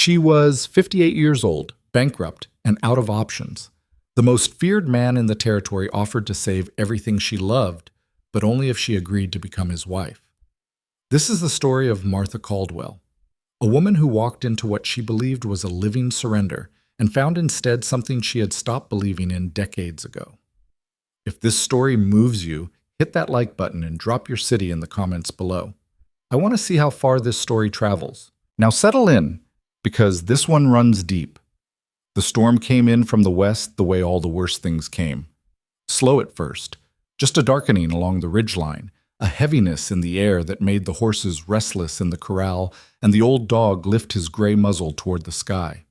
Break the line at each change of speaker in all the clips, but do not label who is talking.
She was 58 years old, bankrupt, and out of options. The most feared man in the territory offered to save everything she loved, but only if she agreed to become his wife. This is the story of Martha Caldwell, a woman who walked into what she believed was a living surrender and found instead something she had stopped believing in decades ago. If this story moves you, hit that like button and drop your city in the comments below. I want to see how far this story travels. Now settle in, because this one runs deep. The storm came in from the west the way all the worst things came. Slow at first, just a darkening along the ridgeline, a heaviness in the air that made the horses restless in the corral and the old dog lift his gray muzzle toward the sky.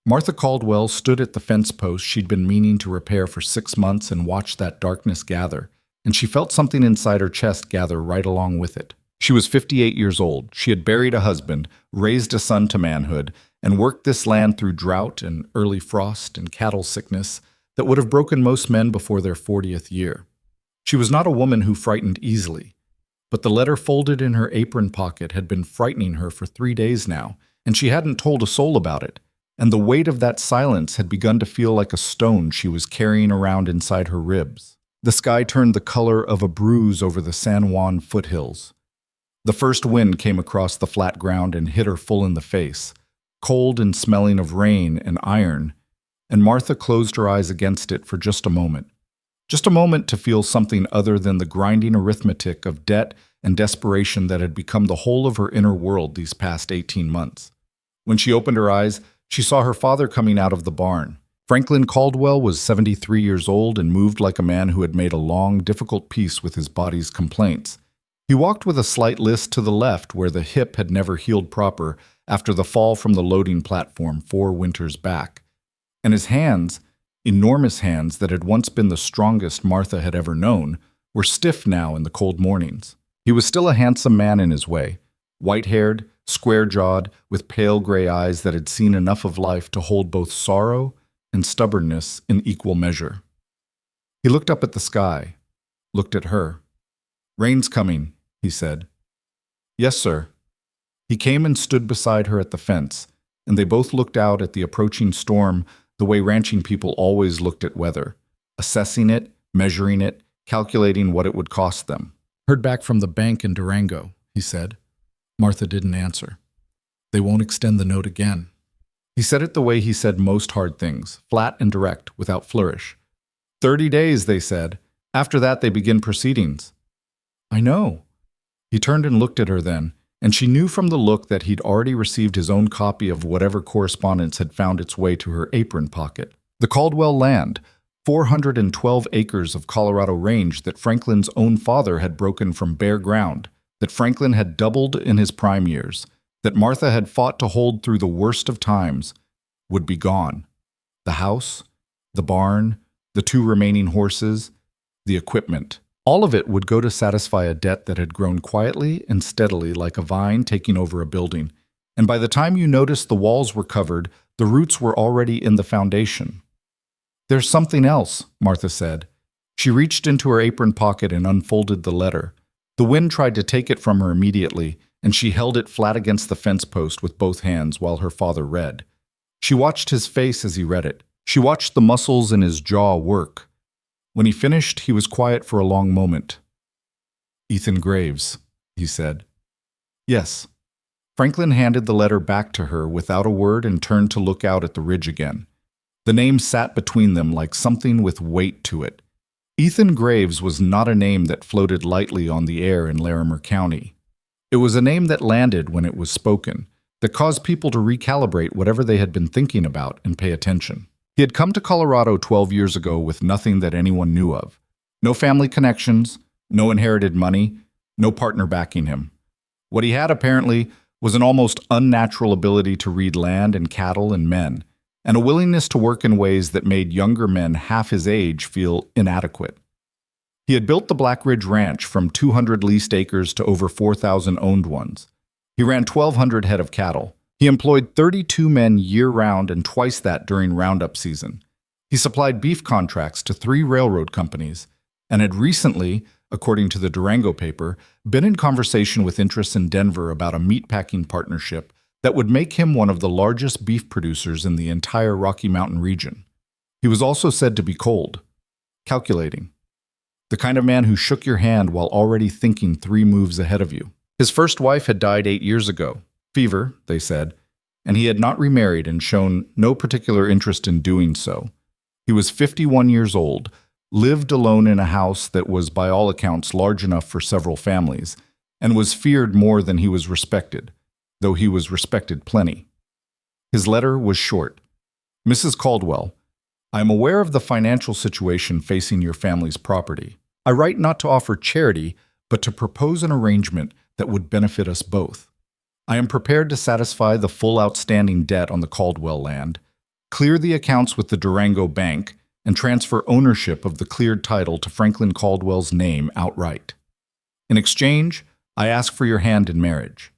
Martha Caldwell stood at the fence post she'd been meaning to repair for 6 months and watched that darkness gather, and she felt something inside her chest gather right along with it. She was 58 years old. She had buried a husband, raised a son to manhood, and worked this land through drought and early frost and cattle sickness that would have broken most men before their 40th year. She was not a woman who frightened easily, but the letter folded in her apron pocket had been frightening her for 3 days now, and she hadn't told a soul about it, and the weight of that silence had begun to feel like a stone she was carrying around inside her ribs. The sky turned the color of a bruise over the San Juan foothills. The first wind came across the flat ground and hit her full in the face, cold and smelling of rain and iron, and Martha closed her eyes against it for just a moment. Just a moment to feel something other than the grinding arithmetic of debt and desperation that had become the whole of her inner world these past 18 months. When she opened her eyes, she saw her father coming out of the barn. Franklin Caldwell was 73 years old and moved like a man who had made a long, difficult peace with his body's complaints. He walked with a slight list to the left where the hip had never healed proper after the fall from the loading platform 4 winters back. And his hands, enormous hands that had once been the strongest Martha had ever known, were stiff now in the cold mornings. He was still a handsome man in his way, white-haired, square-jawed, with pale gray eyes that had seen enough of life to hold both sorrow and stubbornness in equal measure. He looked up at the sky, looked at her. "Rain's coming," he said. "Yes, sir." He came and stood beside her at the fence, and they both looked out at the approaching storm the way ranching people always looked at weather, assessing it, measuring it, calculating what it would cost them. "Heard back from the bank in Durango," he said. Martha didn't answer. "They won't extend the note again." He said it the way he said most hard things, flat and direct, without flourish. 30 days, they said. After that, they begin proceedings. "I know." He turned and looked at her then, and she knew from the look that he'd already received his own copy of whatever correspondence had found its way to her apron pocket. The Caldwell land, 412 acres of Colorado range that Franklin's own father had broken from bare ground, that Franklin had doubled in his prime years, that Martha had fought to hold through the worst of times, would be gone. The house, the barn, the 2 remaining horses, the equipment. All of it would go to satisfy a debt that had grown quietly and steadily like a vine taking over a building, and by the time you noticed the walls were covered, the roots were already in the foundation. "There's something else," Martha said. She reached into her apron pocket and unfolded the letter. The wind tried to take it from her immediately, and she held it flat against the fence post with both hands while her father read. She watched his face as he read it. She watched the muscles in his jaw work. When he finished, he was quiet for a long moment. "Ethan Graves," he said. "Yes." Franklin handed the letter back to her without a word and turned to look out at the ridge again. The name sat between them like something with weight to it. Ethan Graves was not a name that floated lightly on the air in Larimer County. It was a name that landed when it was spoken, that caused people to recalibrate whatever they had been thinking about and pay attention. He had come to Colorado 12 years ago with nothing that anyone knew of. No family connections, no inherited money, no partner backing him. What he had, apparently, was an almost unnatural ability to read land and cattle and men, and a willingness to work in ways that made younger men half his age feel inadequate. He had built the Black Ridge Ranch from 200 leased acres to over 4,000 owned ones. He ran 1,200 head of cattle. He employed 32 men year-round and twice that during roundup season. He supplied beef contracts to 3 railroad companies and had recently, according to the Durango paper, been in conversation with interests in Denver about a meatpacking partnership that would make him one of the largest beef producers in the entire Rocky Mountain region. He was also said to be cold, calculating, the kind of man who shook your hand while already thinking 3 moves ahead of you. His first wife had died 8 years ago, fever, they said, and he had not remarried and shown no particular interest in doing so. He was 51 years old, lived alone in a house that was by all accounts large enough for several families, and was feared more than he was respected, though he was respected plenty. His letter was short. Mrs. Caldwell, I am aware of the financial situation facing your family's property. I write not to offer charity, but to propose an arrangement that would benefit us both. I am prepared to satisfy the full outstanding debt on the Caldwell land, clear the accounts with the Durango Bank, and transfer ownership of the cleared title to Franklin Caldwell's name outright. In exchange, I ask for your hand in marriage.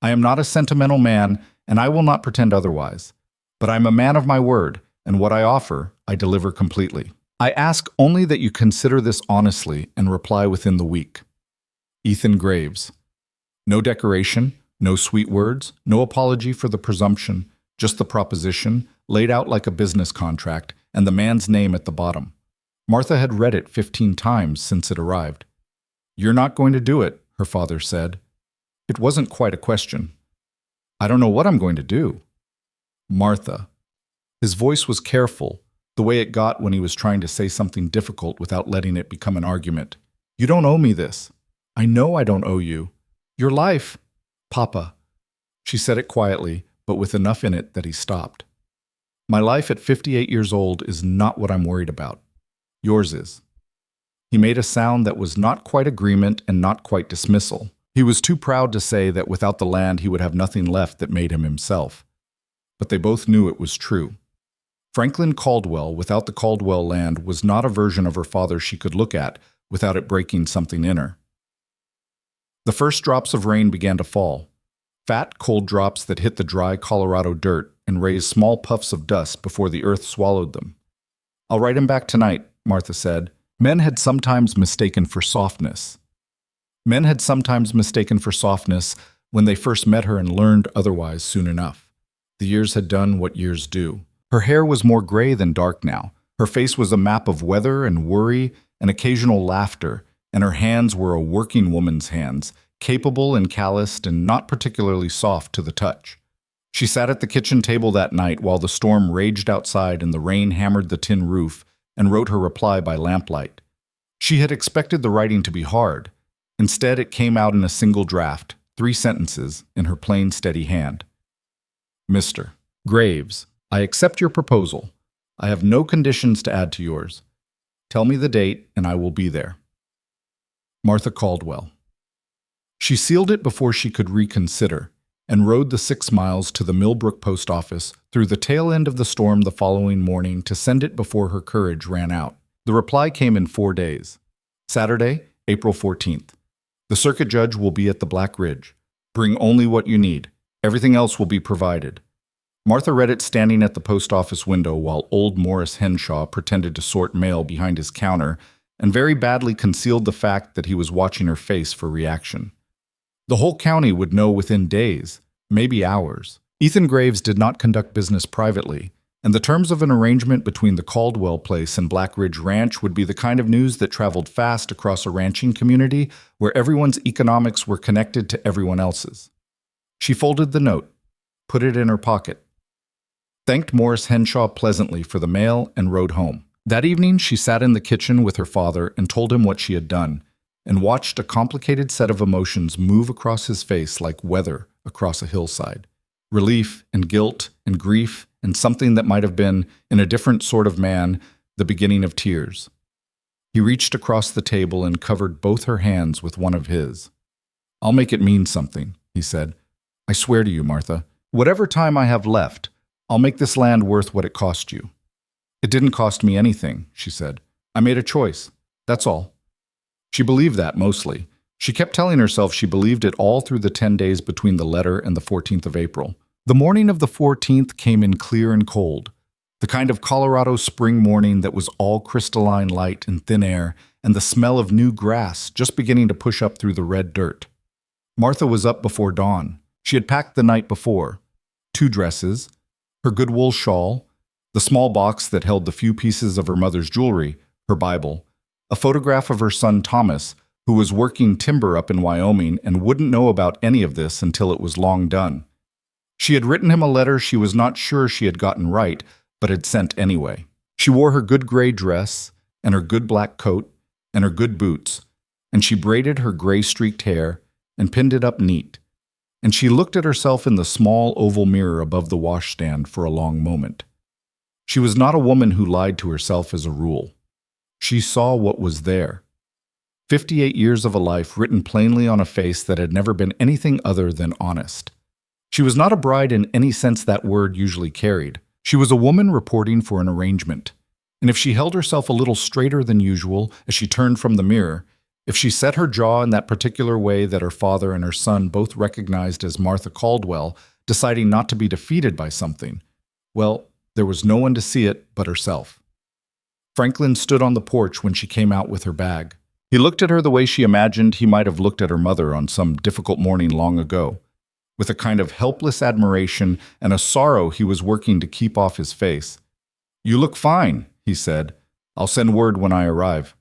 I am not a sentimental man, and I will not pretend otherwise, but I am a man of my word, and what I offer, I deliver completely. I ask only that you consider this honestly and reply within the week. Ethan Graves. No decoration, no sweet words, no apology for the presumption, just the proposition, laid out like a business contract, and the man's name at the bottom. Martha had read it 15 times since it arrived. You're not going to do it, her father said. It wasn't quite a question. I don't know what I'm going to do. Martha. His voice was careful, the way it got when he was trying to say something difficult without letting it become an argument. You don't owe me this. I know I don't owe you. Your life, Papa. She said it quietly, but with enough in it that he stopped. My life at 58 years old is not what I'm worried about. Yours is. He made a sound that was not quite agreement and not quite dismissal. He was too proud to say that without the land he would have nothing left that made him himself. But they both knew it was true. Franklin Caldwell, without the Caldwell land, was not a version of her father she could look at without it breaking something in her. The first drops of rain began to fall, fat, cold drops that hit the dry Colorado dirt and raised small puffs of dust before the earth swallowed them. I'll write him back tonight, Martha said. Men had sometimes mistaken for softness. Men had sometimes mistaken for softness when they first met her and learned otherwise soon enough. The years had done what years do. Her hair was more gray than dark now. Her face was a map of weather and worry and occasional laughter, and her hands were a working woman's hands, capable and calloused and not particularly soft to the touch. She sat at the kitchen table that night while the storm raged outside and the rain hammered the tin roof, and wrote her reply by lamplight. She had expected the writing to be hard. Instead, it came out in a single draft, 3 sentences, in her plain, steady hand. Mr. Graves, I accept your proposal. I have no conditions to add to yours. Tell me the date, and I will be there. Martha Caldwell. She sealed it before she could reconsider, and rode the 6 miles to the Millbrook post office through the tail end of the storm the following morning to send it before her courage ran out. The reply came in 4 days. Saturday, April 14th. The circuit judge will be at the Black Ridge. Bring only what you need. Everything else will be provided. Martha read it standing at the post office window while old Morris Henshaw pretended to sort mail behind his counter and very badly concealed the fact that he was watching her face for reaction. The whole county would know within days, maybe hours. Ethan Graves did not conduct business privately, and the terms of an arrangement between the Caldwell place and Black Ridge Ranch would be the kind of news that traveled fast across a ranching community where everyone's economics were connected to everyone else's. She folded the note, put it in her pocket, thanked Morris Henshaw pleasantly for the mail, and rode home. That evening, she sat in the kitchen with her father and told him what she had done, and watched a complicated set of emotions move across his face like weather across a hillside. Relief and guilt and grief and something that might have been, in a different sort of man, the beginning of tears. He reached across the table and covered both her hands with one of his. I'll make it mean something, he said. I swear to you, Martha, whatever time I have left, I'll make this land worth what it cost you. It didn't cost me anything, she said. I made a choice. That's all. She believed that mostly. She kept telling herself she believed it all through the 10 days between the letter and the 14th of April. The morning of the 14th came in clear and cold, the kind of Colorado spring morning that was all crystalline light and thin air and the smell of new grass just beginning to push up through the red dirt. Martha was up before dawn. She had packed the night before, 2 dresses, her good wool shawl, the small box that held the few pieces of her mother's jewelry, her Bible, a photograph of her son Thomas, who was working timber up in Wyoming and wouldn't know about any of this until it was long done. She had written him a letter she was not sure she had gotten right, but had sent anyway. She wore her good gray dress, and her good black coat, and her good boots, and she braided her gray-streaked hair and pinned it up neat, and she looked at herself in the small oval mirror above the washstand for a long moment. She was not a woman who lied to herself as a rule. She saw what was there. 58 years of a life written plainly on a face that had never been anything other than honest. She was not a bride in any sense that word usually carried. She was a woman reporting for an arrangement. And if she held herself a little straighter than usual as she turned from the mirror, if she set her jaw in that particular way that her father and her son both recognized as Martha Caldwell, deciding not to be defeated by something, well, there was no one to see it but herself. Franklin stood on the porch when she came out with her bag. He looked at her the way she imagined he might have looked at her mother on some difficult morning long ago, with a kind of helpless admiration and a sorrow he was working to keep off his face. "You look fine," he said. "I'll send word when I arrive."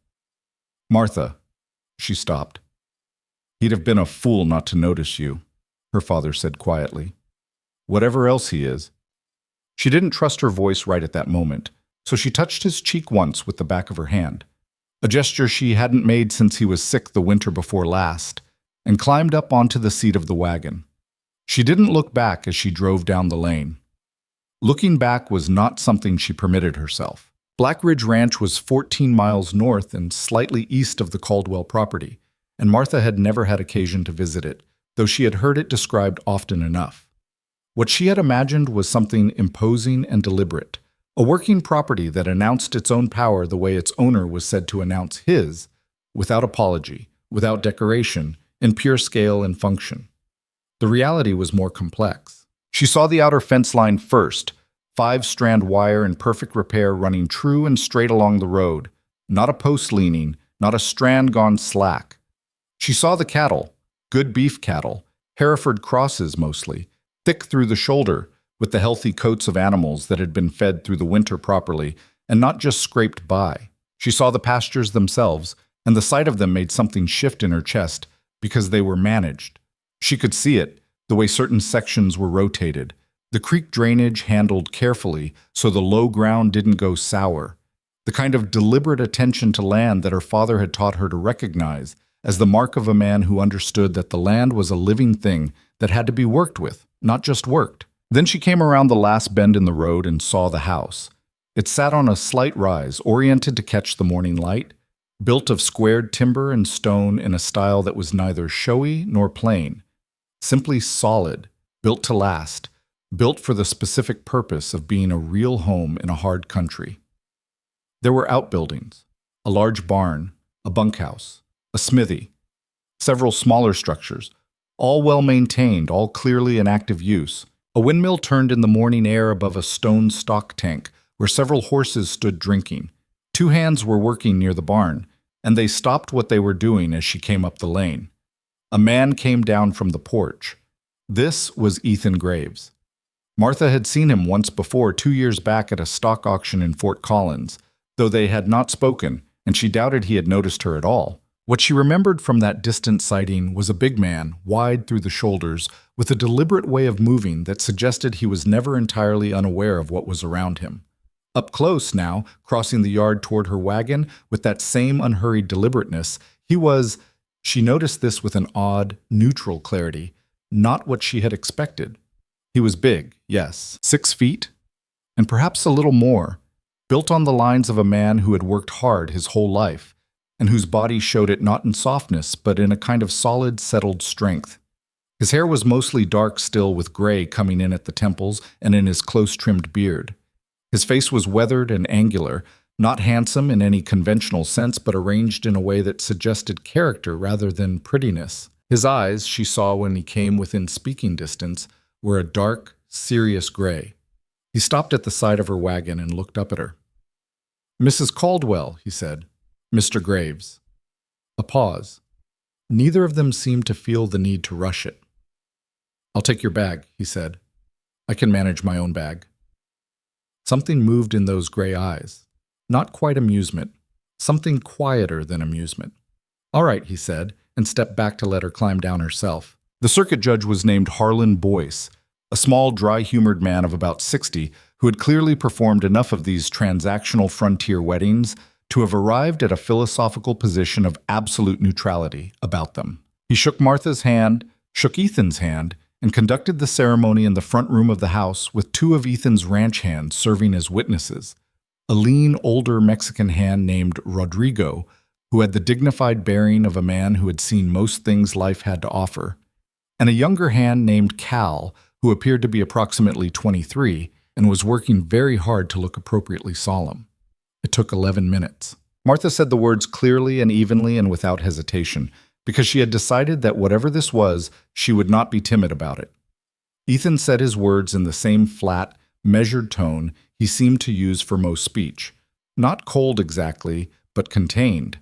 "Martha," she stopped. "He'd have been a fool not to notice you," her father said quietly. "Whatever else he is." She didn't trust her voice right at that moment, so she touched his cheek once with the back of her hand, a gesture she hadn't made since he was sick the winter before last, and climbed up onto the seat of the wagon. She didn't look back as she drove down the lane. Looking back was not something she permitted herself. Black Ridge Ranch was 14 miles north and slightly east of the Caldwell property, and Martha had never had occasion to visit it, though she had heard it described often enough. What she had imagined was something imposing and deliberate, a working property that announced its own power the way its owner was said to announce his, without apology, without decoration, in pure scale and function. The reality was more complex. She saw the outer fence line first, 5-strand wire in perfect repair running true and straight along the road, not a post leaning, not a strand gone slack. She saw the cattle, good beef cattle, Hereford crosses mostly, thick through the shoulder, with the healthy coats of animals that had been fed through the winter properly and not just scraped by. She saw the pastures themselves, and the sight of them made something shift in her chest because they were managed. She could see it, the way certain sections were rotated, the creek drainage handled carefully so the low ground didn't go sour, the kind of deliberate attention to land that her father had taught her to recognize as the mark of a man who understood that the land was a living thing that had to be worked with, not just worked. Then she came around the last bend in the road and saw the house. It sat on a slight rise, oriented to catch the morning light, built of squared timber and stone in a style that was neither showy nor plain, simply solid, built to last, built for the specific purpose of being a real home in a hard country. There were outbuildings, a large barn, a bunkhouse, a smithy, several smaller structures, all well maintained, all clearly in active use. A windmill turned in the morning air above a stone stock tank where several horses stood drinking. 2 hands were working near the barn, and they stopped what they were doing as she came up the lane. A man came down from the porch. This was Ethan Graves. Martha had seen him once before 2 years back at a stock auction in Fort Collins, though they had not spoken, and she doubted he had noticed her at all. What she remembered from that distant sighting was a big man, wide through the shoulders, with a deliberate way of moving that suggested he was never entirely unaware of what was around him. Up close now, crossing the yard toward her wagon, with that same unhurried deliberateness, he was, she noticed this with an odd, neutral clarity, not what she had expected. He was big, yes, 6 feet, and perhaps a little more, built on the lines of a man who had worked hard his whole life, and whose body showed it not in softness, but in a kind of solid, settled strength. His hair was mostly dark still, with gray coming in at the temples and in his close-trimmed beard. His face was weathered and angular, not handsome in any conventional sense, but arranged in a way that suggested character rather than prettiness. His eyes, she saw when he came within speaking distance, were a dark, serious gray. He stopped at the side of her wagon and looked up at her. "Mrs. Caldwell," he said. "Mr. Graves." A pause. Neither of them seemed to feel the need to rush it. "I'll take your bag," he said. I can manage my own bag. Something moved in those gray eyes. Not quite amusement. Something quieter than amusement. All right, he said, and stepped back to let her climb down herself. The circuit judge was named Harlan Boyce, a small, dry-humored man of about 60 who had clearly performed enough of these transactional frontier weddings to have arrived at a philosophical position of absolute neutrality about them. He shook Martha's hand, shook Ethan's hand, and conducted the ceremony in the front room of the house with two of Ethan's ranch hands serving as witnesses, a lean, older Mexican hand named Rodrigo, who had the dignified bearing of a man who had seen most things life had to offer, and a younger hand named Cal, who appeared to be approximately 23 and was working very hard to look appropriately solemn. It took 11 minutes. Martha said the words clearly and evenly and without hesitation, because she had decided that whatever this was, she would not be timid about it. Ethan said his words in the same flat, measured tone he seemed to use for most speech, not cold exactly, but contained,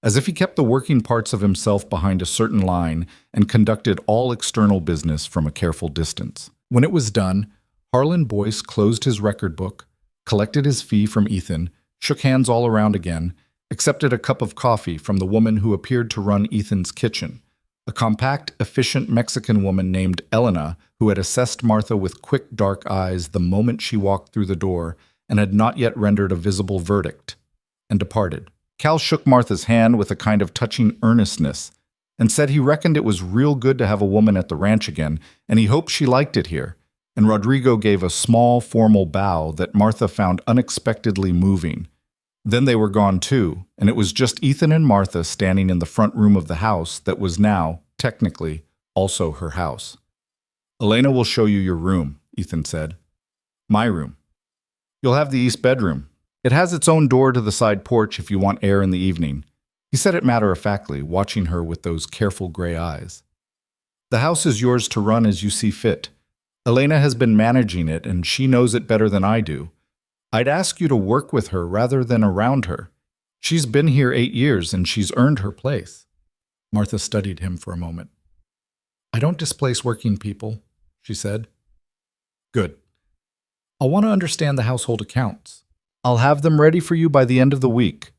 as if he kept the working parts of himself behind a certain line and conducted all external business from a careful distance. When it was done, Harlan Boyce closed his record book, collected his fee from Ethan, shook hands all around again, accepted a cup of coffee from the woman who appeared to run Ethan's kitchen, a compact, efficient Mexican woman named Elena who had assessed Martha with quick, dark eyes the moment she walked through the door and had not yet rendered a visible verdict, and departed. Cal shook Martha's hand with a kind of touching earnestness and said he reckoned it was real good to have a woman at the ranch again, and he hoped she liked it here, and Rodrigo gave a small, formal bow that Martha found unexpectedly moving. Then they were gone too, and it was just Ethan and Martha standing in the front room of the house that was now, technically, also her house. "Elena will show you your room," Ethan said. "My room. You'll have the east bedroom. It has its own door to the side porch if you want air in the evening." He said it matter-of-factly, watching her with those careful gray eyes. "The house is yours to run as you see fit. Elena has been managing it, and she knows it better than I do. I'd ask you to work with her rather than around her. She's been here 8 years, and she's earned her place." Martha studied him for a moment. "I don't displace working people," she said. "Good. I'll want to understand the household accounts. I'll have them ready for you by the end of the week.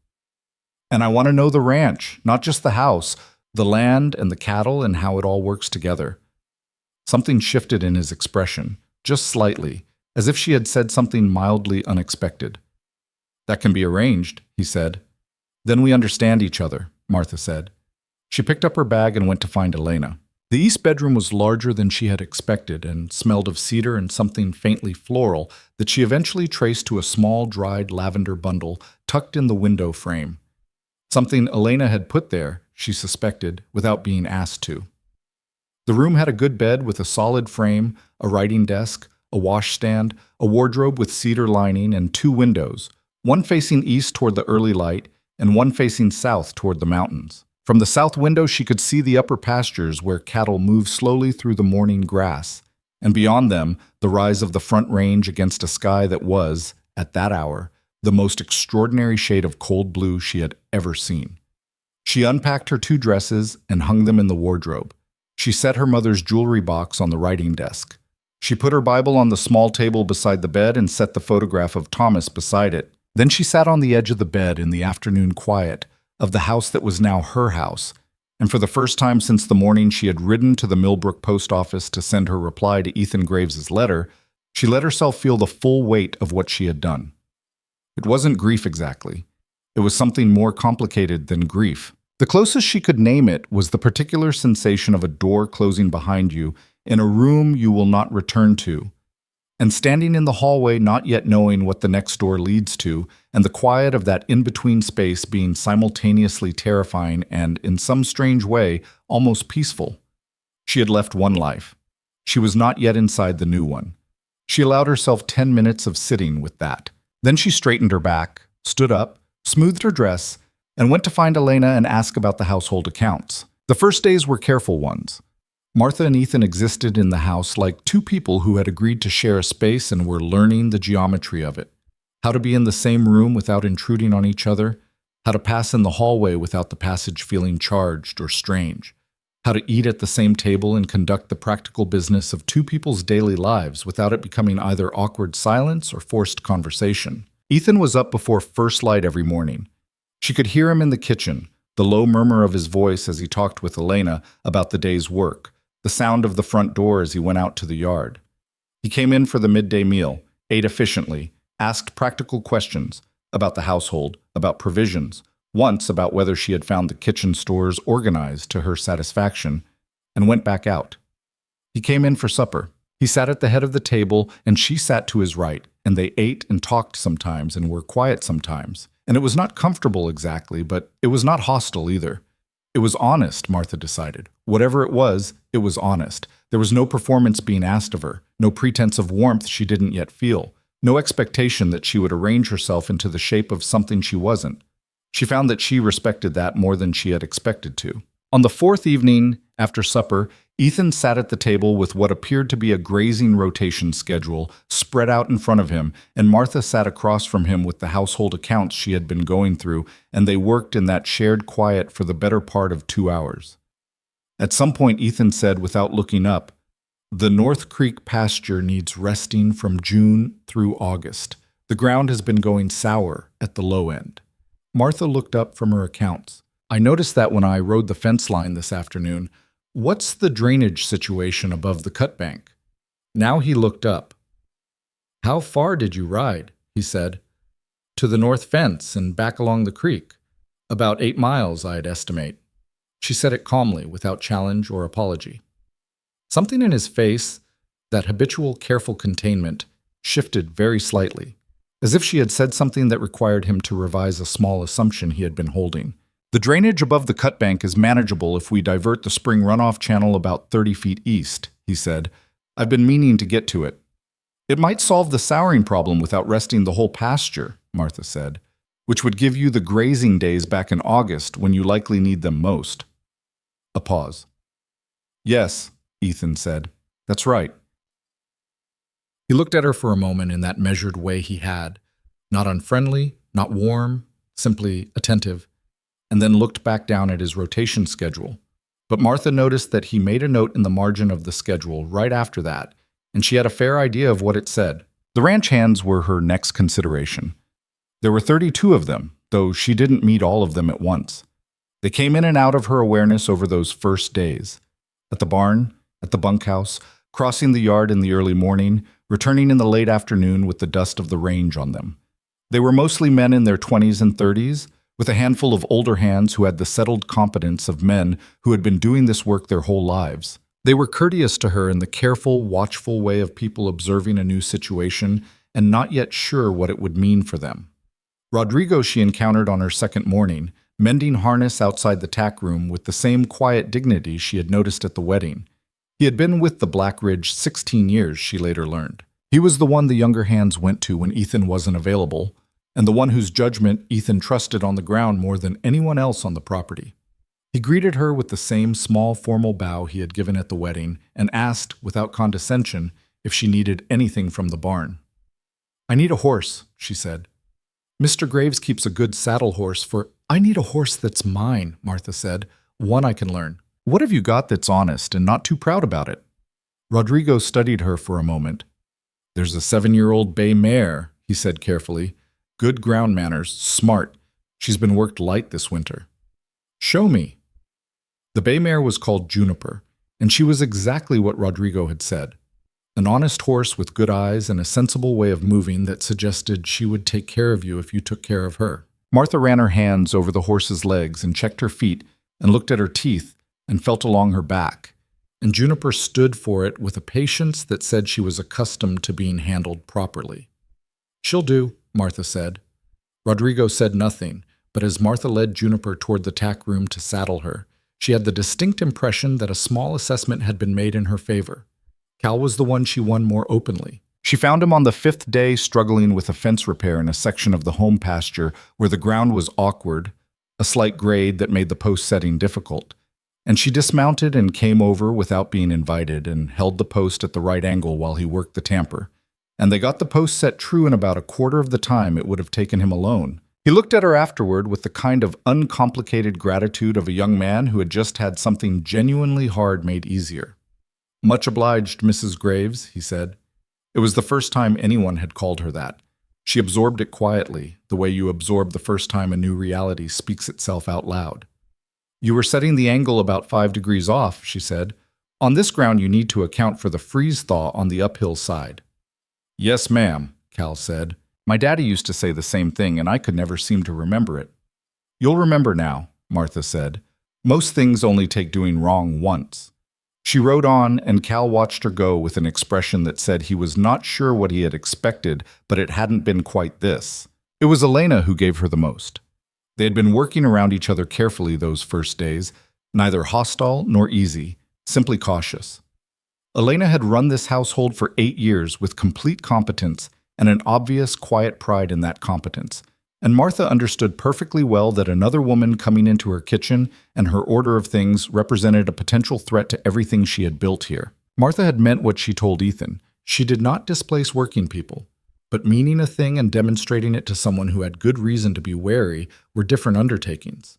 And I want to know the ranch, not just the house, the land and the cattle and how it all works together." Something shifted in his expression, just slightly, as if she had said something mildly unexpected. "That can be arranged," he said. "Then we understand each other," Martha said. She picked up her bag and went to find Elena. The east bedroom was larger than she had expected and smelled of cedar and something faintly floral that she eventually traced to a small dried lavender bundle tucked in the window frame. Something Elena had put there, she suspected, without being asked to. The room had a good bed with a solid frame, a writing desk, a washstand, a wardrobe with cedar lining, and 2 windows, one facing east toward the early light and one facing south toward the mountains. From the south window she could see the upper pastures where cattle moved slowly through the morning grass, and beyond them the rise of the Front Range against a sky that was, at that hour, the most extraordinary shade of cold blue she had ever seen. She unpacked her 2 dresses and hung them in the wardrobe. She set her mother's jewelry box on the writing desk. She put her Bible on the small table beside the bed and set the photograph of Thomas beside it. Then she sat on the edge of the bed in the afternoon quiet of the house that was now her house, and for the first time since the morning she had ridden to the Millbrook post office to send her reply to Ethan Graves's letter, she let herself feel the full weight of what she had done. It wasn't grief exactly. It was something more complicated than grief. The closest she could name it was the particular sensation of a door closing behind you in a room you will not return to, and standing in the hallway not yet knowing what the next door leads to, and the quiet of that in-between space being simultaneously terrifying and, in some strange way, almost peaceful. She had left one life. She was not yet inside the new one. She allowed herself 10 minutes of sitting with that. Then she straightened her back, stood up, smoothed her dress, and went to find Elena and ask about the household accounts. The first days were careful ones. Martha and Ethan existed in the house like 2 people who had agreed to share a space and were learning the geometry of it. How to be in the same room without intruding on each other, how to pass in the hallway without the passage feeling charged or strange, how to eat at the same table and conduct the practical business of two people's daily lives without it becoming either awkward silence or forced conversation. Ethan was up before first light every morning. She could hear him in the kitchen, the low murmur of his voice as he talked with Elena about the day's work, the sound of the front door as he went out to the yard. He came in for the midday meal, ate efficiently, asked practical questions about the household, about provisions, once about whether she had found the kitchen stores organized to her satisfaction, and went back out. He came in for supper. He sat at the head of the table, and she sat to his right, and they ate and talked sometimes and were quiet sometimes. And it was not comfortable exactly, but it was not hostile either. It was honest, Martha decided. Whatever it was honest. There was no performance being asked of her, no pretense of warmth she didn't yet feel, no expectation that she would arrange herself into the shape of something she wasn't. She found that she respected that more than she had expected to. On the fourth evening, after supper, Ethan sat at the table with what appeared to be a grazing rotation schedule spread out in front of him, and Martha sat across from him with the household accounts she had been going through, and they worked in that shared quiet for the better part of 2 hours. At some point, Ethan said, without looking up, "The North Creek pasture needs resting from June through August. The ground has been going sour at the low end." Martha looked up from her accounts. "I noticed that when I rode the fence line this afternoon. What's the drainage situation above the cut bank?" Now he looked up. "How far did you ride?" he said. "To the north fence and back along the creek. About 8 miles, I'd estimate." She said it calmly, without challenge or apology. Something in his face, that habitual careful containment, shifted very slightly, as if she had said something that required him to revise a small assumption he had been holding. "The drainage above the cut bank is manageable if we divert the spring runoff channel about 30 feet east," he said. "I've been meaning to get to it." "It might solve the souring problem without resting the whole pasture," Martha said, "which would give you the grazing days back in August when you likely need them most." A pause. "Yes," Ethan said. "That's right." He looked at her for a moment in that measured way he had, not unfriendly, not warm, simply attentive, and then looked back down at his rotation schedule. But Martha noticed that he made a note in the margin of the schedule right after that, and she had a fair idea of what it said. The ranch hands were her next consideration. There were 32 of them, though she didn't meet all of them at once. They came in and out of her awareness over those first days. At the barn, at the bunkhouse, crossing the yard in the early morning, returning in the late afternoon with the dust of the range on them. They were mostly men in their 20s and 30s, with a handful of older hands who had the settled competence of men who had been doing this work their whole lives. They were courteous to her in the careful, watchful way of people observing a new situation and not yet sure what it would mean for them. Rodrigo she encountered on her second morning, mending harness outside the tack room with the same quiet dignity she had noticed at the wedding. He had been with the Black Ridge 16 years, she later learned. He was the one the younger hands went to when Ethan wasn't available, and the one whose judgment Ethan trusted on the ground more than anyone else on the property. He greeted her with the same small formal bow he had given at the wedding and asked, without condescension, if she needed anything from the barn. "I need a horse," she said. "Mr. Graves keeps a good saddle horse for—" "I need a horse that's mine," Martha said, "one I can learn." "What have you got that's honest and not too proud about it?" Rodrigo studied her for a moment. "There's a 7-year-old bay mare," he said carefully. "Good ground manners, smart. She's been worked light this winter." "Show me." The bay mare was called Juniper, and she was exactly what Rodrigo had said. An honest horse with good eyes and a sensible way of moving that suggested she would take care of you if you took care of her. Martha ran her hands over the horse's legs and checked her feet and looked at her teeth and felt along her back, and Juniper stood for it with a patience that said she was accustomed to being handled properly. "She'll do," Martha said. Rodrigo said nothing, but as Martha led Juniper toward the tack room to saddle her, she had the distinct impression that a small assessment had been made in her favor. Cal was the one she won more openly. She found him on the 5th day struggling with a fence repair in a section of the home pasture where the ground was awkward, a slight grade that made the post setting difficult. And she dismounted and came over without being invited and held the post at the right angle while he worked the tamper. And they got the post set true in about a quarter of the time it would have taken him alone. He looked at her afterward with the kind of uncomplicated gratitude of a young man who had just had something genuinely hard made easier. "Much obliged, Mrs. Graves," he said. It was the first time anyone had called her that. She absorbed it quietly, the way you absorb the first time a new reality speaks itself out loud. "You were setting the angle about 5 degrees off," she said. "On this ground you need to account for the freeze-thaw on the uphill side." "Yes, ma'am," Cal said. "My daddy used to say the same thing, and I could never seem to remember it." "You'll remember now," Martha said. "Most things only take doing wrong once." She rode on, and Cal watched her go with an expression that said he was not sure what he had expected, but it hadn't been quite this. It was Elena who gave her the most. They had been working around each other carefully those first days, neither hostile nor easy, simply cautious. Elena had run this household for 8 years with complete competence and an obvious, quiet pride in that competence. And Martha understood perfectly well that another woman coming into her kitchen and her order of things represented a potential threat to everything she had built here. Martha had meant what she told Ethan. She did not displace working people, but meaning a thing and demonstrating it to someone who had good reason to be wary were different undertakings.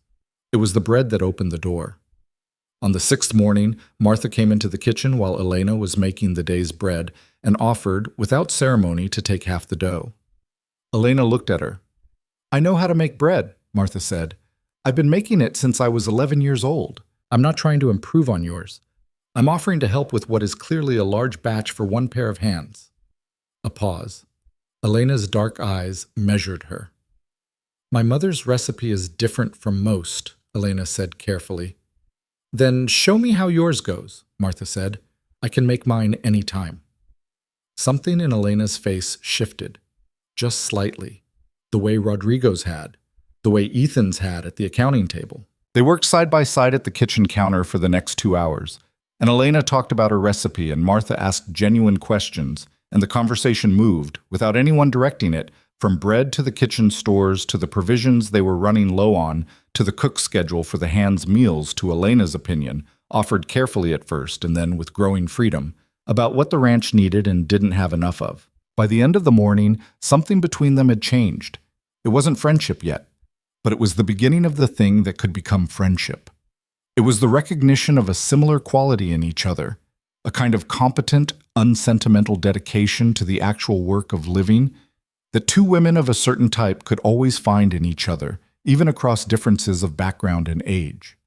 It was the bread that opened the door. On the 6th morning, Martha came into the kitchen while Elena was making the day's bread and offered, without ceremony, to take half the dough. Elena looked at her. "I know how to make bread," Martha said. "I've been making it since I was 11 years old. I'm not trying to improve on yours. I'm offering to help with what is clearly a large batch for one pair of hands." A pause. Elena's dark eyes measured her. "My mother's recipe is different from most," Elena said carefully. "Then show me how yours goes," Martha said. "I can make mine any time." Something in Elena's face shifted, just slightly. The way Rodrigo's had, the way Ethan's had at the accounting table. They worked side by side at the kitchen counter for the next 2 hours, and Elena talked about her recipe and Martha asked genuine questions, and the conversation moved, without anyone directing it, from bread to the kitchen stores to the provisions they were running low on to the cook schedule for the hands' meals to Elena's opinion, offered carefully at first and then with growing freedom, about what the ranch needed and didn't have enough of. By the end of the morning, something between them had changed. It wasn't friendship yet, but it was the beginning of the thing that could become friendship. It was the recognition of a similar quality in each other, a kind of competent, unsentimental dedication to the actual work of living that two women of a certain type could always find in each other, even across differences of background and age.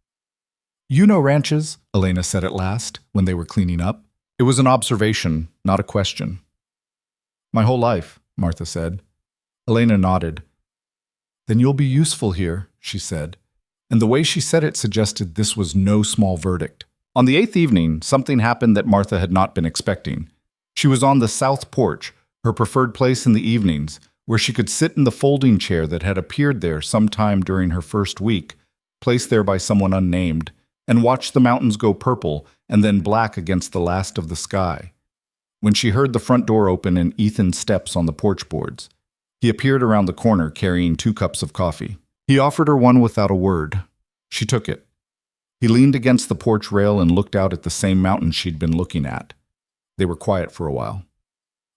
"You know ranches," Elena said at last, when they were cleaning up. It was an observation, not a question. "My whole life," Martha said. Elena nodded. "Then you'll be useful here," she said, and the way she said it suggested this was no small verdict. On the 8th evening, something happened that Martha had not been expecting. She was on the south porch, her preferred place in the evenings, where she could sit in the folding chair that had appeared there sometime during her first week, placed there by someone unnamed, and watch the mountains go purple and then black against the last of the sky. When she heard the front door open and Ethan's steps on the porch boards, he appeared around the corner carrying 2 cups of coffee. He offered her one without a word. She took it. He leaned against the porch rail and looked out at the same mountain she'd been looking at. They were quiet for a while.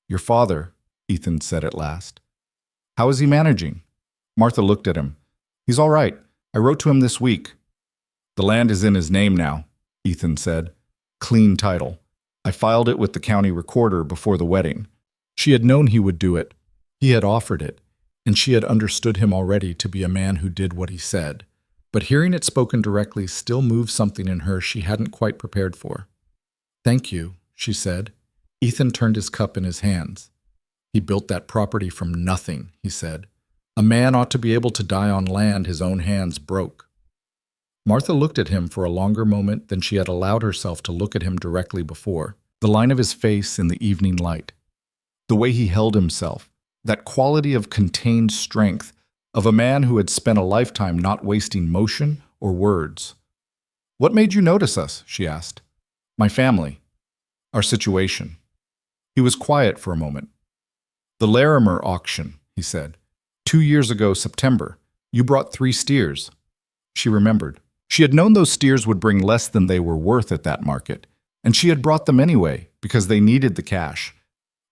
"Your father," Ethan said at last. "How is he managing?" Martha looked at him. "He's all right. I wrote to him this week." "The land is in his name now," Ethan said. "Clean title. I filed it with the county recorder before the wedding." She had known he would do it. He had offered it, and she had understood him already to be a man who did what he said. But hearing it spoken directly still moved something in her she hadn't quite prepared for. "Thank you," she said. Ethan turned his cup in his hands. "He built that property from nothing," he said. "A man ought to be able to die on land his own hands broke." Martha looked at him for a longer moment than she had allowed herself to look at him directly before. The line of his face in the evening light. The way he held himself. That quality of contained strength of a man who had spent a lifetime not wasting motion or words. "What made you notice us?" she asked. "My family. Our situation." He was quiet for a moment. "The Larimer auction," he said. 2 years ago, September. You brought 3 steers." She remembered. She had known those steers would bring less than they were worth at that market, and she had brought them anyway because they needed the cash,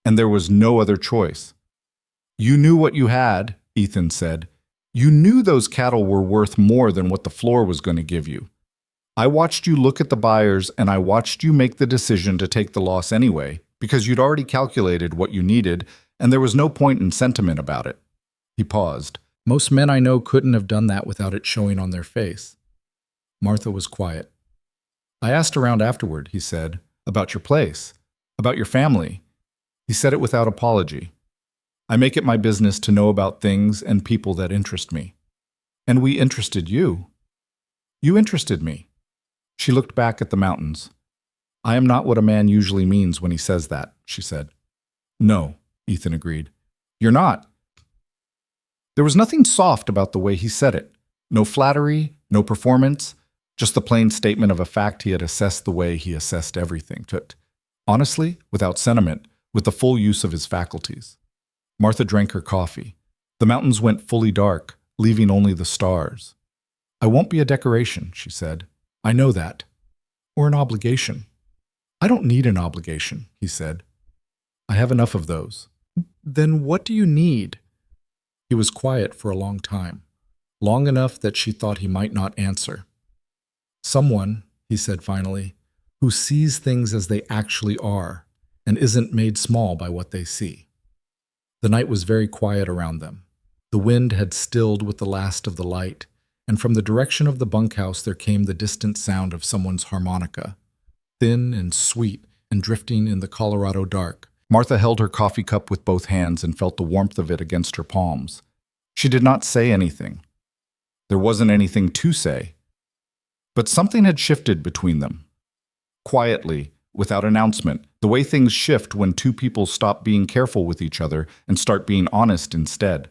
and there was no other choice. "You knew what you had," Ethan said. You knew those cattle were worth more than what the floor was going to give you. I watched you look at the buyers, and I watched you make the decision to take the loss anyway, because you'd already calculated what you needed, and there was no point in sentiment about it." He paused. "Most men I know couldn't have done that without it showing on their face." Martha was quiet. "I asked around afterward," he said, "about your place, about your family." He said it without apology. "I make it my business to know about things and people that interest me. And we interested you. You interested me." She looked back at the mountains. "I am not what a man usually means when he says that," she said. "No," Ethan agreed. "You're not." There was nothing soft about the way he said it. No flattery, no performance, just the plain statement of a fact he had assessed the way he assessed everything. Honestly, without sentiment, with the full use of his faculties. Martha drank her coffee. The mountains went fully dark, leaving only the stars. "I won't be a decoration," she said. "I know that. Or an obligation." "I don't need an obligation," he said. "I have enough of those." "Then what do you need?" He was quiet for a long time, long enough that she thought he might not answer. "Someone," he said finally, "who sees things as they actually are and isn't made small by what they see." The night was very quiet around them. The wind had stilled with the last of the light, and from the direction of the bunkhouse there came the distant sound of someone's harmonica, thin and sweet and drifting in the Colorado dark. Martha held her coffee cup with both hands and felt the warmth of it against her palms. She did not say anything. There wasn't anything to say. But something had shifted between them. Quietly, without announcement, the way things shift when two people stop being careful with each other and start being honest instead.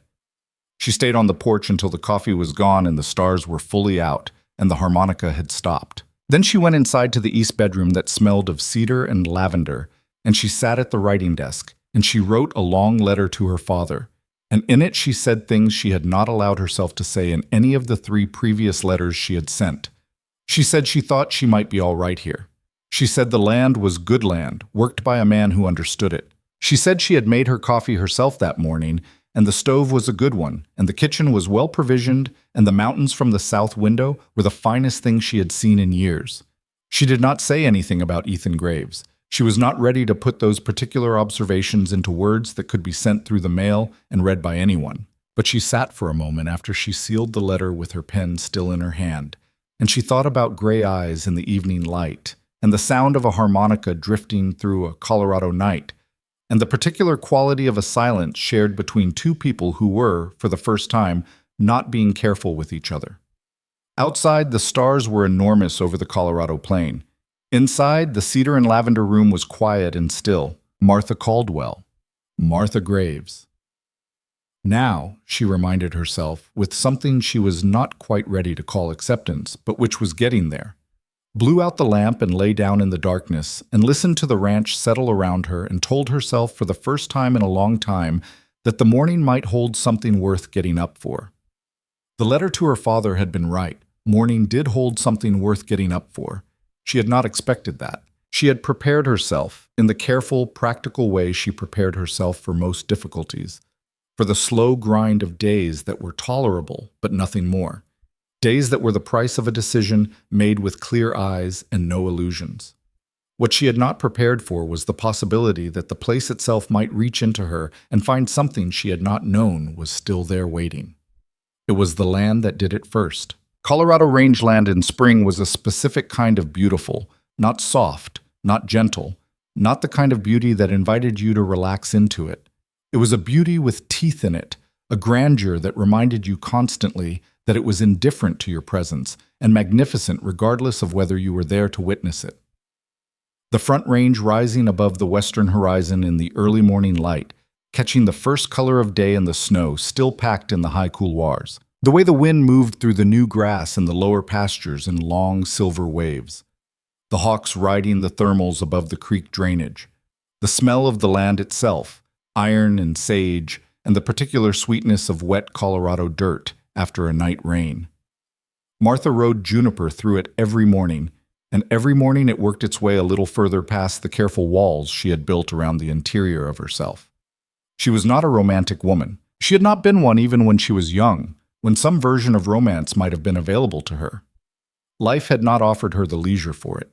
She stayed on the porch until the coffee was gone and the stars were fully out, and the harmonica had stopped. Then she went inside to the east bedroom that smelled of cedar and lavender, and she sat at the writing desk, and she wrote a long letter to her father. And in it she said things she had not allowed herself to say in any of the 3 previous letters she had sent. She said she thought she might be all right here. She said the land was good land, worked by a man who understood it. She said she had made her coffee herself that morning, and the stove was a good one, and the kitchen was well provisioned, and the mountains from the south window were the finest thing she had seen in years. She did not say anything about Ethan Graves. She was not ready to put those particular observations into words that could be sent through the mail and read by anyone. But she sat for a moment after she sealed the letter with her pen still in her hand, and she thought about gray eyes in the evening light, and the sound of a harmonica drifting through a Colorado night, and the particular quality of a silence shared between two people who were, for the first time, not being careful with each other. Outside, the stars were enormous over the Colorado plain. Inside, the cedar and lavender room was quiet and still. Martha Caldwell. Martha Graves. Now, she reminded herself, with something she was not quite ready to call acceptance, but which was getting there, blew out the lamp and lay down in the darkness and listened to the ranch settle around her and told herself for the first time in a long time that the morning might hold something worth getting up for. The letter to her father had been right. Morning did hold something worth getting up for. She had not expected that. She had prepared herself in the careful, practical way she prepared herself for most difficulties, for the slow grind of days that were tolerable but nothing more. Days that were the price of a decision made with clear eyes and no illusions. What she had not prepared for was the possibility that the place itself might reach into her and find something she had not known was still there waiting. It was the land that did it first. Colorado rangeland in spring was a specific kind of beautiful, not soft, not gentle, not the kind of beauty that invited you to relax into it. It was a beauty with teeth in it, a grandeur that reminded you constantly that it was indifferent to your presence and magnificent regardless of whether you were there to witness it. The Front Range rising above the western horizon in the early morning light, catching the first color of day in the snow still packed in the high couloirs. The way the wind moved through the new grass in the lower pastures in long silver waves. The hawks riding the thermals above the creek drainage. The smell of the land itself, iron and sage, and the particular sweetness of wet Colorado dirt after a night rain. Martha rode Juniper through it every morning, and every morning it worked its way a little further past the careful walls she had built around the interior of herself. She was not a romantic woman. She had not been one even when she was young, when some version of romance might have been available to her. Life had not offered her the leisure for it.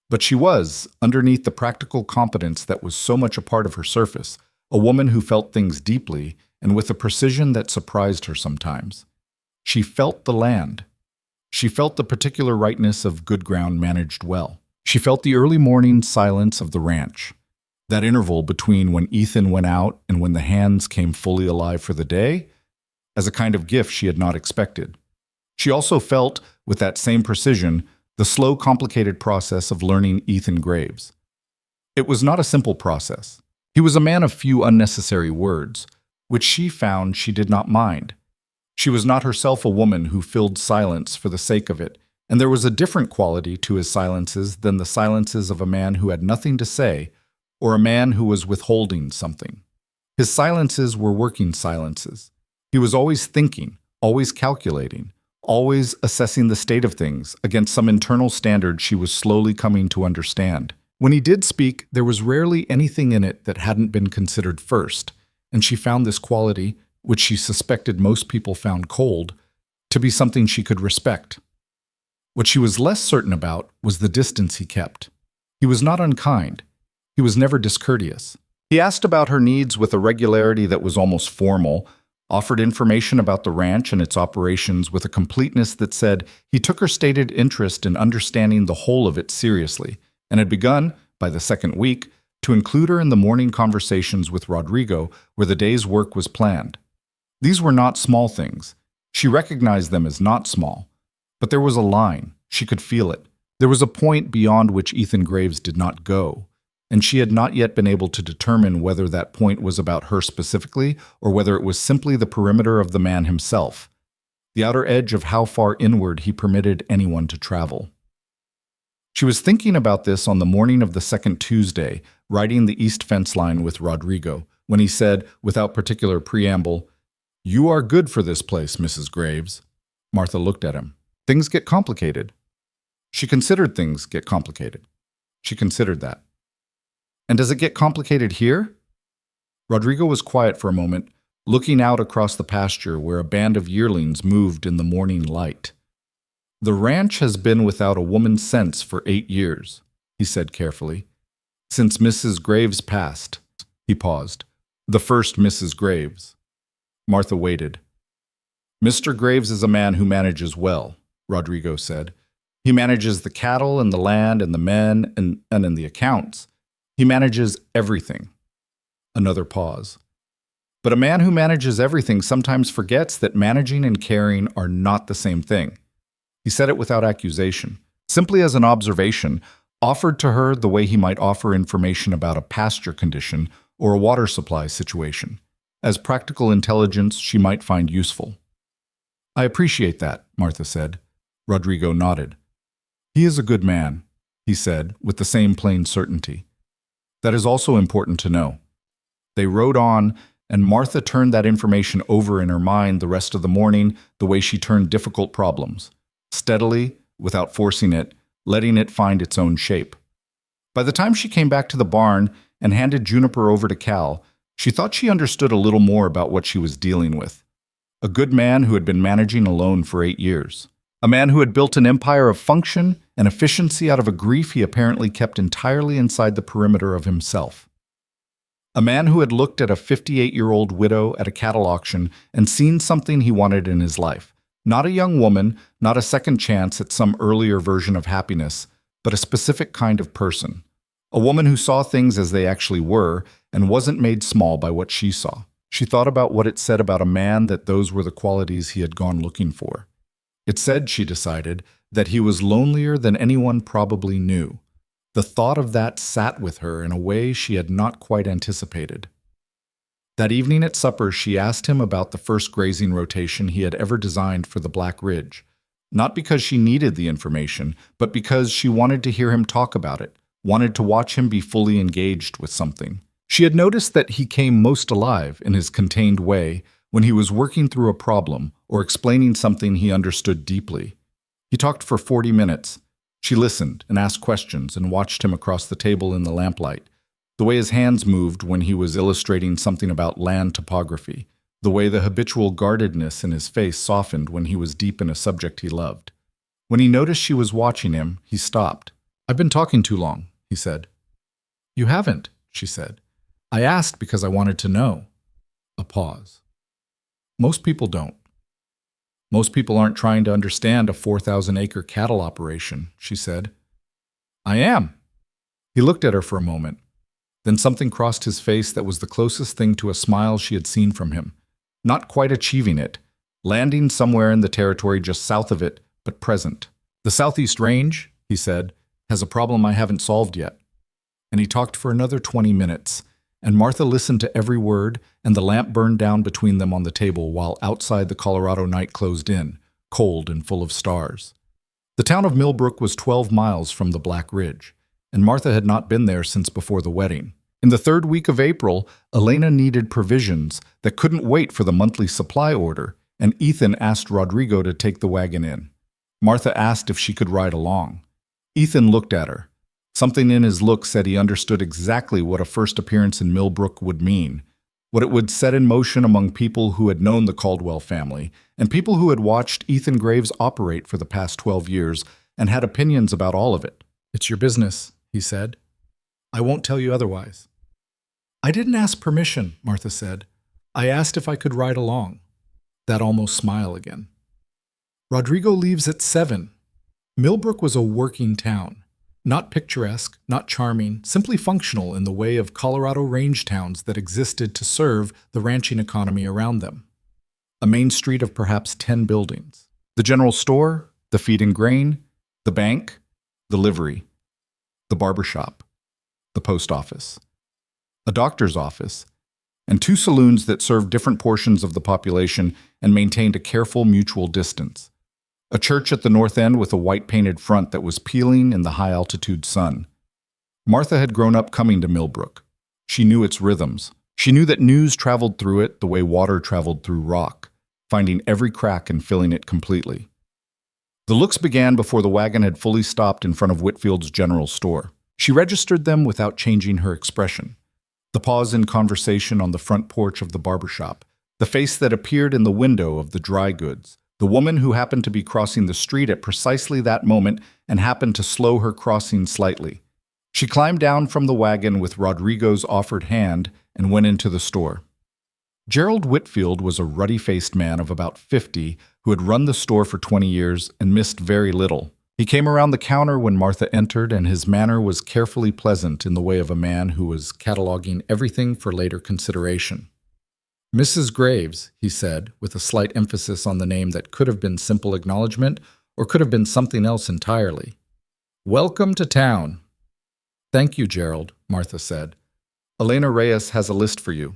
But she was, underneath the practical competence that was so much a part of her surface, a woman who felt things deeply and with a precision that surprised her sometimes. She felt the land. She felt the particular rightness of good ground managed well. She felt the early morning silence of the ranch, that interval between when Ethan went out and when the hands came fully alive for the day, as a kind of gift she had not expected. She also felt, with that same precision, the slow, complicated process of learning Ethan Graves. It was not a simple process. He was a man of few unnecessary words, which she found she did not mind. She was not herself a woman who filled silence for the sake of it, and there was a different quality to his silences than the silences of a man who had nothing to say, or a man who was withholding something. His silences were working silences. He was always thinking, always calculating, always assessing the state of things against some internal standard she was slowly coming to understand. When he did speak, there was rarely anything in it that hadn't been considered first, and she found this quality, which she suspected most people found cold, to be something she could respect. What she was less certain about was the distance he kept. He was not unkind. He was never discourteous. He asked about her needs with a regularity that was almost formal, offered information about the ranch and its operations with a completeness that said he took her stated interest in understanding the whole of it seriously, and had begun, by the second week, to include her in the morning conversations with Rodrigo where the day's work was planned. These were not small things. She recognized them as not small. But there was a line. She could feel it. There was a point beyond which Ethan Graves did not go, and she had not yet been able to determine whether that point was about her specifically or whether it was simply the perimeter of the man himself, the outer edge of how far inward he permitted anyone to travel. She was thinking about this on the morning of the second Tuesday, riding the east fence line with Rodrigo, when he said, without particular preamble, "You are good for this place, Mrs. Graves." Martha looked at him. Things get complicated. She considered things get complicated. She considered that. And does it get complicated here? Rodrigo was quiet for a moment, looking out across the pasture where a band of yearlings moved in the morning light. The ranch has been without a woman's sense for 8 years, he said carefully. Since Mrs. Graves passed. He paused. The first Mrs. Graves. Martha waited. Mr. Graves is a man who manages well, Rodrigo said. He manages the cattle and the land and the men and in the accounts. He manages everything. Another pause. But a man who manages everything sometimes forgets that managing and caring are not the same thing. He said it without accusation, simply as an observation, offered to her the way he might offer information about a pasture condition or a water supply situation. As practical intelligence she might find useful. I appreciate that, Martha said. Rodrigo nodded. He is a good man, he said, with the same plain certainty. That is also important to know. They rode on, and Martha turned that information over in her mind the rest of the morning the way she turned difficult problems, steadily, without forcing it, letting it find its own shape. By the time she came back to the barn and handed Juniper over to Cal, she thought she understood a little more about what she was dealing with. A good man who had been managing alone for 8 years. A man who had built an empire of function and efficiency out of a grief he apparently kept entirely inside the perimeter of himself. A man who had looked at a 58-year-old widow at a cattle auction and seen something he wanted in his life. Not a young woman, not a second chance at some earlier version of happiness, but a specific kind of person. A woman who saw things as they actually were and wasn't made small by what she saw. She thought about what it said about a man that those were the qualities he had gone looking for. It said, she decided, that he was lonelier than anyone probably knew. The thought of that sat with her in a way she had not quite anticipated. That evening at supper, she asked him about the first grazing rotation he had ever designed for the Black Ridge, not because she needed the information, but because she wanted to hear him talk about it, wanted to watch him be fully engaged with something. She had noticed that he came most alive in his contained way when he was working through a problem or explaining something he understood deeply. He talked for 40 minutes. She listened and asked questions and watched him across the table in the lamplight, the way his hands moved when he was illustrating something about land topography, the way the habitual guardedness in his face softened when he was deep in a subject he loved. When he noticed she was watching him, he stopped. "I've been talking too long," he said. "You haven't," she said. "I asked because I wanted to know." A pause. "Most people don't. Most people aren't trying to understand a 4,000-acre cattle operation," she said. "I am." He looked at her for a moment. Then something crossed his face that was the closest thing to a smile she had seen from him. Not quite achieving it, landing somewhere in the territory just south of it, but present. "The Southeast Range," he said, "has a problem I haven't solved yet." And he talked for another 20 minutes, and Martha listened to every word, and the lamp burned down between them on the table while outside the Colorado night closed in, cold and full of stars. The town of Millbrook was 12 miles from the Black Ridge, and Martha had not been there since before the wedding. In the third week of April, Elena needed provisions that couldn't wait for the monthly supply order, and Ethan asked Rodrigo to take the wagon in. Martha asked if she could ride along. Ethan looked at her. Something in his look said he understood exactly what a first appearance in Millbrook would mean, what it would set in motion among people who had known the Caldwell family, and people who had watched Ethan Graves operate for the past 12 years and had opinions about all of it. "It's your business," he said. "I won't tell you otherwise." "I didn't ask permission," Martha said. "I asked if I could ride along." That almost smile again. Rodrigo leaves at 7. Millbrook was a working town. Not picturesque, not charming, simply functional in the way of Colorado range towns that existed to serve the ranching economy around them. A main street of perhaps 10 buildings. The general store, the feed and grain, the bank, the livery, the barber shop, the post office, a doctor's office, and 2 saloons that served different portions of the population and maintained a careful mutual distance. A church at the north end with a white-painted front that was peeling in the high-altitude sun. Martha had grown up coming to Millbrook. She knew its rhythms. She knew that news traveled through it the way water traveled through rock, finding every crack and filling it completely. The looks began before the wagon had fully stopped in front of Whitfield's general store. She registered them without changing her expression. The pause in conversation on the front porch of the barber shop, the face that appeared in the window of the dry goods, the woman who happened to be crossing the street at precisely that moment and happened to slow her crossing slightly. She climbed down from the wagon with Rodrigo's offered hand and went into the store. Gerald Whitfield was a ruddy-faced man of about 50 who had run the store for 20 years and missed very little. He came around the counter when Martha entered, and his manner was carefully pleasant in the way of a man who was cataloging everything for later consideration. "Mrs. Graves," he said, with a slight emphasis on the name that could have been simple acknowledgement or could have been something else entirely. "Welcome to town." "Thank you, Gerald," Martha said. "Elena Reyes has a list for you."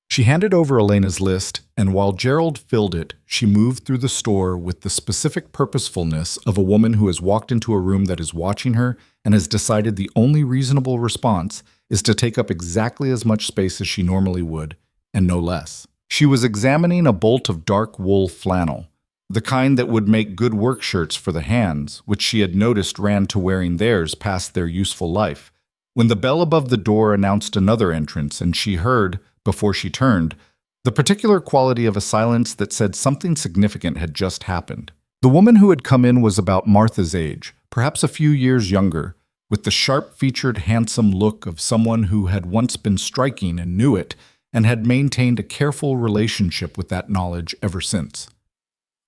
She handed over Elena's list, and while Gerald filled it, she moved through the store with the specific purposefulness of a woman who has walked into a room that is watching her and has decided the only reasonable response is to take up exactly as much space as she normally would, and no less. She was examining a bolt of dark wool flannel, the kind that would make good work shirts for the hands, which she had noticed ran to wearing theirs past their useful life, when the bell above the door announced another entrance, and she heard, before she turned, the particular quality of a silence that said something significant had just happened. The woman who had come in was about Martha's age, perhaps a few years younger, with the sharp-featured, handsome look of someone who had once been striking and knew it, and had maintained a careful relationship with that knowledge ever since.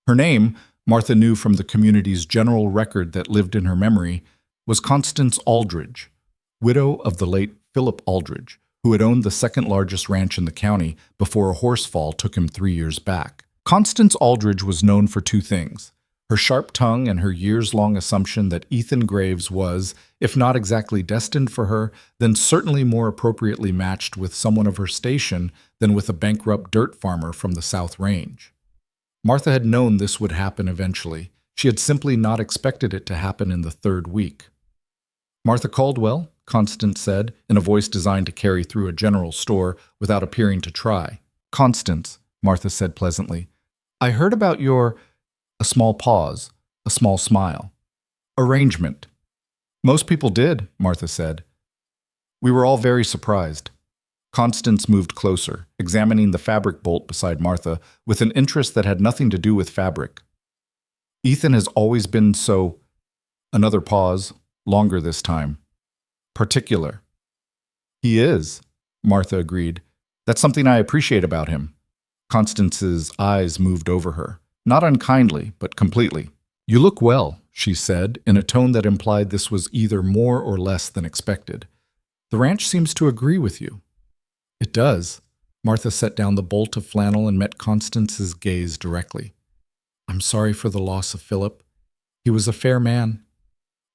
Her name, Martha knew from the community's general record that lived in her memory, was Constance Aldridge, widow of the late Philip Aldridge, who had owned the second-largest ranch in the county before a horse fall took him 3 years back. Constance Aldridge was known for 2 things: her sharp tongue and her years-long assumption that Ethan Graves was, if not exactly destined for her, then certainly more appropriately matched with someone of her station than with a bankrupt dirt farmer from the South Range. Martha had known this would happen eventually. She had simply not expected it to happen in the 3rd week. "Martha Caldwell," Constance said, in a voice designed to carry through a general store without appearing to try. "Constance," Martha said pleasantly, "I heard about your—" A small pause, a small smile. "Arrangement." "Most people did," Martha said. "We were all very surprised." Constance moved closer, examining the fabric bolt beside Martha with an interest that had nothing to do with fabric. Ethan has always been so... Another pause, longer this time. Particular. He is, Martha agreed. That's something I appreciate about him. Constance's eyes moved over her, not unkindly, but completely. You look well, she said, in a tone that implied this was either more or less than expected. The ranch seems to agree with you. It does. Martha set down the bolt of flannel and met Constance's gaze directly. I'm sorry for the loss of Philip. He was a fair man.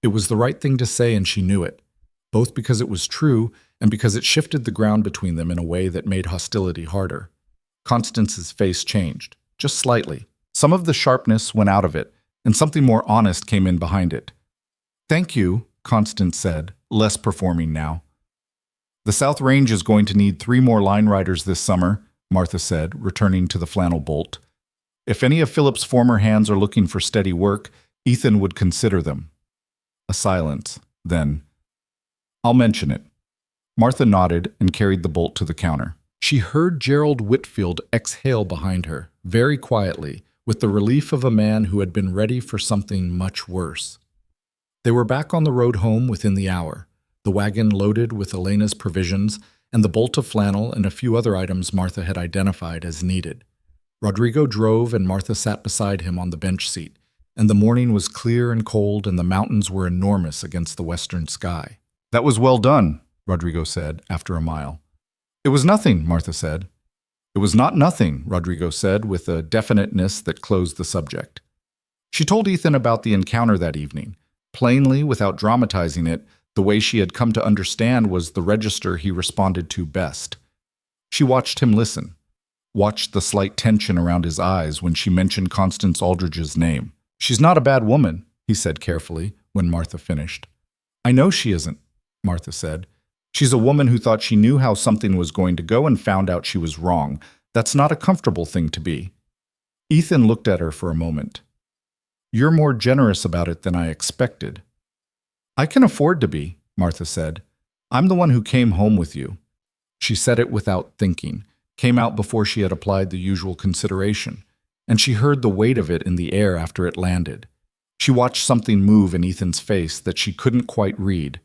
It was the right thing to say, and she knew it, both because it was true and because it shifted the ground between them in a way that made hostility harder. Constance's face changed, just slightly. Some of the sharpness went out of it, and something more honest came in behind it. Thank you, Constance said, less performing now. The South Range is going to need 3 more line riders this summer, Martha said, returning to the flannel bolt. If any of Philip's former hands are looking for steady work, Ethan would consider them. A silence. Then, I'll mention it. Martha nodded and carried the bolt to the counter. She heard Gerald Whitfield exhale behind her, very quietly, with the relief of a man who had been ready for something much worse. They were back on the road home within the hour, the wagon loaded with Elena's provisions and the bolt of flannel and a few other items Martha had identified as needed. Rodrigo drove and Martha sat beside him on the bench seat, and the morning was clear and cold and the mountains were enormous against the western sky. That was well done, Rodrigo said, after a mile. It was nothing, Martha said. It was not nothing, Rodrigo said, with a definiteness that closed the subject. She told Ethan about the encounter that evening. Plainly, without dramatizing it, the way she had come to understand was the register he responded to best. She watched him listen, watched the slight tension around his eyes when she mentioned Constance Aldridge's name. She's not a bad woman, he said carefully, when Martha finished. I know she isn't, Martha said. She's a woman who thought she knew how something was going to go and found out she was wrong. That's not a comfortable thing to be. Ethan looked at her for a moment. You're more generous about it than I expected. I can afford to be, Martha said. I'm the one who came home with you. She said it without thinking, came out before she had applied the usual consideration, and she heard the weight of it in the air after it landed. She watched something move in Ethan's face that she couldn't quite read,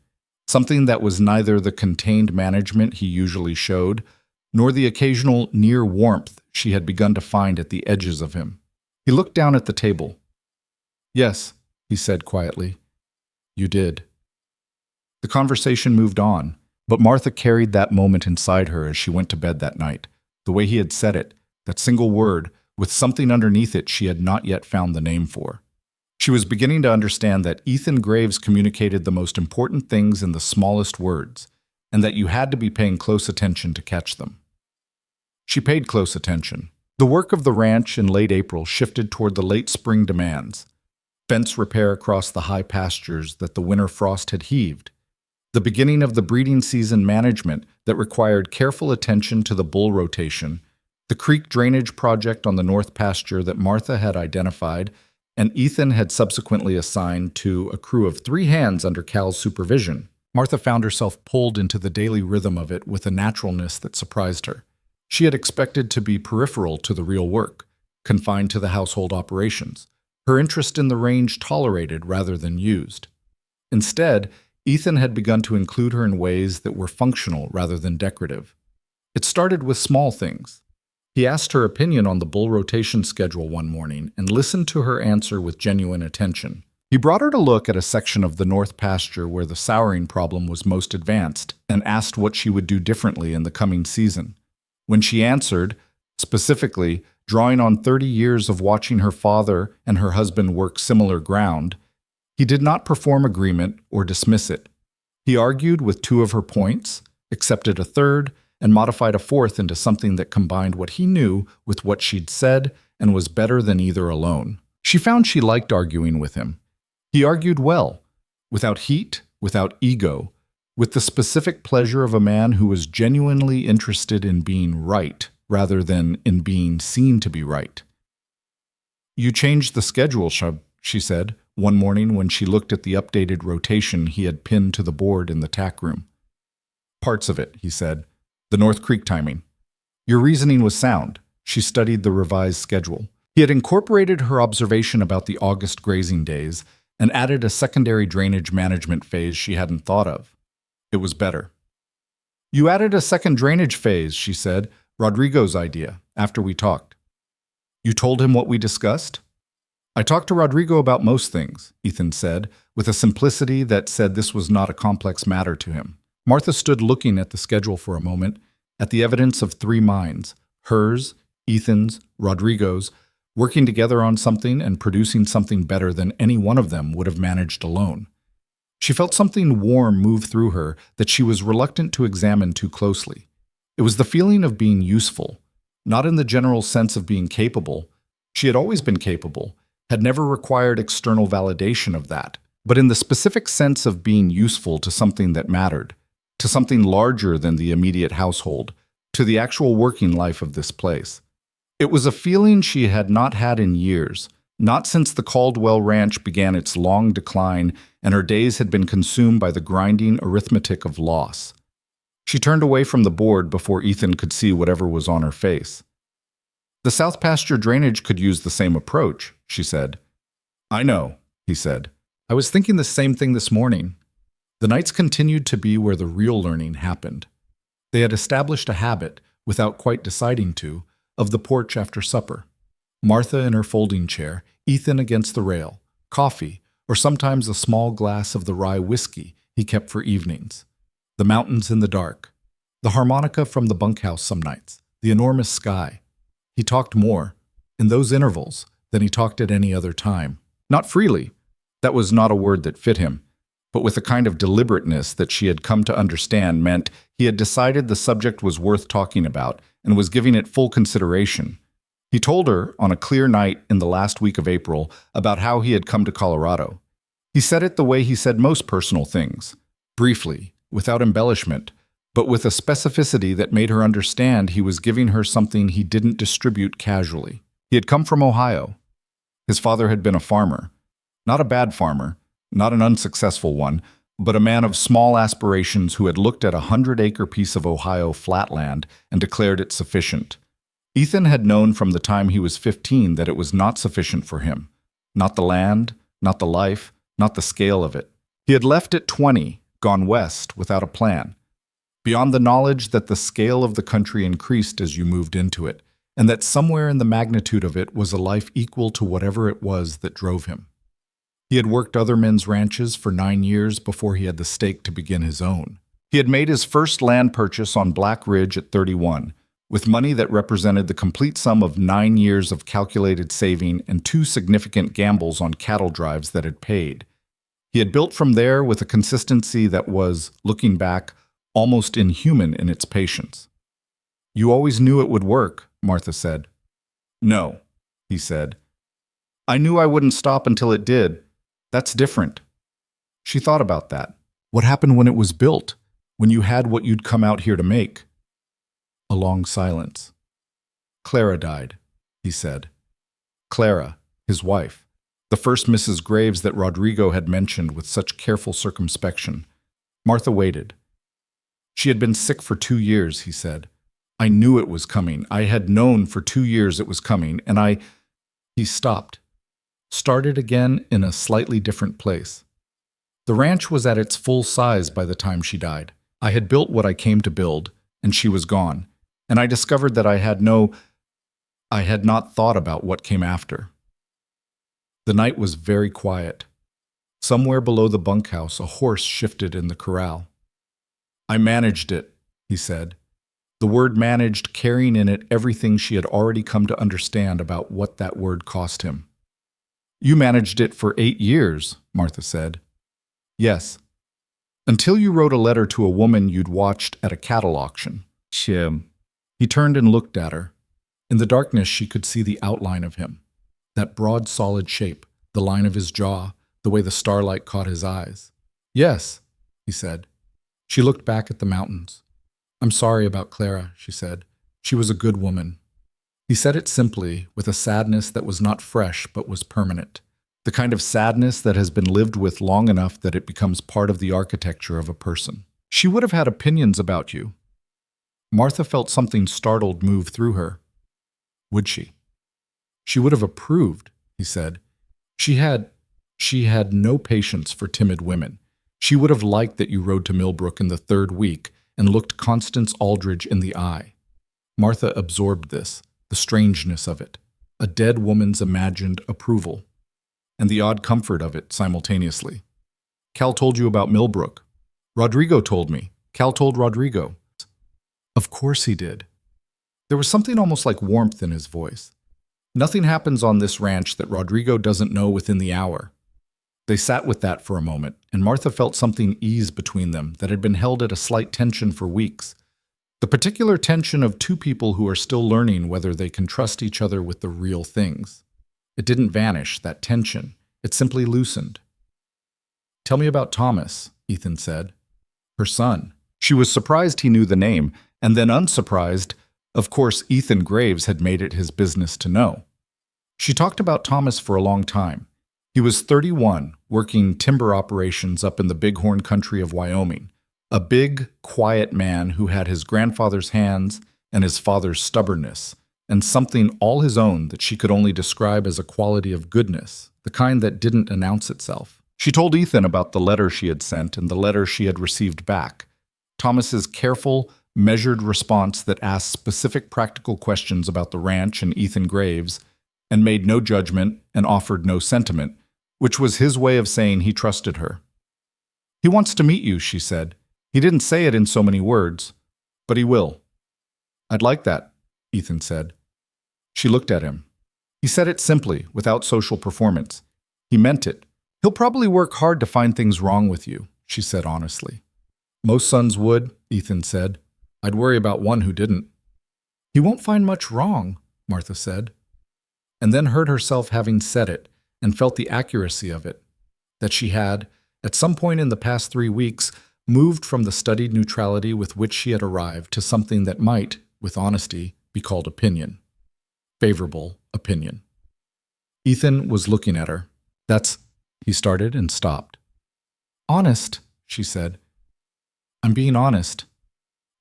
something that was neither the contained management he usually showed, nor the occasional near warmth she had begun to find at the edges of him. He looked down at the table. Yes, he said quietly. You did. The conversation moved on, but Martha carried that moment inside her as she went to bed that night, the way he had said it, that single word, with something underneath it she had not yet found the name for. She was beginning to understand that Ethan Graves communicated the most important things in the smallest words, and that you had to be paying close attention to catch them. She paid close attention. The work of the ranch in late April shifted toward the late spring demands. Fence repair across the high pastures that the winter frost had heaved. The beginning of the breeding season management that required careful attention to the bull rotation. The creek drainage project on the north pasture that Martha had identified and Ethan had subsequently assigned to a crew of 3 hands under Cal's supervision. Martha found herself pulled into the daily rhythm of it with a naturalness that surprised her. She had expected to be peripheral to the real work, confined to the household operations, her interest in the range tolerated rather than used. Instead, Ethan had begun to include her in ways that were functional rather than decorative. It started with small things. He asked her opinion on the bull rotation schedule one morning and listened to her answer with genuine attention. He brought her to look at a section of the north pasture where the souring problem was most advanced and asked what she would do differently in the coming season. When she answered, specifically, drawing on 30 years of watching her father and her husband work similar ground, he did not perform agreement or dismiss it. He argued with 2 of her points, accepted a third, and modified a 4th into something that combined what he knew with what she'd said and was better than either alone. She found she liked arguing with him. He argued well, without heat, without ego, with the specific pleasure of a man who was genuinely interested in being right rather than in being seen to be right. You changed the schedule, she said, one morning when she looked at the updated rotation he had pinned to the board in the tack room. Parts of it, he said. The North Creek timing. Your reasoning was sound. She studied the revised schedule. He had incorporated her observation about the August grazing days and added a secondary drainage management phase she hadn't thought of. It was better. You added a second drainage phase, she said, Rodrigo's idea, after we talked. You told him what we discussed? I talked to Rodrigo about most things, Ethan said, with a simplicity that said this was not a complex matter to him. Martha stood looking at the schedule for a moment, at the evidence of three minds, hers, Ethan's, Rodrigo's, working together on something and producing something better than any one of them would have managed alone. She felt something warm move through her that she was reluctant to examine too closely. It was the feeling of being useful, not in the general sense of being capable. She had always been capable, had never required external validation of that, but in the specific sense of being useful to something that mattered, to something larger than the immediate household, to the actual working life of this place. It was a feeling she had not had in years, not since the Caldwell Ranch began its long decline and her days had been consumed by the grinding arithmetic of loss. She turned away from the board before Ethan could see whatever was on her face. The South Pasture drainage could use the same approach, she said. I know, he said. I was thinking the same thing this morning. The nights continued to be where the real learning happened. They had established a habit, without quite deciding to, of the porch after supper. Martha in her folding chair, Ethan against the rail, coffee, or sometimes a small glass of the rye whiskey he kept for evenings. The mountains in the dark. The harmonica from the bunkhouse some nights. The enormous sky. He talked more, in those intervals, than he talked at any other time. Not freely. That was not a word that fit him, but with a kind of deliberateness that she had come to understand meant he had decided the subject was worth talking about and was giving it full consideration. He told her, on a clear night in the last week of April, about how he had come to Colorado. He said it the way he said most personal things, briefly, without embellishment, but with a specificity that made her understand he was giving her something he didn't distribute casually. He had come from Ohio. His father had been a farmer. Not a bad farmer, not an unsuccessful one, but a man of small aspirations who had looked at a 100-acre piece of Ohio flatland and declared it sufficient. Ethan had known from the time he was 15 that it was not sufficient for him. Not the land, not the life, not the scale of it. He had left at 20, gone west without a plan. Beyond the knowledge that the scale of the country increased as you moved into it, and that somewhere in the magnitude of it was a life equal to whatever it was that drove him. He had worked other men's ranches for 9 years before he had the stake to begin his own. He had made his first land purchase on Black Ridge at 31, with money that represented the complete sum of 9 years of calculated saving and 2 significant gambles on cattle drives that had paid. He had built from there with a consistency that was, looking back, almost inhuman in its patience. You always knew it would work, Martha said. No, he said. I knew I wouldn't stop until it did. That's different. She thought about that. What happened when it was built? When you had what you'd come out here to make? A long silence. Clara died, he said. Clara, his wife, the first Mrs. Graves that Rodrigo had mentioned with such careful circumspection. Martha waited. She had been sick for 2 years, he said. I knew it was coming. I had known for 2 years it was coming, and He stopped. Started again in a slightly different place. The ranch was at its full size by the time she died. I had built what I came to build, and she was gone, and I discovered that I had not thought about what came after. The night was very quiet. Somewhere below the bunkhouse, a horse shifted in the corral. I managed it, he said. The word managed carrying in it everything she had already come to understand about what that word cost him. You managed it for 8 years, Martha said. Yes. Until you wrote a letter to a woman you'd watched at a cattle auction. Shim. He turned and looked at her. In the darkness she could see the outline of him. That broad, solid shape, the line of his jaw, the way the starlight caught his eyes. Yes, he said. She looked back at the mountains. I'm sorry about Clara, she said. She was a good woman. He said it simply, with a sadness that was not fresh but was permanent. The kind of sadness that has been lived with long enough that it becomes part of the architecture of a person. She would have had opinions about you. Martha felt something startled move through her. Would she? She would have approved, he said. She had no patience for timid women. She would have liked that you rode to Millbrook in the third week and looked Constance Aldridge in the eye. Martha absorbed this, the strangeness of it, a dead woman's imagined approval, and the odd comfort of it simultaneously. Cal told you about Millbrook. Rodrigo told me. Cal told Rodrigo. Of course he did. There was something almost like warmth in his voice. Nothing happens on this ranch that Rodrigo doesn't know within the hour. They sat with that for a moment, and Martha felt something ease between them that had been held at a slight tension for weeks. The particular tension of two people who are still learning whether they can trust each other with the real things. It didn't vanish, that tension. It simply loosened. Tell me about Thomas, Ethan said. Her son. She was surprised he knew the name, and then unsurprised. Of course, Ethan Graves had made it his business to know. She talked about Thomas for a long time. He was 31, working timber operations up in the Bighorn country of Wyoming. A big, quiet man who had his grandfather's hands and his father's stubbornness, and something all his own that she could only describe as a quality of goodness, the kind that didn't announce itself. She told Ethan about the letter she had sent and the letter she had received back. Thomas's careful, measured response that asked specific practical questions about the ranch and Ethan Graves, and made no judgment and offered no sentiment, which was his way of saying he trusted her. He wants to meet you, she said. He didn't say it in so many words, but he will. I'd like that, Ethan said. She looked at him. He said it simply, without social performance. He meant it. He'll probably work hard to find things wrong with you, she said honestly. Most sons would, Ethan said. I'd worry about one who didn't. He won't find much wrong, Martha said, and then heard herself having said it and felt the accuracy of it, that she had, at some point in the past 3 weeks, moved from the studied neutrality with which she had arrived to something that might, with honesty, be called opinion. Favorable opinion. Ethan was looking at her. He started and stopped. Honest, she said. I'm being honest.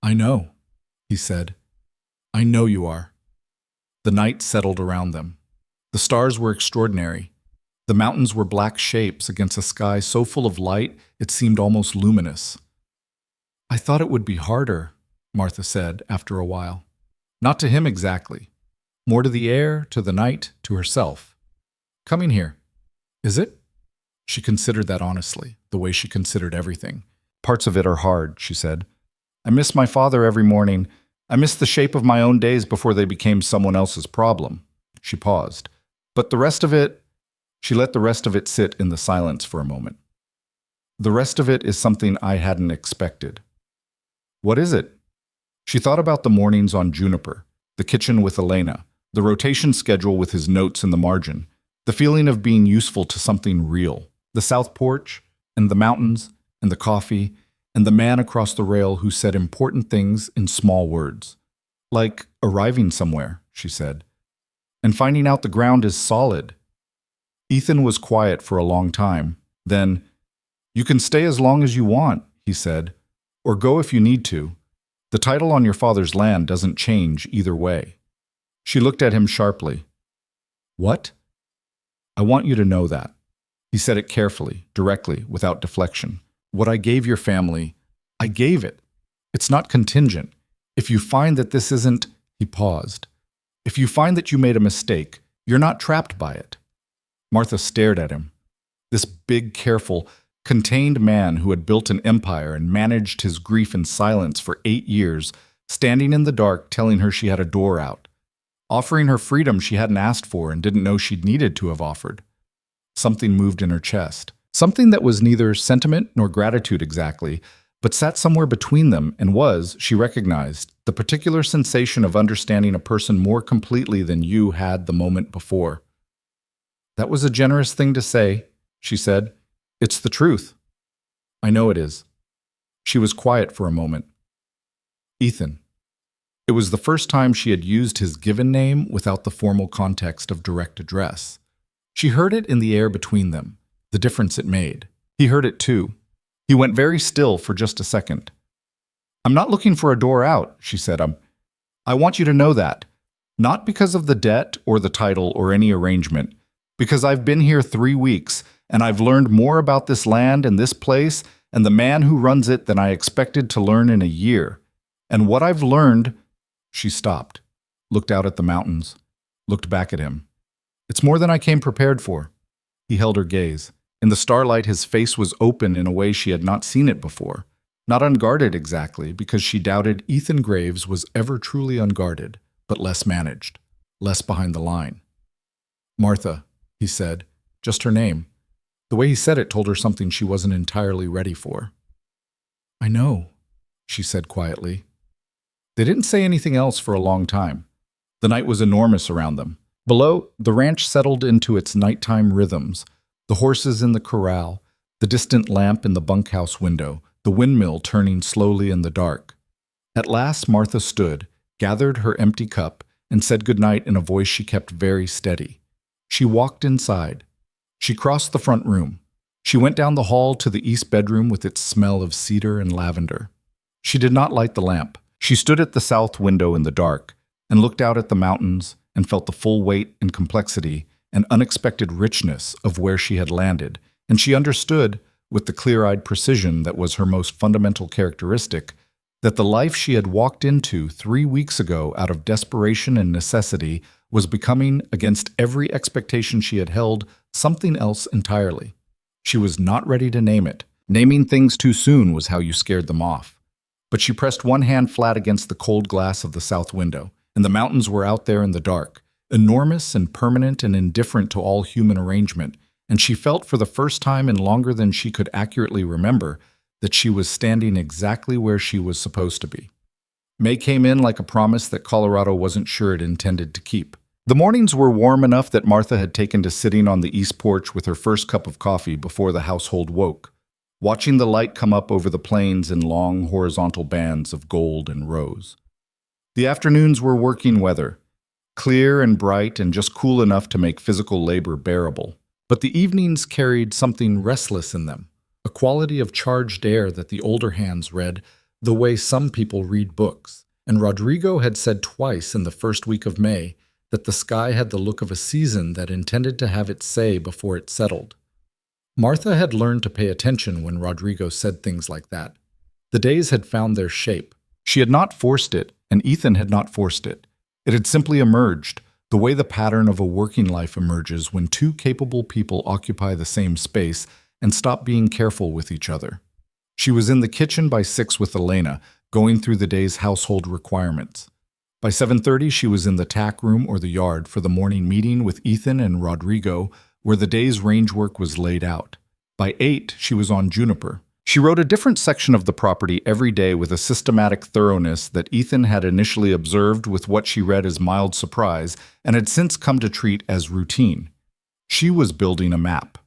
I know, he said. I know you are. The night settled around them. The stars were extraordinary. The mountains were black shapes against a sky so full of light it seemed almost luminous. I thought it would be harder, Martha said after a while. Not to him exactly. More to the air, to the night, to herself. Coming here. Is it? She considered that honestly, the way she considered everything. Parts of it are hard, she said. I miss my father every morning. I miss the shape of my own days before they became someone else's problem. She paused. But the rest of it, she let the rest of it sit in the silence for a moment. The rest of it is something I hadn't expected. What is it? She thought about the mornings on Juniper, the kitchen with Elena, the rotation schedule with his notes in the margin, the feeling of being useful to something real, the south porch, and the mountains, and the coffee, and the man across the rail who said important things in small words. Like arriving somewhere, she said, and finding out the ground is solid. Ethan was quiet for a long time. Then, you can stay as long as you want, he said, or go if you need to. The title on your father's land doesn't change either way. She looked at him sharply. What? I want you to know that. He said it carefully, directly, without deflection. What I gave your family, I gave it. It's not contingent. If you find that this isn't, he paused. If you find that you made a mistake, you're not trapped by it. Martha stared at him. This big, careful, contained man who had built an empire and managed his grief in silence for 8 years, standing in the dark telling her she had a door out, offering her freedom she hadn't asked for and didn't know she'd needed to have offered. Something moved in her chest. Something that was neither sentiment nor gratitude exactly, but sat somewhere between them and was, she recognized, the particular sensation of understanding a person more completely than you had the moment before. That was a generous thing to say, she said. It's the truth. I know it is. She was quiet for a moment. Ethan. It was the first time she had used his given name without the formal context of direct address. She heard it in the air between them, the difference it made. He heard it too. He went very still for just a second. I'm not looking for a door out, she said. I want you to know that. Not because of the debt or the title or any arrangement, because I've been here 3 weeks and I've learned more about this land and this place and the man who runs it than I expected to learn in a year. And what I've learned, she stopped, looked out at the mountains, looked back at him. It's more than I came prepared for. He held her gaze. In the starlight, his face was open in a way she had not seen it before. Not unguarded exactly, because she doubted Ethan Graves was ever truly unguarded, but less managed, less behind the line. Martha, he said, just her name. The way he said it told her something she wasn't entirely ready for. I know, she said quietly. They didn't say anything else for a long time. The night was enormous around them. Below, the ranch settled into its nighttime rhythms, the horses in the corral, the distant lamp in the bunkhouse window, the windmill turning slowly in the dark. At last Martha stood, gathered her empty cup, and said goodnight in a voice she kept very steady. She walked inside. She crossed the front room. She went down the hall to the east bedroom with its smell of cedar and lavender. She did not light the lamp. She stood at the south window in the dark and looked out at the mountains and felt the full weight and complexity and unexpected richness of where she had landed, and she understood, with the clear-eyed precision that was her most fundamental characteristic, that the life she had walked into 3 weeks ago out of desperation and necessity was becoming, against every expectation she had held, something else entirely. She was not ready to name it. Naming things too soon was how you scared them off. But she pressed one hand flat against the cold glass of the south window, and the mountains were out there in the dark, enormous and permanent and indifferent to all human arrangement, and she felt for the first time in longer than she could accurately remember that she was standing exactly where she was supposed to be. May came in like a promise that Colorado wasn't sure it intended to keep. The mornings were warm enough that Martha had taken to sitting on the east porch with her first cup of coffee before the household woke, watching the light come up over the plains in long horizontal bands of gold and rose. The afternoons were working weather, clear and bright and just cool enough to make physical labor bearable. But the evenings carried something restless in them, a quality of charged air that the older hands read the way some people read books. And Rodrigo had said twice in the first week of May that the sky had the look of a season that intended to have its say before it settled. Martha had learned to pay attention when Rodrigo said things like that. The days had found their shape. She had not forced it, and Ethan had not forced it. It had simply emerged, the way the pattern of a working life emerges when two capable people occupy the same space and stop being careful with each other. She was in the kitchen by 6 with Elena, going through the day's household requirements. By 7:30, she was in the tack room or the yard for the morning meeting with Ethan and Rodrigo, where the day's range work was laid out. By 8, she was on Juniper. She wrote a different section of the property every day with a systematic thoroughness that Ethan had initially observed with what she read as mild surprise and had since come to treat as routine. She was building a map.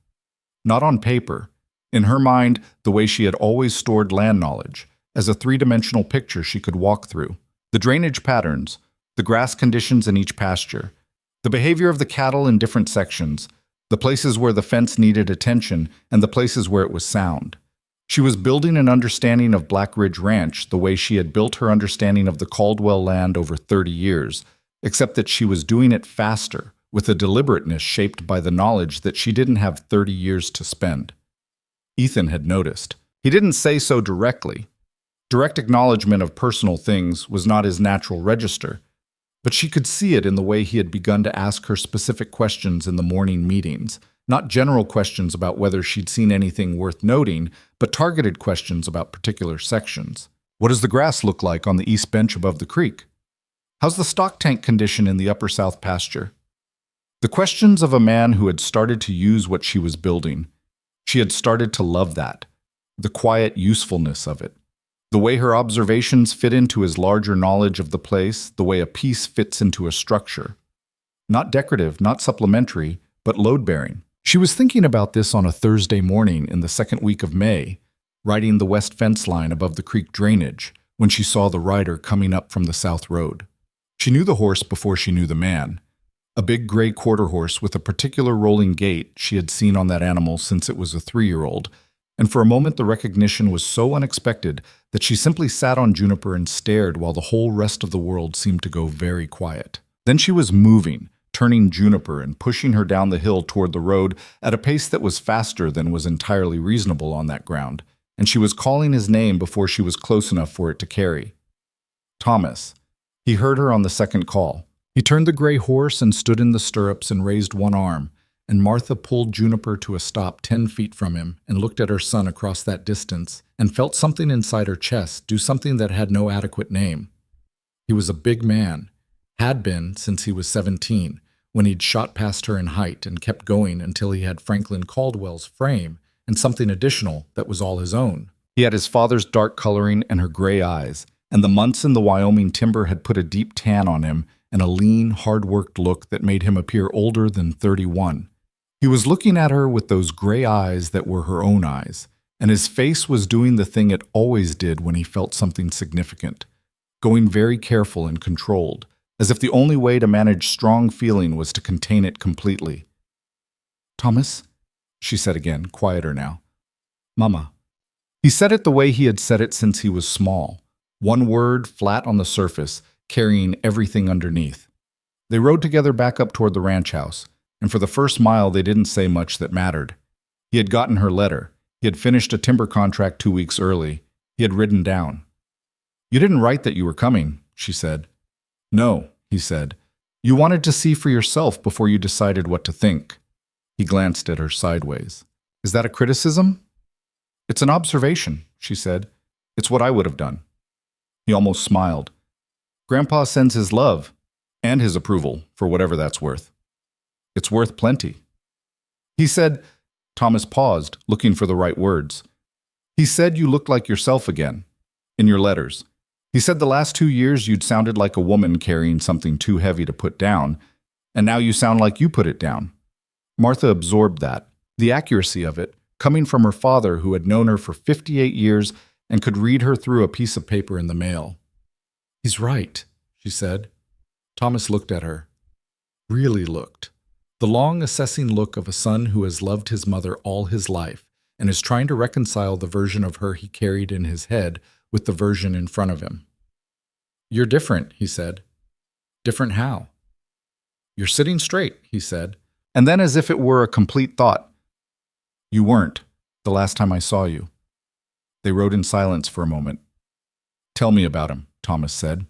Not on paper. In her mind, the way she had always stored land knowledge, as a three-dimensional picture she could walk through. The drainage patterns, the grass conditions in each pasture, the behavior of the cattle in different sections, the places where the fence needed attention and the places where it was sound. She was building an understanding of Black Ridge Ranch the way she had built her understanding of the Caldwell land over 30 years, except that she was doing it faster, with a deliberateness shaped by the knowledge that she didn't have 30 years to spend. Ethan had noticed. He didn't say so directly. Direct acknowledgement of personal things was not his natural register, but she could see it in the way he had begun to ask her specific questions in the morning meetings. Not general questions about whether she'd seen anything worth noting, but targeted questions about particular sections. What does the grass look like on the east bench above the creek? How's the stock tank condition in the upper south pasture? The questions of a man who had started to use what she was building. She had started to love that, the quiet usefulness of it. The way her observations fit into his larger knowledge of the place, the way a piece fits into a structure. Not decorative, not supplementary, but load-bearing. She was thinking about this on a Thursday morning in the second week of May, riding the west fence line above the creek drainage, when she saw the rider coming up from the south road. She knew the horse before she knew the man. A big gray quarter horse with a particular rolling gait she had seen on that animal since it was a 3-year-old, And for a moment the recognition was so unexpected that she simply sat on Juniper and stared while the whole rest of the world seemed to go very quiet. Then she was moving, turning Juniper and pushing her down the hill toward the road at a pace that was faster than was entirely reasonable on that ground, and she was calling his name before she was close enough for it to carry. Thomas. He heard her on the second call. He turned the gray horse and stood in the stirrups and raised one arm, and Martha pulled Juniper to a stop 10 feet from him and looked at her son across that distance and felt something inside her chest do something that had no adequate name. He was a big man, had been since he was 17, when he'd shot past her in height and kept going until he had Franklin Caldwell's frame and something additional that was all his own. He had his father's dark coloring and her gray eyes, and the months in the Wyoming timber had put a deep tan on him and a lean, hard-worked look that made him appear older than 31. He was looking at her with those gray eyes that were her own eyes, and his face was doing the thing it always did when he felt something significant, going very careful and controlled, as if the only way to manage strong feeling was to contain it completely. "Thomas," she said again, quieter now. "Mama." He said it the way he had said it since he was small, one word flat on the surface, carrying everything underneath. They rode together back up toward the ranch house, and for the first mile they didn't say much that mattered. He had gotten her letter. He had finished a timber contract 2 weeks early. He had ridden down. "You didn't write that you were coming," she said. "No," he said. "You wanted to see for yourself before you decided what to think." He glanced at her sideways. "Is that a criticism?" "It's an observation," she said. "It's what I would have done." He almost smiled. "Grandpa sends his love, and his approval, for whatever that's worth." "It's worth plenty." He said. Thomas paused, looking for the right words. "He said you looked like yourself again, in your letters. He said the last 2 years you'd sounded like a woman carrying something too heavy to put down, and now you sound like you put it down." Martha absorbed that, the accuracy of it, coming from her father who had known her for 58 years and could read her through a piece of paper in the mail. "He's right," she said. Thomas looked at her. Really looked. The long, assessing look of a son who has loved his mother all his life and is trying to reconcile the version of her he carried in his head with the version in front of him. "You're different," he said. "Different how?" "You're sitting straight," he said. And then, as if it were a complete thought, "You weren't, the last time I saw you." They rode in silence for a moment. "Tell me about him," Thomas said.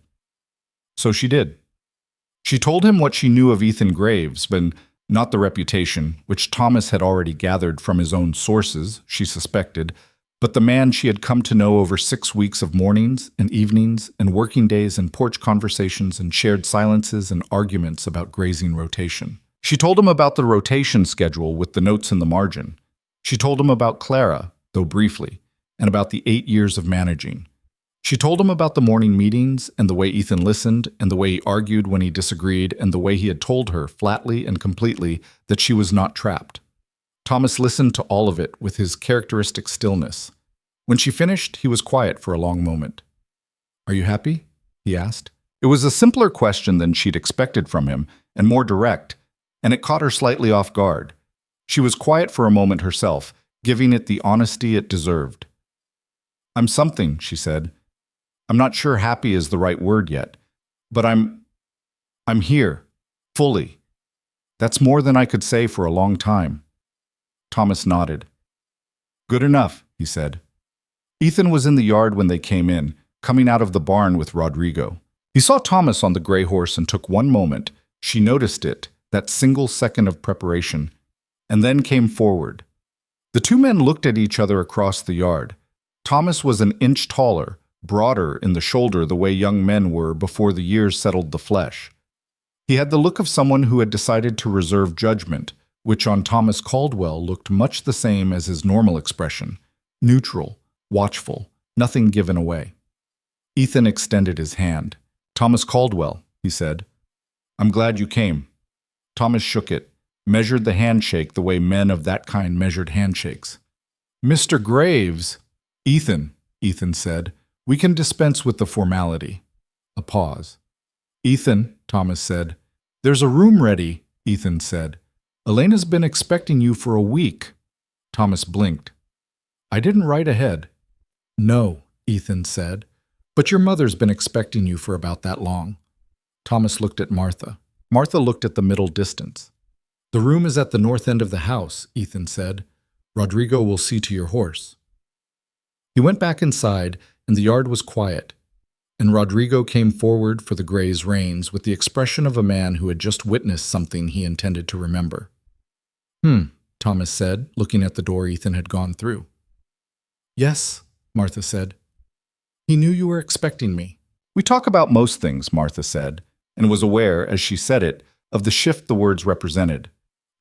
So she did. She told him what she knew of Ethan Graves, but not the reputation, which Thomas had already gathered from his own sources, she suspected, but the man she had come to know over 6 weeks of mornings and evenings and working days and porch conversations and shared silences and arguments about grazing rotation. She told him about the rotation schedule with the notes in the margin. She told him about Clara, though briefly, and about the 8 years of managing. She told him about the morning meetings and the way Ethan listened and the way he argued when he disagreed and the way he had told her, flatly and completely, that she was not trapped. Thomas listened to all of it with his characteristic stillness. When she finished, he was quiet for a long moment. "Are you happy?" he asked. It was a simpler question than she'd expected from him, and more direct, and it caught her slightly off guard. She was quiet for a moment herself, giving it the honesty it deserved. "I'm something," she said. "I'm not sure happy is the right word yet, but I'm here, fully. That's more than I could say for a long time." Thomas nodded. "Good enough," he said. Ethan was in the yard when they came in, coming out of the barn with Rodrigo. He saw Thomas on the gray horse and took one moment. She noticed it, that single second of preparation, and then came forward. The two men looked at each other across the yard. Thomas was an inch taller, broader in the shoulder the way young men were before the years settled the flesh. He had the look of someone who had decided to reserve judgment, which on Thomas Caldwell looked much the same as his normal expression, neutral, watchful, nothing given away. Ethan extended his hand. "Thomas Caldwell," he said. "I'm glad you came." Thomas shook it, measured the handshake the way men of that kind measured handshakes. "Mr. Graves." "Ethan," Ethan said. "We can dispense with the formality." A pause. "Ethan," Thomas said. "There's a room ready," Ethan said. "Elena's been expecting you for a week." Thomas blinked. I didn't write ahead. No, Ethan said, but your mother's been expecting you for about that long. Thomas looked at Martha. Martha looked at the middle distance. The room is at the north end of the house, Ethan said. Rodrigo will see to your horse. He went back inside, and the yard was quiet, and Rodrigo came forward for the gray's reins with the expression of a man who had just witnessed something he intended to remember. Thomas said, looking at the door Ethan had gone through. Yes, Martha said. He knew you were expecting me. We talk about most things, Martha said, and was aware, as she said it, of the shift the words represented,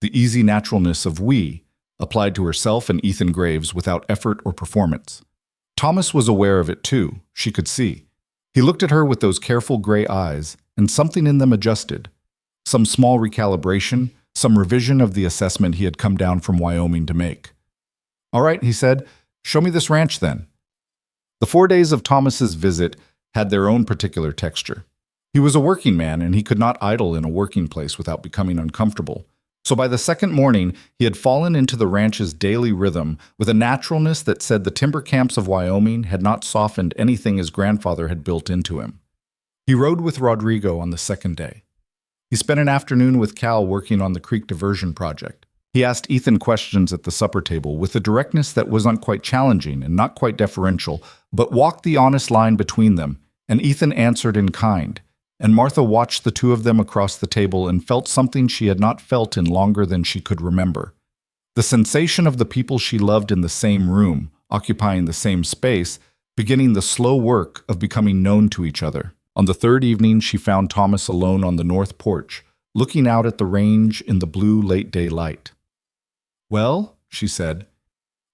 the easy naturalness of we, applied to herself and Ethan Graves without effort or performance. Thomas was aware of it too, she could see. He looked at her with those careful gray eyes, and something in them adjusted. Some small recalibration, some revision of the assessment he had come down from Wyoming to make. All right, he said, show me this ranch then. The 4 days of Thomas's visit had their own particular texture. He was a working man, and he could not idle in a working place without becoming uncomfortable. So by the second morning, he had fallen into the ranch's daily rhythm with a naturalness that said the timber camps of Wyoming had not softened anything his grandfather had built into him. He rode with Rodrigo on the second day. He spent an afternoon with Cal working on the creek diversion project. He asked Ethan questions at the supper table with a directness that was not quite challenging and not quite deferential, but walked the honest line between them, and Ethan answered in kind. And Martha watched the two of them across the table and felt something she had not felt in longer than she could remember. The sensation of the people she loved in the same room, occupying the same space, beginning the slow work of becoming known to each other. On the third evening, she found Thomas alone on the north porch, looking out at the range in the blue late-day light. Well, she said.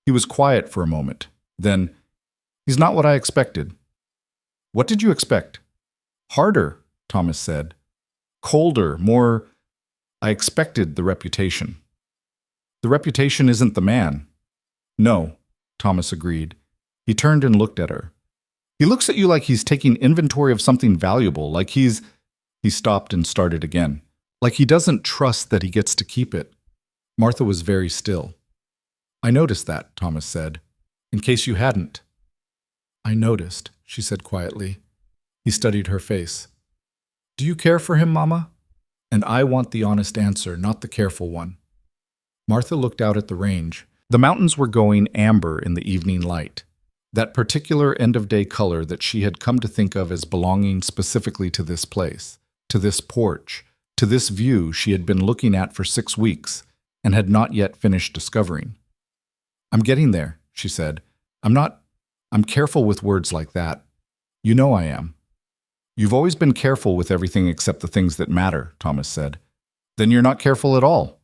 He was quiet for a moment. Then, he's not what I expected. What did you expect? Harder, Thomas said. Colder, more. I expected the reputation. The reputation isn't the man. No, Thomas agreed. He turned and looked at her. He looks at you like he's taking inventory of something valuable, like he's... He stopped and started again. Like he doesn't trust that he gets to keep it. Martha was very still. I noticed that, Thomas said. In case you hadn't. I noticed, she said quietly. He studied her face. Do you care for him, Mama? And I want the honest answer, not the careful one. Martha looked out at the range. The mountains were going amber in the evening light. That particular end-of-day color that she had come to think of as belonging specifically to this place, to this porch, to this view she had been looking at for 6 weeks and had not yet finished discovering. I'm getting there, she said. I'm careful with words like that. You know I am. You've always been careful with everything except the things that matter, Thomas said. Then you're not careful at all.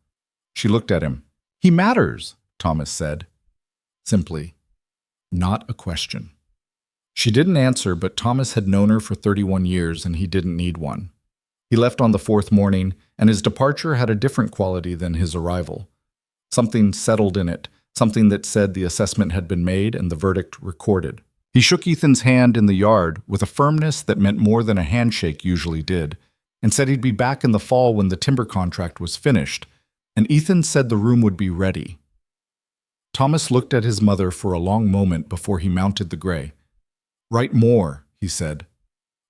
She looked at him. He matters, Thomas said. Simply. Not a question. She didn't answer, but Thomas had known her for 31 years and he didn't need one. He left on the 4th morning, and his departure had a different quality than his arrival. Something settled in it, something that said the assessment had been made and the verdict recorded. He shook Ethan's hand in the yard with a firmness that meant more than a handshake usually did, and said he'd be back in the fall when the timber contract was finished, and Ethan said the room would be ready. Thomas looked at his mother for a long moment before he mounted the gray. Write more, he said.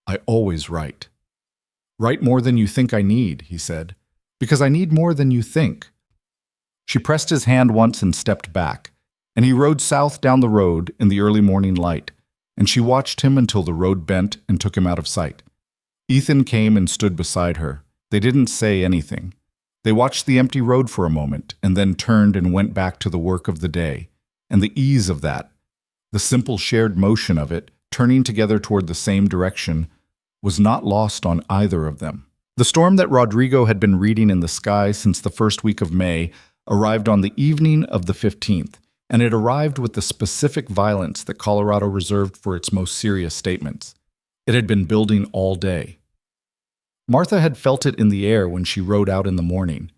I always write. Write more than you think I need, he said, because I need more than you think. She pressed his hand once and stepped back, and he rode south down the road in the early morning light, and she watched him until the road bent and took him out of sight. Ethan came and stood beside her. They didn't say anything. They watched the empty road for a moment and then turned and went back to the work of the day, and the ease of that, the simple shared motion of it, turning together toward the same direction, was not lost on either of them. The storm that Rodrigo had been reading in the sky since the first week of May arrived on the evening of the 15th, and it arrived with the specific violence that Colorado reserved for its most serious statements. It had been building all day. Martha had felt it in the air when she rode out in the morning.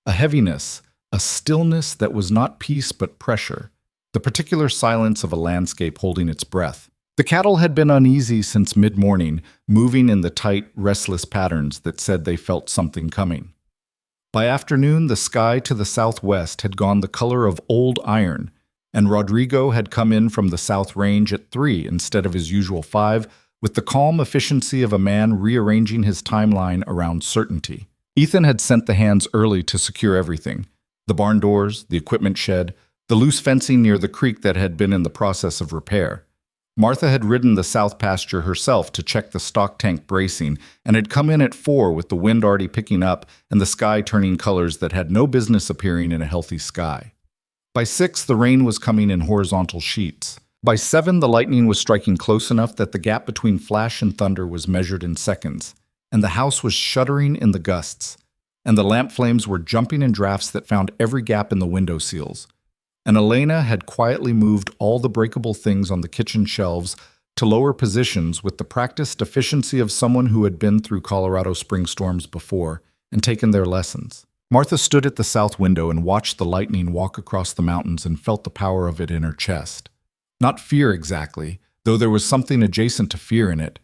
A heaviness, a stillness that was not peace but pressure, the particular silence of a landscape holding its breath. The cattle had been uneasy since mid-morning, moving in the tight, restless patterns that said they felt something coming. By afternoon, the sky to the southwest had gone the color of old iron, and Rodrigo had come in from the South Range at 3 instead of his usual 5, with the calm efficiency of a man rearranging his timeline around certainty. Ethan had sent the hands early to secure everything: the barn doors, the equipment shed, the loose fencing near the creek that had been in the process of repair. Martha had ridden the south pasture herself to check the stock tank bracing and had come in at 4 with the wind already picking up and the sky turning colors that had no business appearing in a healthy sky. By 6, the rain was coming in horizontal sheets. By 7, the lightning was striking close enough that the gap between flash and thunder was measured in seconds, and the house was shuddering in the gusts, and the lamp flames were jumping in drafts that found every gap in the window seals. And Elena had quietly moved all the breakable things on the kitchen shelves to lower positions with the practiced efficiency of someone who had been through Colorado spring storms before and taken their lessons. Martha stood at the south window and watched the lightning walk across the mountains and felt the power of it in her chest. Not fear exactly, though there was something adjacent to fear in it,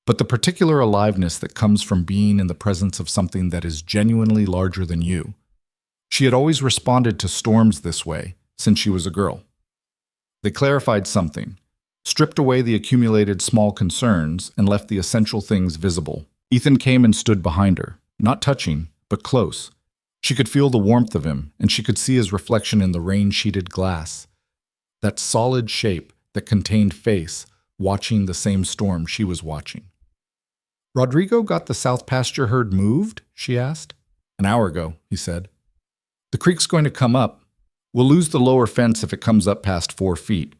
but the particular aliveness that comes from being in the presence of something that is genuinely larger than you. She had always responded to storms this way since she was a girl. They clarified something, stripped away the accumulated small concerns, and left the essential things visible. Ethan came and stood behind her, not touching, but close. She could feel the warmth of him, and she could see his reflection in the rain-sheeted glass. That solid shape that contained face, watching the same storm she was watching. "Rodrigo got the south pasture herd moved?" she asked. "An hour ago," he said. "The creek's going to come up. We'll lose the lower fence if it comes up past 4 feet.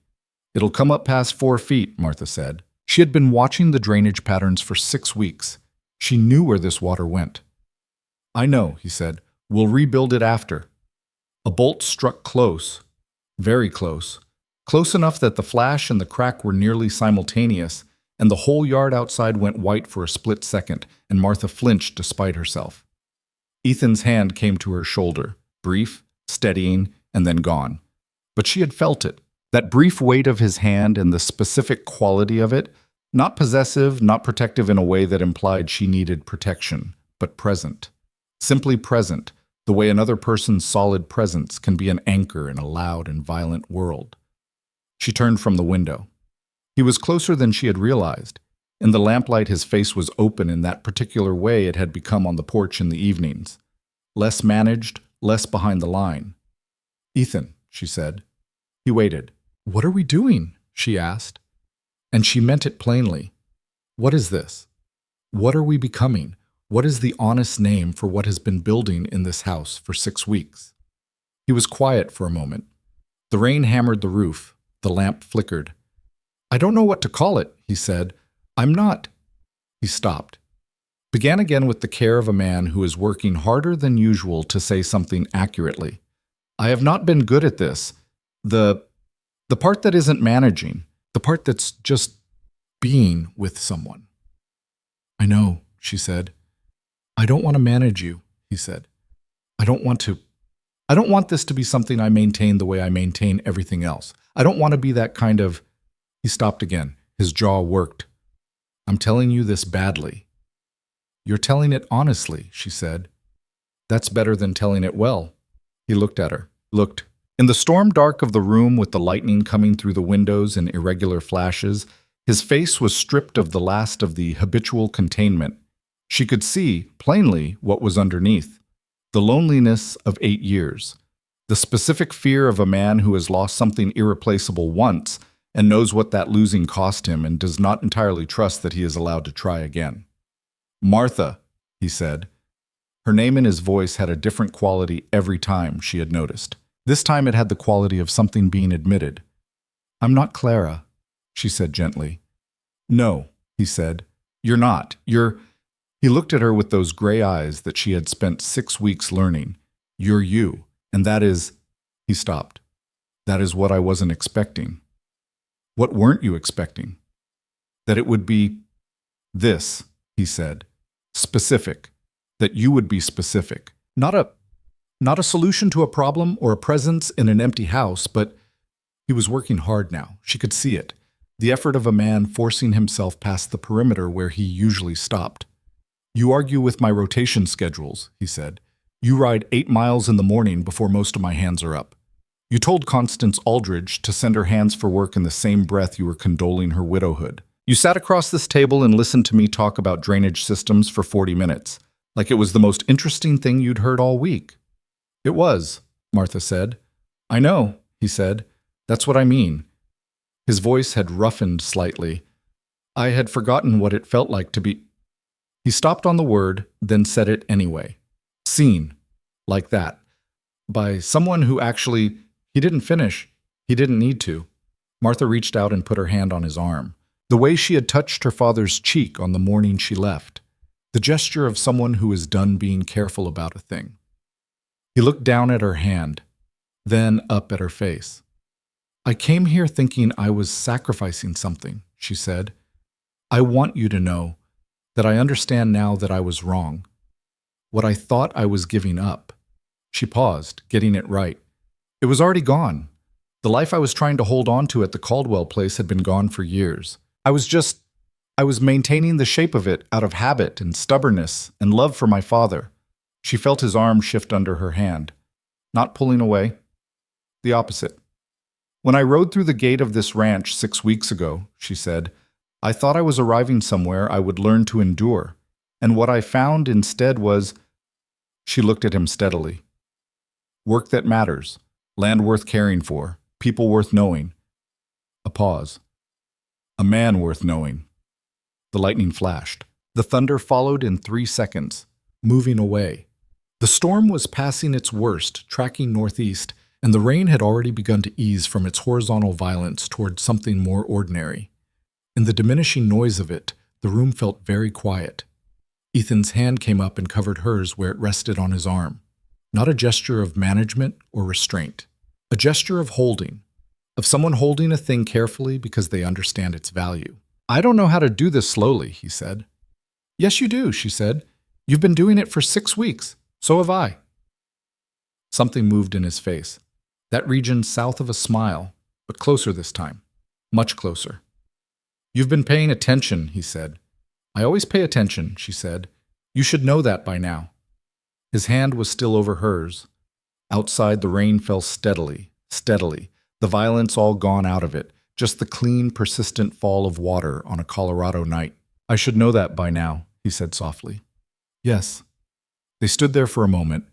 It'll come up past 4 feet, Martha said. She had been watching the drainage patterns for 6 weeks. She knew where this water went. "I know," he said. "We'll rebuild it after." A bolt struck close, very close, close enough that the flash and the crack were nearly simultaneous, and the whole yard outside went white for a split second, and Martha flinched despite herself. Ethan's hand came to her shoulder, brief, steadying, and then gone. But she had felt it, that brief weight of his hand and the specific quality of it, not possessive, not protective in a way that implied she needed protection, but present. Simply present, the way another person's solid presence can be an anchor in a loud and violent world. She turned from the window. He was closer than she had realized. In the lamplight, his face was open in that particular way it had become on the porch in the evenings. Less managed, less behind the line. "Ethan," she said. He waited. "What are we doing?" she asked. And she meant it plainly. "What is this? What are we becoming? What is the honest name for what has been building in this house for 6 weeks?" He was quiet for a moment. The rain hammered the roof. The lamp flickered. "I don't know what to call it," he said. "I'm not—" He stopped. Began again with the care of a man who is working harder than usual to say something accurately. "I have not been good at this. The part that isn't managing, the part that's just being with someone." "I know," she said. "I don't want to manage you," he said. I don't want this to be something I maintain the way I maintain everything else. I don't want to be that kind of—" He stopped again. His jaw worked. "I'm telling you this badly." "You're telling it honestly," she said. "That's better than telling it well." He looked at her. Looked. In the storm dark of the room with the lightning coming through the windows in irregular flashes, his face was stripped of the last of the habitual containment. She could see, plainly, what was underneath. The loneliness of 8 years. The specific fear of a man who has lost something irreplaceable once and knows what that losing cost him and does not entirely trust that he is allowed to try again. "Martha," he said. Her name in his voice had a different quality every time, she had noticed. This time it had the quality of something being admitted. "I'm not Clara," she said gently. "No," he said. "You're not. You're—" He looked at her with those gray eyes that she had spent 6 weeks learning. "You're you, and that is—" He stopped. "That is what I wasn't expecting." "What weren't you expecting?" "That it would be this," he said. "Specific. That you would be specific. Not a solution to a problem or a presence in an empty house, but—" He was working hard now. She could see it. The effort of a man forcing himself past the perimeter where he usually stopped. "You argue with my rotation schedules," he said. "You ride 8 miles in the morning before most of my hands are up. You told Constance Aldridge to send her hands for work in the same breath you were condoling her widowhood. You sat across this table and listened to me talk about drainage systems for 40 minutes, like it was the most interesting thing you'd heard all week. It was, Martha said. I know, he said. That's what I mean. His voice had roughened slightly. I had forgotten what it felt like to be... He stopped on the word, then said it anyway. Seen. Like that. By someone who actually... He didn't finish. He didn't need to. Martha reached out and put her hand on his arm. The way she had touched her father's cheek on the morning she left. The gesture of someone who is done being careful about a thing. He looked down at her hand, then up at her face. I came here thinking I was sacrificing something, she said. I want you to know that I understand now that I was wrong. What I thought I was giving up. She paused, getting it right. It was already gone. The life I was trying to hold on to at the Caldwell place had been gone for years. I was maintaining the shape of it out of habit and stubbornness and love for my father. She felt his arm shift under her hand. Not pulling away. The opposite. When I rode through the gate of this ranch 6 weeks ago, she said, I thought I was arriving somewhere I would learn to endure. And what I found instead was... She looked at him steadily. Work that matters. Land worth caring for. People worth knowing. A pause. A man worth knowing. The lightning flashed. The thunder followed in 3 seconds, moving away. The storm was passing its worst, tracking northeast, and the rain had already begun to ease from its horizontal violence toward something more ordinary. In the diminishing noise of it, the room felt very quiet. Ethan's hand came up and covered hers where it rested on his arm. Not a gesture of management or restraint. A gesture of holding. Of someone holding a thing carefully because they understand its value. I don't know how to do this slowly, he said. Yes, you do, she said. You've been doing it for 6 weeks. So have I. Something moved in his face. That region south of a smile, but closer this time. Much closer. You've been paying attention, he said. I always pay attention, she said. You should know that by now. His hand was still over hers. Outside, the rain fell steadily, steadily, the violence all gone out of it, just the clean, persistent fall of water on a Colorado night. I should know that by now, he said softly. Yes. They stood there for a moment,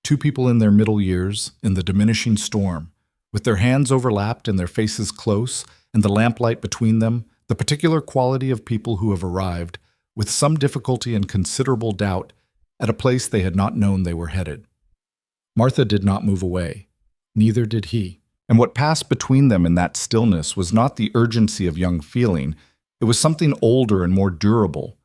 2 people in their middle years, in the diminishing storm, with their hands overlapped and their faces close, and the lamplight between them, the particular quality of people who have arrived, with some difficulty and considerable doubt, at a place they had not known they were headed. Martha did not move away. Neither did he. And what passed between them in that stillness was not the urgency of young feeling. It was something older and more durable.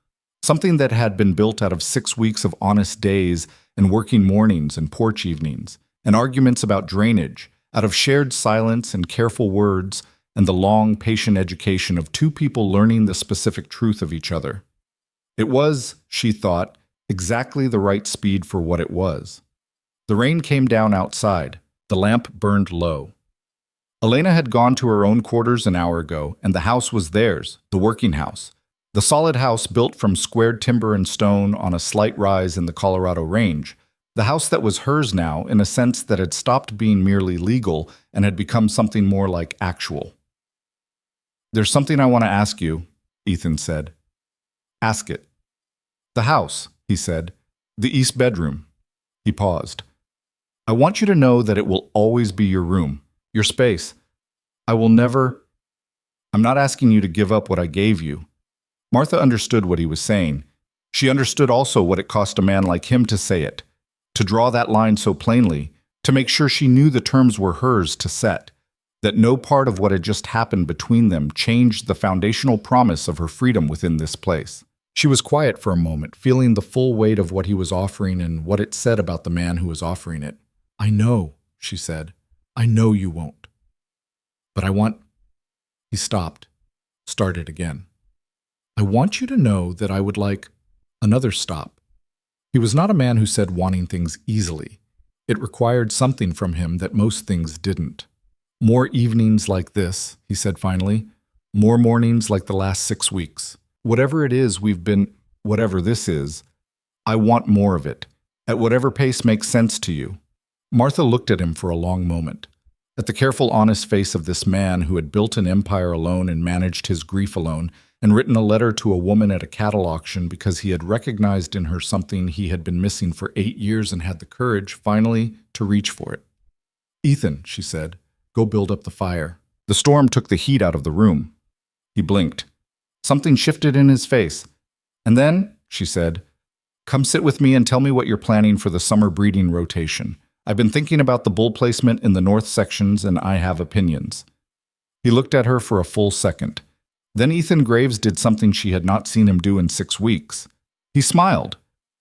Something that had been built out of 6 weeks of honest days and working mornings and porch evenings, and arguments about drainage, out of shared silence and careful words, and the long, patient education of 2 people learning the specific truth of each other. It was, she thought, exactly the right speed for what it was. The rain came down outside. The lamp burned low. Elena had gone to her own quarters an hour ago, and the house was theirs, the working house. The solid house built from squared timber and stone on a slight rise in the Colorado range. The house that was hers now, in a sense that had stopped being merely legal and had become something more like actual. There's something I want to ask you, Ethan said. Ask it. The house, he said. The east bedroom. He paused. I want you to know that it will always be your room, your space. I will never... I'm not asking you to give up what I gave you. Martha understood what he was saying. She understood also what it cost a man like him to say it, to draw that line so plainly, to make sure she knew the terms were hers to set, that no part of what had just happened between them changed the foundational promise of her freedom within this place. She was quiet for a moment, feeling the full weight of what he was offering and what it said about the man who was offering it. I know, she said. I know you won't. But I want... He stopped, started again. I want you to know that I would like another stop. He was not a man who said wanting things easily. It required something from him that most things didn't. More evenings like this, he said finally. More mornings like the last 6 weeks. Whatever it is we've been, whatever this is, I want more of it, at whatever pace makes sense to you. Martha looked at him for a long moment. At the careful, honest face of this man who had built an empire alone and managed his grief alone, and written a letter to a woman at a cattle auction because he had recognized in her something he had been missing for 8 years and had the courage, finally, to reach for it. "Ethan," she said, "go build up the fire." The storm took the heat out of the room. He blinked. Something shifted in his face. "And then," she said, "come sit with me and tell me what you're planning for the summer breeding rotation. I've been thinking about the bull placement in the north sections, and I have opinions." He looked at her for a full second. Then Ethan Graves did something she had not seen him do in 6 weeks. He smiled.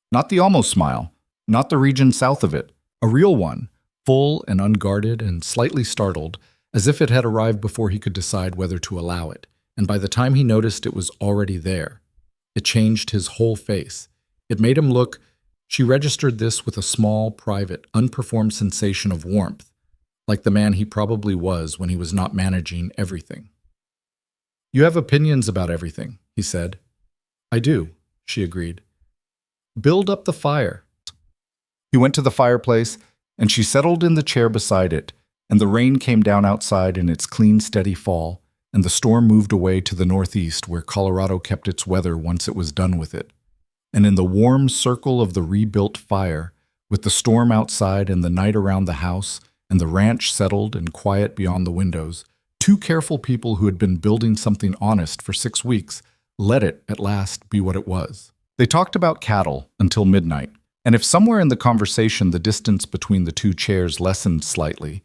Not the almost smile, not the region south of it, a real one, full and unguarded and slightly startled, as if it had arrived before he could decide whether to allow it, and by the time he noticed it was already there. It changed his whole face. It made him look. She registered this with a small, private, unperformed sensation of warmth, like the man he probably was when he was not managing everything. "You have opinions about everything," he said. "I do," she agreed. "Build up the fire." He went to the fireplace, and she settled in the chair beside it, and the rain came down outside in its clean, steady fall, and the storm moved away to the northeast where Colorado kept its weather once it was done with it. And in the warm circle of the rebuilt fire, with the storm outside and the night around the house, and the ranch settled and quiet beyond the windows, 2 careful people who had been building something honest for 6 weeks let it, at last, be what it was. They talked about cattle until midnight, and if somewhere in the conversation the distance between the 2 chairs lessened slightly,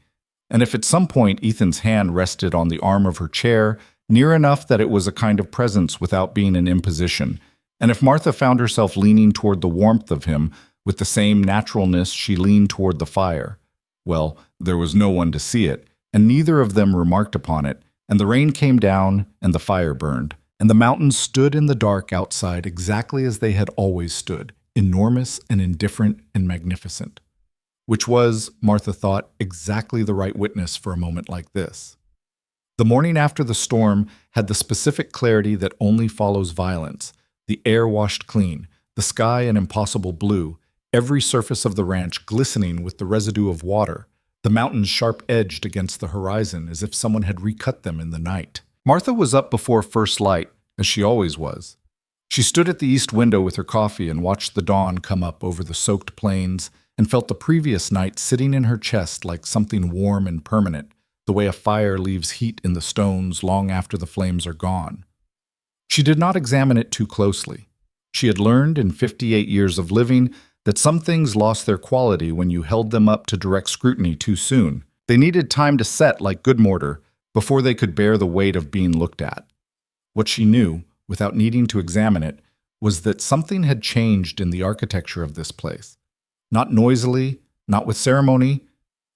and if at some point Ethan's hand rested on the arm of her chair, near enough that it was a kind of presence without being an imposition, and if Martha found herself leaning toward the warmth of him with the same naturalness she leaned toward the fire, well, there was no one to see it, and neither of them remarked upon it, and the rain came down, and the fire burned, and the mountains stood in the dark outside exactly as they had always stood, enormous and indifferent and magnificent. Which was, Martha thought, exactly the right witness for a moment like this. The morning after the storm had the specific clarity that only follows violence, the air washed clean, the sky an impossible blue, every surface of the ranch glistening with the residue of water, the mountains sharp-edged against the horizon as if someone had recut them in the night. Martha was up before first light, as she always was. She stood at the east window with her coffee and watched the dawn come up over the soaked plains and felt the previous night sitting in her chest like something warm and permanent, the way a fire leaves heat in the stones long after the flames are gone. She did not examine it too closely. She had learned in 58 years of living that some things lost their quality when you held them up to direct scrutiny too soon. They needed time to set like good mortar before they could bear the weight of being looked at. What she knew, without needing to examine it, was that something had changed in the architecture of this place. Not noisily, not with ceremony,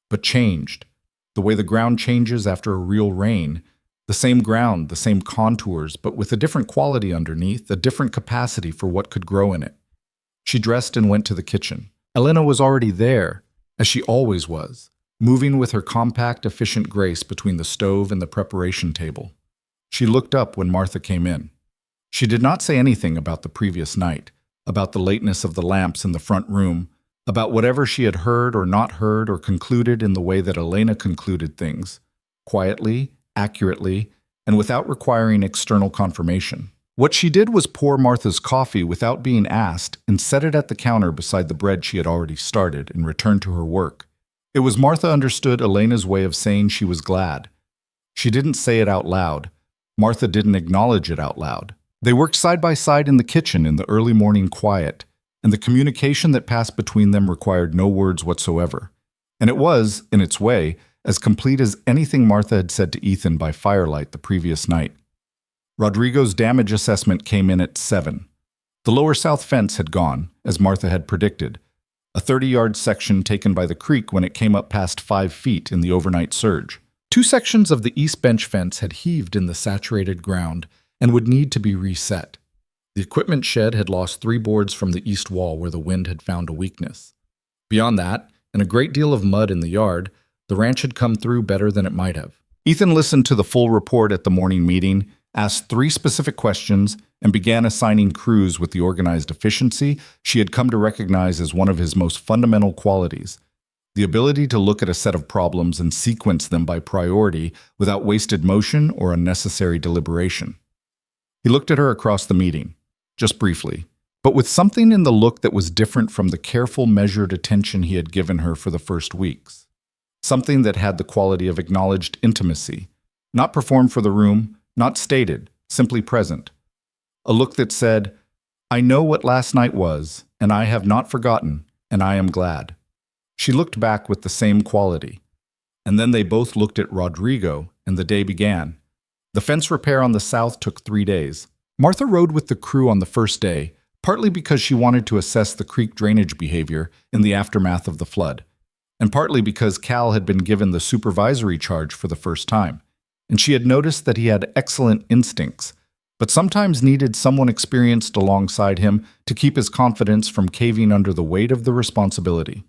but changed. The way the ground changes after a real rain. The same ground, the same contours, but with a different quality underneath, a different capacity for what could grow in it. She dressed and went to the kitchen. Elena was already there, as she always was, moving with her compact, efficient grace between the stove and the preparation table. She looked up when Martha came in. She did not say anything about the previous night, about the lateness of the lamps in the front room, about whatever she had heard or not heard or concluded in the way that Elena concluded things, quietly, accurately, and without requiring external confirmation. What she did was pour Martha's coffee without being asked and set it at the counter beside the bread she had already started and returned to her work. It was Martha understood Elena's way of saying she was glad. She didn't say it out loud. Martha didn't acknowledge it out loud. They worked side by side in the kitchen in the early morning quiet, and the communication that passed between them required no words whatsoever. And it was, in its way, as complete as anything Martha had said to Ethan by firelight the previous night. Rodrigo's damage assessment came in at 7. The lower south fence had gone, as Martha had predicted, a 30-yard section taken by the creek when it came up past 5 feet in the overnight surge. 2 sections of the east bench fence had heaved in the saturated ground and would need to be reset. The equipment shed had lost 3 boards from the east wall where the wind had found a weakness. Beyond that, and a great deal of mud in the yard, the ranch had come through better than it might have. Ethan listened to the full report at the morning meeting, asked 3 specific questions, and began assigning crews with the organized efficiency she had come to recognize as one of his most fundamental qualities, the ability to look at a set of problems and sequence them by priority without wasted motion or unnecessary deliberation. He looked at her across the meeting, just briefly, but with something in the look that was different from the careful, measured attention he had given her for the first weeks. Something that had the quality of acknowledged intimacy, not performed for the room, not stated, simply present. A look that said, "I know what last night was, and I have not forgotten, and I am glad." She looked back with the same quality. And then they both looked at Rodrigo, and the day began. The fence repair on the south took 3 days. Martha rode with the crew on the first day, partly because she wanted to assess the creek drainage behavior in the aftermath of the flood, and partly because Cal had been given the supervisory charge for the first time, and she had noticed that he had excellent instincts, but sometimes needed someone experienced alongside him to keep his confidence from caving under the weight of the responsibility.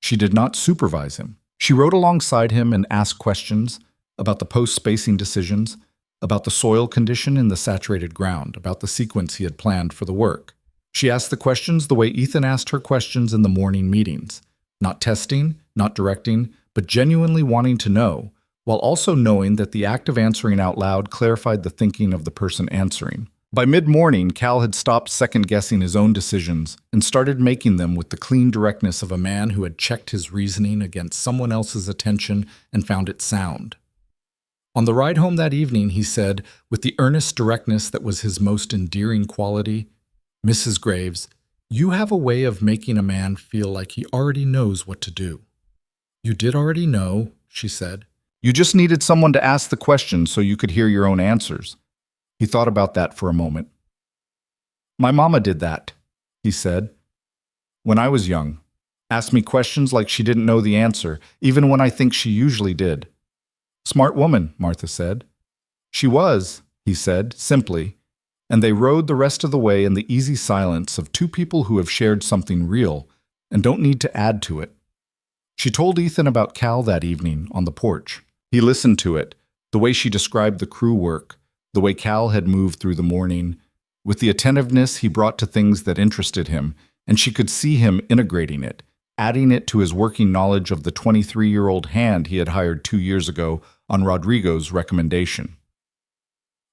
She did not supervise him. She rode alongside him and asked questions about the post-spacing decisions, about the soil condition in the saturated ground, about the sequence he had planned for the work. She asked the questions the way Ethan asked her questions in the morning meetings, not testing, not directing, but genuinely wanting to know, while also knowing that the act of answering out loud clarified the thinking of the person answering. By mid-morning, Cal had stopped second-guessing his own decisions and started making them with the clean directness of a man who had checked his reasoning against someone else's attention and found it sound. On the ride home that evening, he said, with the earnest directness that was his most endearing quality, "Mrs. Graves, you have a way of making a man feel like he already knows what to do." "You did already know," she said. "You just needed someone to ask the question so you could hear your own answers." He thought about that for a moment. "My mama did that," he said, "when I was young. Asked me questions like she didn't know the answer, even when I think she usually did." "Smart woman," Martha said. "She was," he said, simply, and they rode the rest of the way in the easy silence of two people who have shared something real and don't need to add to it. She told Ethan about Cal that evening on the porch. He listened to it, the way she described the crew work, the way Cal had moved through the morning, with the attentiveness he brought to things that interested him, and she could see him integrating it, adding it to his working knowledge of the 23-year-old hand he had hired 2 years ago on Rodrigo's recommendation.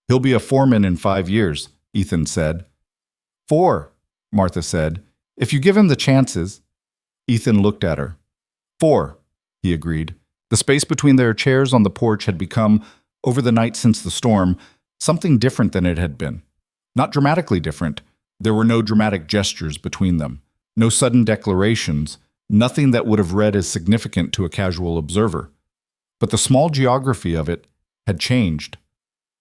"He'll be a foreman in 5 years," Ethan said. "4," Martha said. "If you give him the chances." Ethan looked at her. "4," he agreed. The space between their chairs on the porch had become, over the night since the storm, something different than it had been. Not dramatically different. There were no dramatic gestures between them, no sudden declarations, nothing that would have read as significant to a casual observer. But the small geography of it had changed.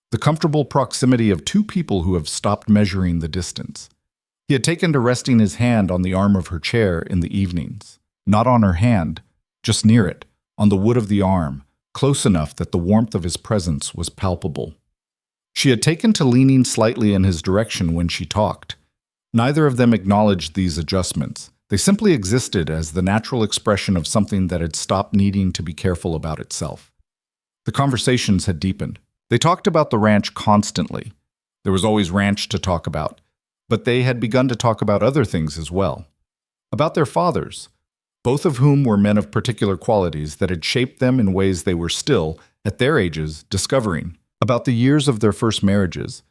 The comfortable proximity of two people who have stopped measuring the distance. He had taken to resting his hand on the arm of her chair in the evenings. Not on her hand, just near it, on the wood of the arm, close enough that the warmth of his presence was palpable. She had taken to leaning slightly in his direction when she talked. Neither of them acknowledged these adjustments. They simply existed as the natural expression of something that had stopped needing to be careful about itself. The conversations had deepened. They talked about the ranch constantly. There was always ranch to talk about, but they had begun to talk about other things as well. About their fathers, both of whom were men of particular qualities that had shaped them in ways they were still, at their ages, discovering. About the years of their first marriages.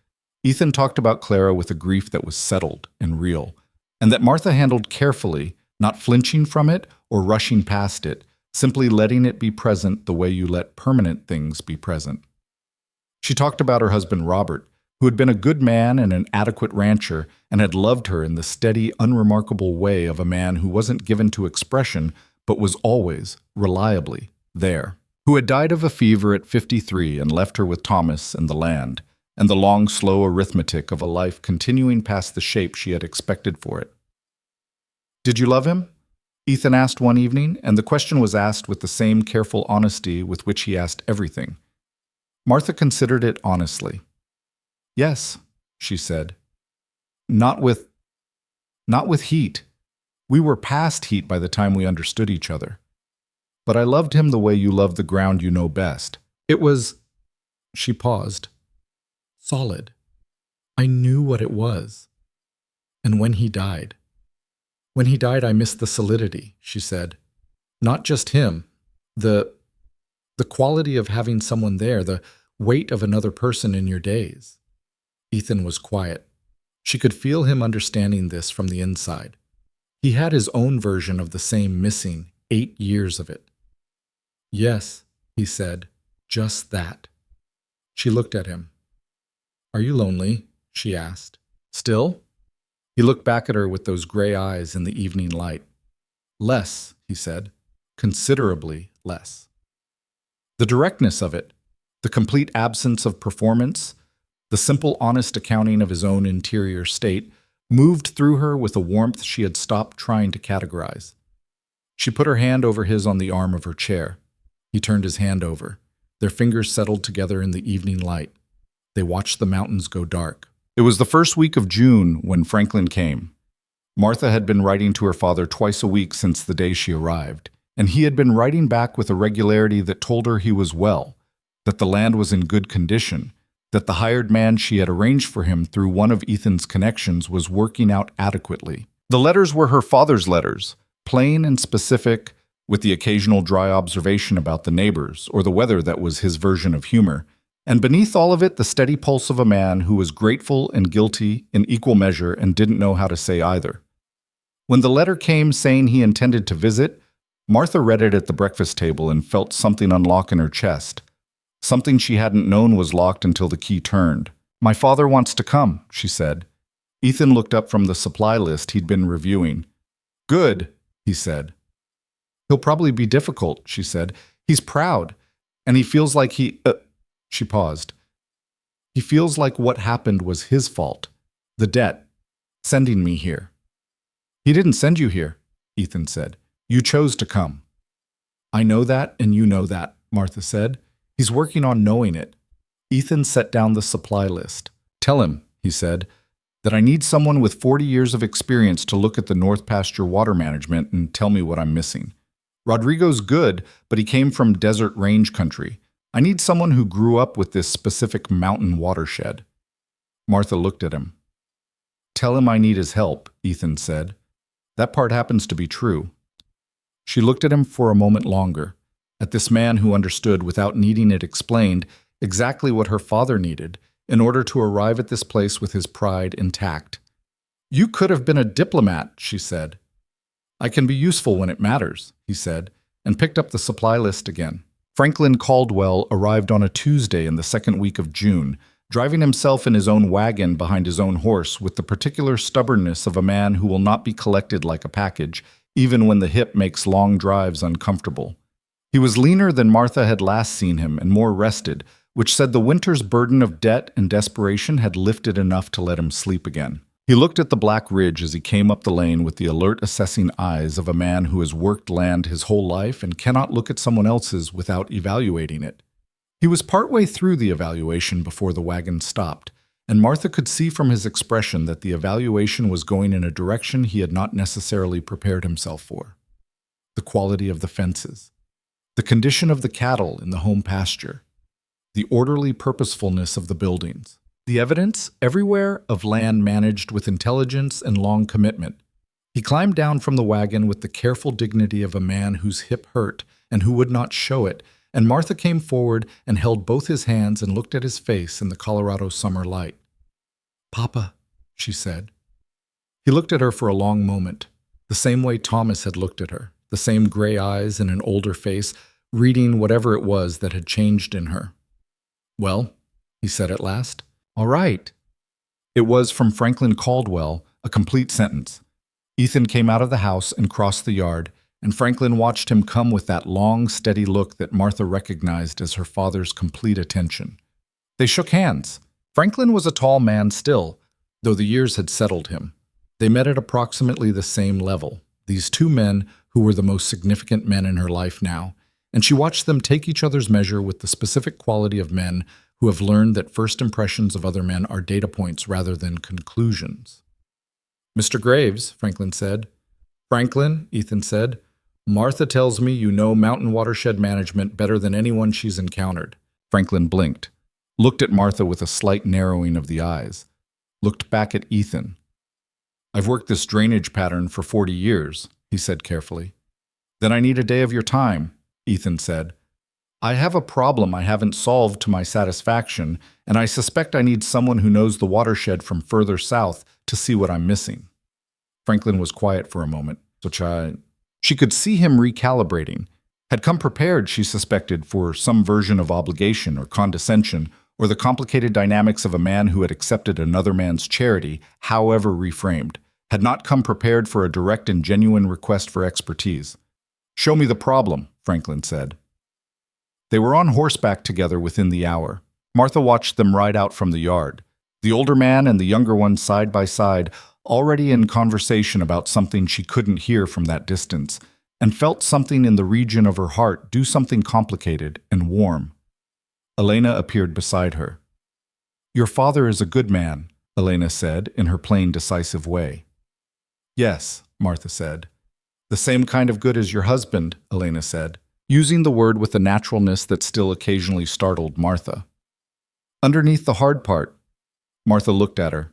Ethan talked about Clara with a grief that was settled and real, and that Martha handled carefully, not flinching from it or rushing past it, simply letting it be present the way you let permanent things be present. She talked about her husband Robert, who had been a good man and an adequate rancher and had loved her in the steady, unremarkable way of a man who wasn't given to expression but was always, reliably, there. Who had died of a fever at 53 and left her with Thomas and the land, and the long, slow arithmetic of a life continuing past the shape she had expected for it. "Did you love him?" Ethan asked one evening, and the question was asked with the same careful honesty with which he asked everything. Martha considered it honestly. "Yes," she said. Not with heat. We were past heat by the time we understood each other. But I loved him the way you love the ground you know best. It was," she paused, "solid. I knew what it was. And when he died, I missed the solidity," she said. Not just him. The the quality of having someone there, the weight of another person in your days. Ethan was quiet. She could feel him understanding this from the inside. He had his own version of the same missing 8 years of it. Yes, he said, just that. She looked at him. Are you lonely? She asked. Still? He looked back at her with those gray eyes in the evening light. Less, he said, considerably less. The directness of it, the complete absence of performance, the simple, honest accounting of his own interior state, moved through her with a warmth she had stopped trying to categorize. She put her hand over his on the arm of her chair. He turned his hand over. Their fingers settled together in the evening light. They watched the mountains go dark. It was the first week of June when Franklin came. Martha had been writing to her father twice a week since the day she arrived, and he had been writing back with a regularity that told her he was well, that the land was in good condition, that the hired man she had arranged for him through one of Ethan's connections was working out adequately. The letters were her father's letters, plain and specific, with the occasional dry observation about the neighbors or the weather that was his version of humor, and beneath all of it the steady pulse of a man who was grateful and guilty in equal measure and didn't know how to say either. When the letter came saying he intended to visit, Martha read it at the breakfast table and felt something unlock in her chest. Something she hadn't known was locked until the key turned. My father wants to come, she said. Ethan looked up from the supply list he'd been reviewing. Good, he said. He'll probably be difficult, she said. He's proud, and he feels like She paused. He feels like what happened was his fault. The debt. Sending me here. He didn't send you here, Ethan said. You chose to come. I know that, and you know that, Martha said. He's working on knowing it. Ethan set down the supply list. Tell him, he said, that I need someone with 40 years of experience to look at the North Pasture water management and tell me what I'm missing. Rodrigo's good, but he came from desert range country. I need someone who grew up with this specific mountain watershed. Martha looked at him. Tell him I need his help, Ethan said. That part happens to be true. She looked at him for a moment longer, at this man who understood without needing it explained exactly what her father needed in order to arrive at this place with his pride intact. You could have been a diplomat, she said. I can be useful when it matters, he said, and picked up the supply list again. Franklin Caldwell arrived on a Tuesday in the second week of June, driving himself in his own wagon behind his own horse with the particular stubbornness of a man who will not be collected like a package, even when the hip makes long drives uncomfortable. He was leaner than Martha had last seen him and more rested, which said the winter's burden of debt and desperation had lifted enough to let him sleep again. He looked at the black ridge as he came up the lane with the alert, assessing eyes of a man who has worked land his whole life and cannot look at someone else's without evaluating it. He was partway through the evaluation before the wagon stopped, and Martha could see from his expression that the evaluation was going in a direction he had not necessarily prepared himself for. The quality of the fences, the condition of the cattle in the home pasture, the orderly purposefulness of the buildings, the evidence everywhere of land managed with intelligence and long commitment. He climbed down from the wagon with the careful dignity of a man whose hip hurt and who would not show it, and Martha came forward and held both his hands and looked at his face in the Colorado summer light. Papa, she said. He looked at her for a long moment, the same way Thomas had looked at her, the same gray eyes and an older face, reading whatever it was that had changed in her. Well, he said at last. All right. It was from Franklin Caldwell, a complete sentence. Ethan came out of the house and crossed the yard, and Franklin watched him come with that long, steady look that Martha recognized as her father's complete attention. They shook hands. Franklin was a tall man still, though the years had settled him. They met at approximately the same level, these two men who were the most significant men in her life now, and she watched them take each other's measure with the specific quality of men who have learned that first impressions of other men are data points rather than conclusions. Mr. Graves, Franklin said. Franklin, Ethan said, Martha tells me you know mountain watershed management better than anyone she's encountered. Franklin blinked, looked at Martha with a slight narrowing of the eyes, looked back at Ethan. I've worked this drainage pattern for 40 years, he said carefully. Then I need a day of your time, Ethan said. I have a problem I haven't solved to my satisfaction, and I suspect I need someone who knows the watershed from further south to see what I'm missing. Franklin was quiet for a moment. She could see him recalibrating. Had come prepared, she suspected, for some version of obligation or condescension, or the complicated dynamics of a man who had accepted another man's charity, however reframed. Had not come prepared for a direct and genuine request for expertise. Show me the problem, Franklin said. They were on horseback together within the hour. Martha watched them ride out from the yard, the older man and the younger one side by side, already in conversation about something she couldn't hear from that distance, and felt something in the region of her heart do something complicated and warm. Elena appeared beside her. Your father is a good man, Elena said in her plain, decisive way. Yes, Martha said. The same kind of good as your husband, Elena said, using the word with a naturalness that still occasionally startled Martha. Underneath the hard part, Martha looked at her.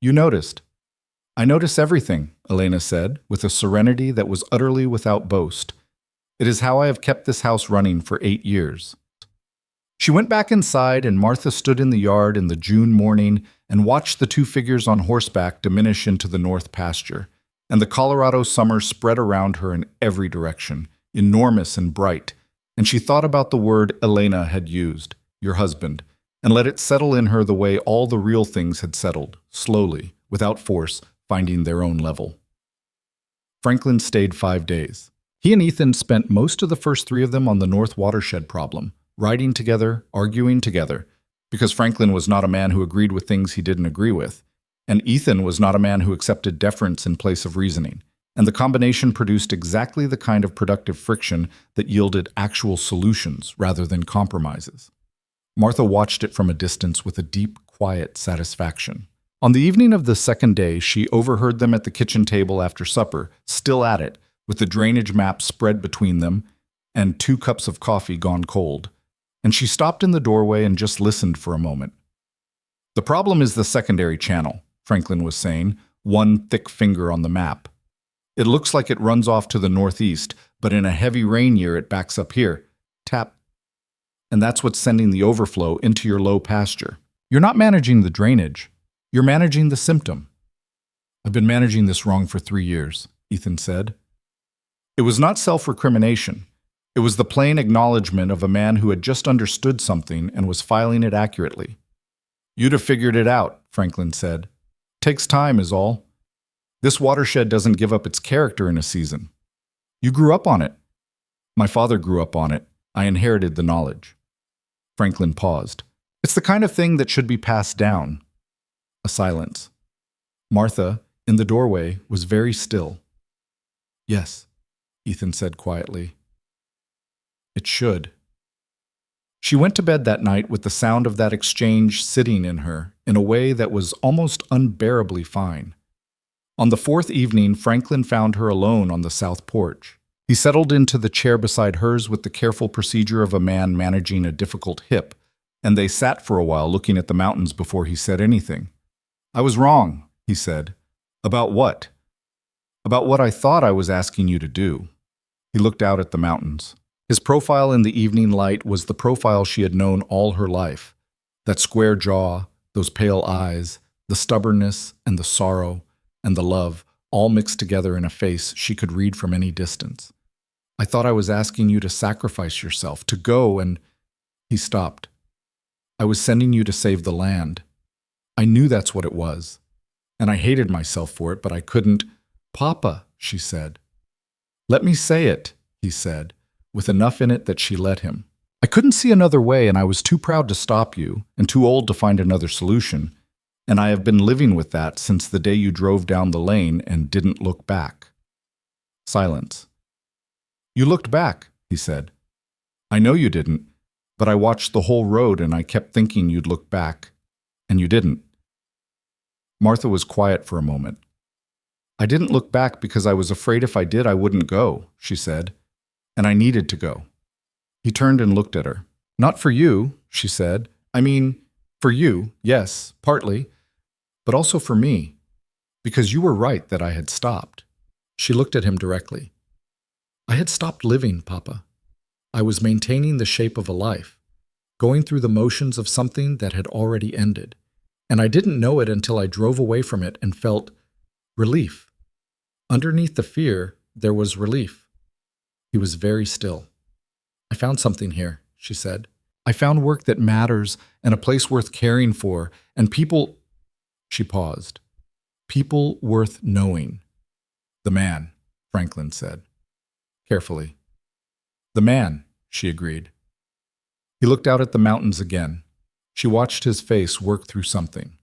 You noticed. I notice everything, Elena said, with a serenity that was utterly without boast. It is how I have kept this house running for 8 years. She went back inside, and Martha stood in the yard in the June morning and watched the two figures on horseback diminish into the north pasture, and the Colorado summer spread around her in every direction, enormous and bright, and she thought about the word Elena had used, your husband, and let it settle in her the way all the real things had settled, slowly, without force, finding their own level. Franklin stayed 5 days. He and Ethan spent most of the first 3 of them on the North Watershed problem, riding together, arguing together, because Franklin was not a man who agreed with things he didn't agree with, and Ethan was not a man who accepted deference in place of reasoning, and the combination produced exactly the kind of productive friction that yielded actual solutions rather than compromises. Martha watched it from a distance with a deep, quiet satisfaction. On the evening of the second day, she overheard them at the kitchen table after supper, still at it, with the drainage map spread between them and 2 cups of coffee gone cold, and she stopped in the doorway and just listened for a moment. The problem is the secondary channel, Franklin was saying, one thick finger on the map. It looks like it runs off to the northeast, but in a heavy rain year it backs up here. Tap. And that's what's sending the overflow into your low pasture. You're not managing the drainage. You're managing the symptom. I've been managing this wrong for 3 years, Ethan said. It was not self-recrimination. It was the plain acknowledgement of a man who had just understood something and was filing it accurately. You'd have figured it out, Franklin said. Takes time is all. This watershed doesn't give up its character in a season. You grew up on it. My father grew up on it. I inherited the knowledge. Franklin paused. It's the kind of thing that should be passed down. A silence. Martha, in the doorway, was very still. Yes, Ethan said quietly. It should. She went to bed that night with the sound of that exchange sitting in her in a way that was almost unbearably fine. On the 4th evening, Franklin found her alone on the south porch. He settled into the chair beside hers with the careful procedure of a man managing a difficult hip, and they sat for a while looking at the mountains before he said anything. I was wrong, he said. About what? About what I thought I was asking you to do. He looked out at the mountains. His profile in the evening light was the profile she had known all her life. That square jaw, those pale eyes, the stubbornness and the sorrow and the love, all mixed together in a face she could read from any distance. I thought I was asking you to sacrifice yourself, to go and... He stopped. I was sending you to save the land. I knew that's what it was. And I hated myself for it, but I couldn't... Papa, she said. Let me say it, he said, with enough in it that she let him. I couldn't see another way, and I was too proud to stop you, and too old to find another solution, and I have been living with that since the day you drove down the lane and didn't look back. Silence. You looked back, he said. I know you didn't, but I watched the whole road and I kept thinking you'd look back, and you didn't. Martha was quiet for a moment. I didn't look back because I was afraid if I did I wouldn't go, she said, and I needed to go. He turned and looked at her. Not for you, she said. I mean, for you, yes, partly, but also for me, because you were right that I had stopped. She looked at him directly. I had stopped living, Papa. I was maintaining the shape of a life, going through the motions of something that had already ended, and I didn't know it until I drove away from it and felt relief. Underneath the fear, there was relief. He was very still. I found something here, she said. I found work that matters and a place worth caring for, and people. She paused. People worth knowing. The man, Franklin said, carefully. The man, she agreed. He looked out at the mountains again. She watched his face work through something.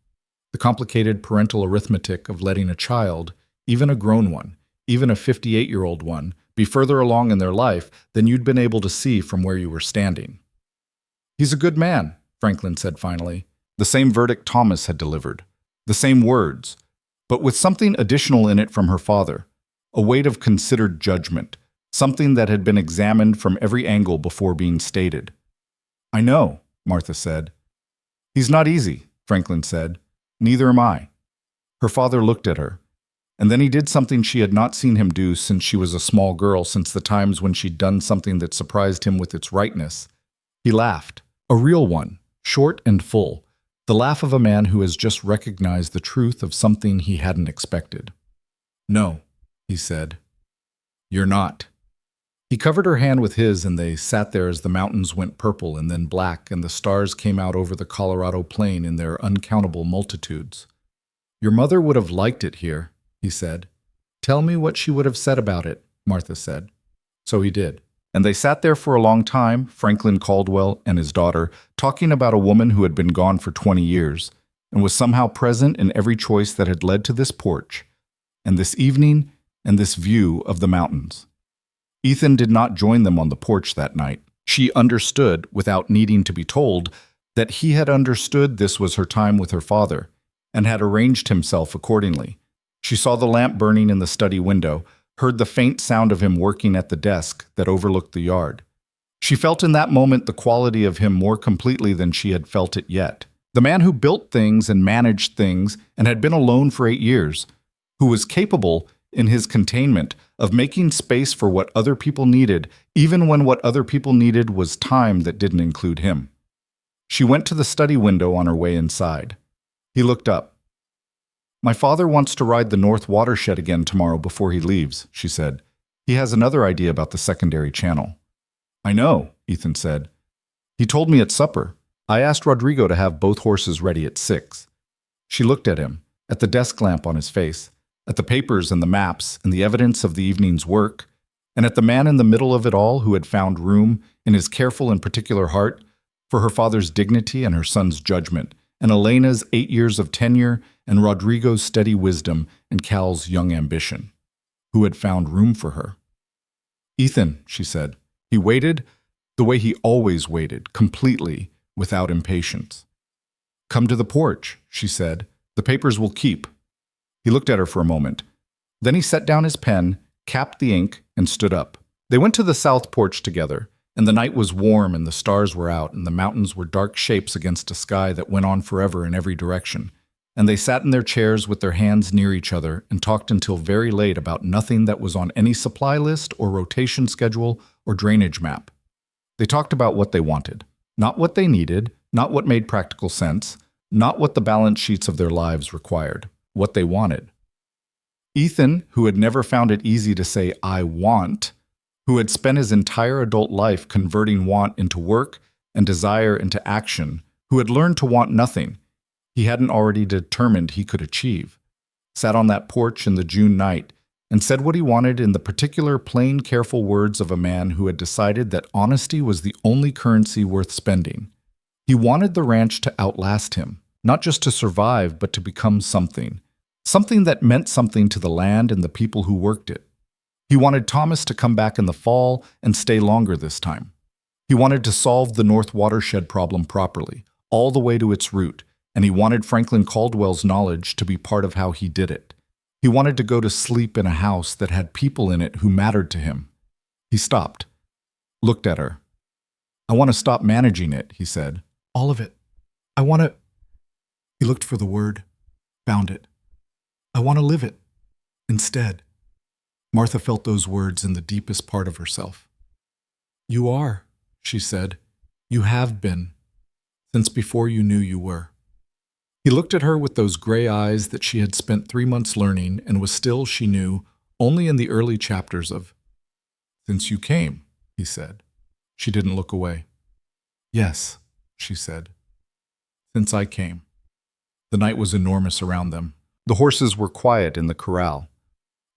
The complicated parental arithmetic of letting a child, even a grown one, even a 58-year-old one, be further along in their life than you'd been able to see from where you were standing. He's a good man, Franklin said finally. The same verdict Thomas had delivered. The same words, but with something additional in it from her father. A weight of considered judgment, something that had been examined from every angle before being stated. I know, Martha said. He's not easy, Franklin said. Neither am I. Her father looked at her, and then he did something she had not seen him do since she was a small girl, since the times when she'd done something that surprised him with its rightness. He laughed, a real one, short and full, the laugh of a man who has just recognized the truth of something he hadn't expected. No, he said. You're not. He covered her hand with his, and they sat there as the mountains went purple and then black, and the stars came out over the Colorado plain in their uncountable multitudes. Your mother would have liked it here, he said. Tell me what she would have said about it, Martha said. So he did. And they sat there for a long time, Franklin Caldwell and his daughter, talking about a woman who had been gone for 20 years, and was somehow present in every choice that had led to this porch, and this evening, and this view of the mountains. Ethan did not join them on the porch that night. She understood, without needing to be told, that he had understood this was her time with her father, and had arranged himself accordingly. She saw the lamp burning in the study window, heard the faint sound of him working at the desk that overlooked the yard. She felt in that moment the quality of him more completely than she had felt it yet. The man who built things and managed things and had been alone for 8 years, who was capable, in his containment, of making space for what other people needed, even when what other people needed was time that didn't include him. She went to the study window on her way inside. He looked up. My father wants to ride the North Watershed again tomorrow before he leaves, she said. He has another idea about the secondary channel. I know, Ethan said. He told me at supper. I asked Rodrigo to have both horses ready at 6. She looked at him, at the desk lamp on his face, at the papers and the maps and the evidence of the evening's work, and at the man in the middle of it all who had found room, in his careful and particular heart, for her father's dignity and her son's judgment, and Elena's 8 years of tenure, and Rodrigo's steady wisdom, and Cal's young ambition, who had found room for her. Ethan, she said. He waited the way he always waited, completely, without impatience. Come to the porch, she said. The papers will keep. He looked at her for a moment. Then he set down his pen, capped the ink, and stood up. They went to the south porch together, and the night was warm and the stars were out and the mountains were dark shapes against a sky that went on forever in every direction. And they sat in their chairs with their hands near each other and talked until very late about nothing that was on any supply list or rotation schedule or drainage map. They talked about what they wanted, not what they needed, not what made practical sense, not what the balance sheets of their lives required, what they wanted. Ethan, who had never found it easy to say, I want, who had spent his entire adult life converting want into work and desire into action, who had learned to want nothing he hadn't already determined he could achieve, sat on that porch in the June night and said what he wanted in the particular plain, careful words of a man who had decided that honesty was the only currency worth spending. He wanted the ranch to outlast him, not just to survive, but to become something that meant something to the land and the people who worked it. He wanted Thomas to come back in the fall and stay longer this time. He wanted to solve the North Watershed problem properly, all the way to its root, and he wanted Franklin Caldwell's knowledge to be part of how he did it. He wanted to go to sleep in a house that had people in it who mattered to him. He stopped, looked at her. I want to stop managing it, he said. All of it. I want to... He looked for the word, found it. I want to live it, instead. Martha felt those words in the deepest part of herself. "You are," she said. "You have been, since before you knew you were." He looked at her with those gray eyes that she had spent 3 months learning and was still, she knew, only in the early chapters of. "Since you came," he said. She didn't look away. "Yes," she said. "Since I came." The night was enormous around them. The horses were quiet in the corral.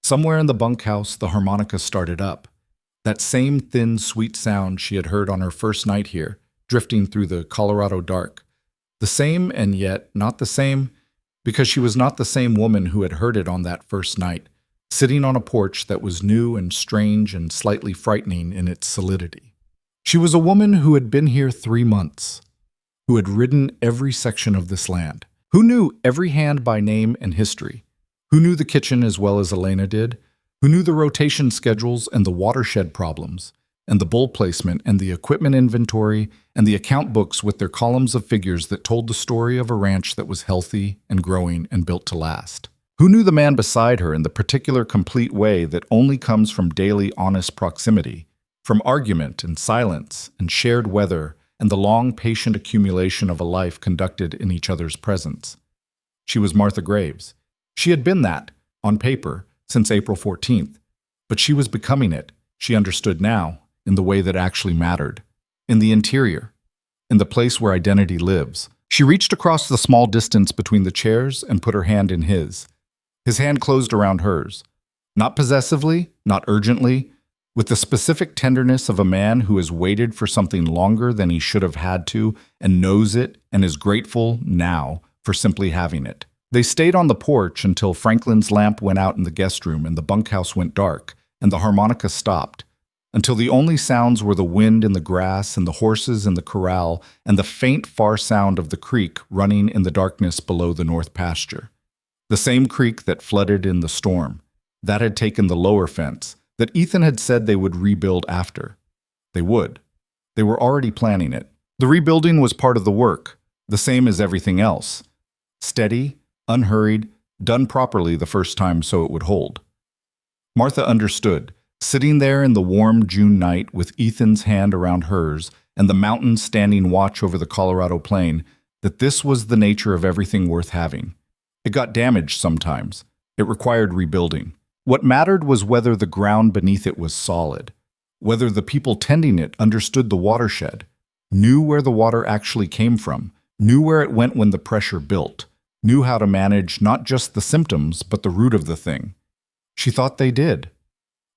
Somewhere in the bunkhouse, the harmonica started up. That same thin, sweet sound she had heard on her first night here, drifting through the Colorado dark. The same and yet not the same, because she was not the same woman who had heard it on that first night, sitting on a porch that was new and strange and slightly frightening in its solidity. She was a woman who had been here 3 months, who had ridden every section of this land, who knew every hand by name and history, who knew the kitchen as well as Elena did, who knew the rotation schedules and the watershed problems, and the bull placement and the equipment inventory and the account books with their columns of figures that told the story of a ranch that was healthy and growing and built to last. Who knew the man beside her in the particular complete way that only comes from daily honest proximity, from argument and silence and shared weather and the long patient accumulation of a life conducted in each other's presence. She was Martha Graves. She had been that, on paper, since April 14th, but she was becoming it, she understood now, in the way that actually mattered, in the interior, in the place where identity lives. She reached across the small distance between the chairs and put her hand in his. His hand closed around hers, not possessively, not urgently, with the specific tenderness of a man who has waited for something longer than he should have had to and knows it and is grateful now for simply having it. They stayed on the porch until Franklin's lamp went out in the guest room and the bunkhouse went dark and the harmonica stopped, until the only sounds were the wind in the grass and the horses in the corral and the faint far sound of the creek running in the darkness below the north pasture. The same creek that flooded in the storm, that had taken the lower fence, that Ethan had said they would rebuild after. They would. They were already planning it. The rebuilding was part of the work, the same as everything else. Steady, unhurried, done properly the first time so it would hold. Martha understood, sitting there in the warm June night with Ethan's hand around hers and the mountains standing watch over the Colorado plain, that this was the nature of everything worth having. It got damaged sometimes. It required rebuilding. What mattered was whether the ground beneath it was solid, whether the people tending it understood the watershed, knew where the water actually came from, knew where it went when the pressure built, knew how to manage not just the symptoms but the root of the thing. She thought they did.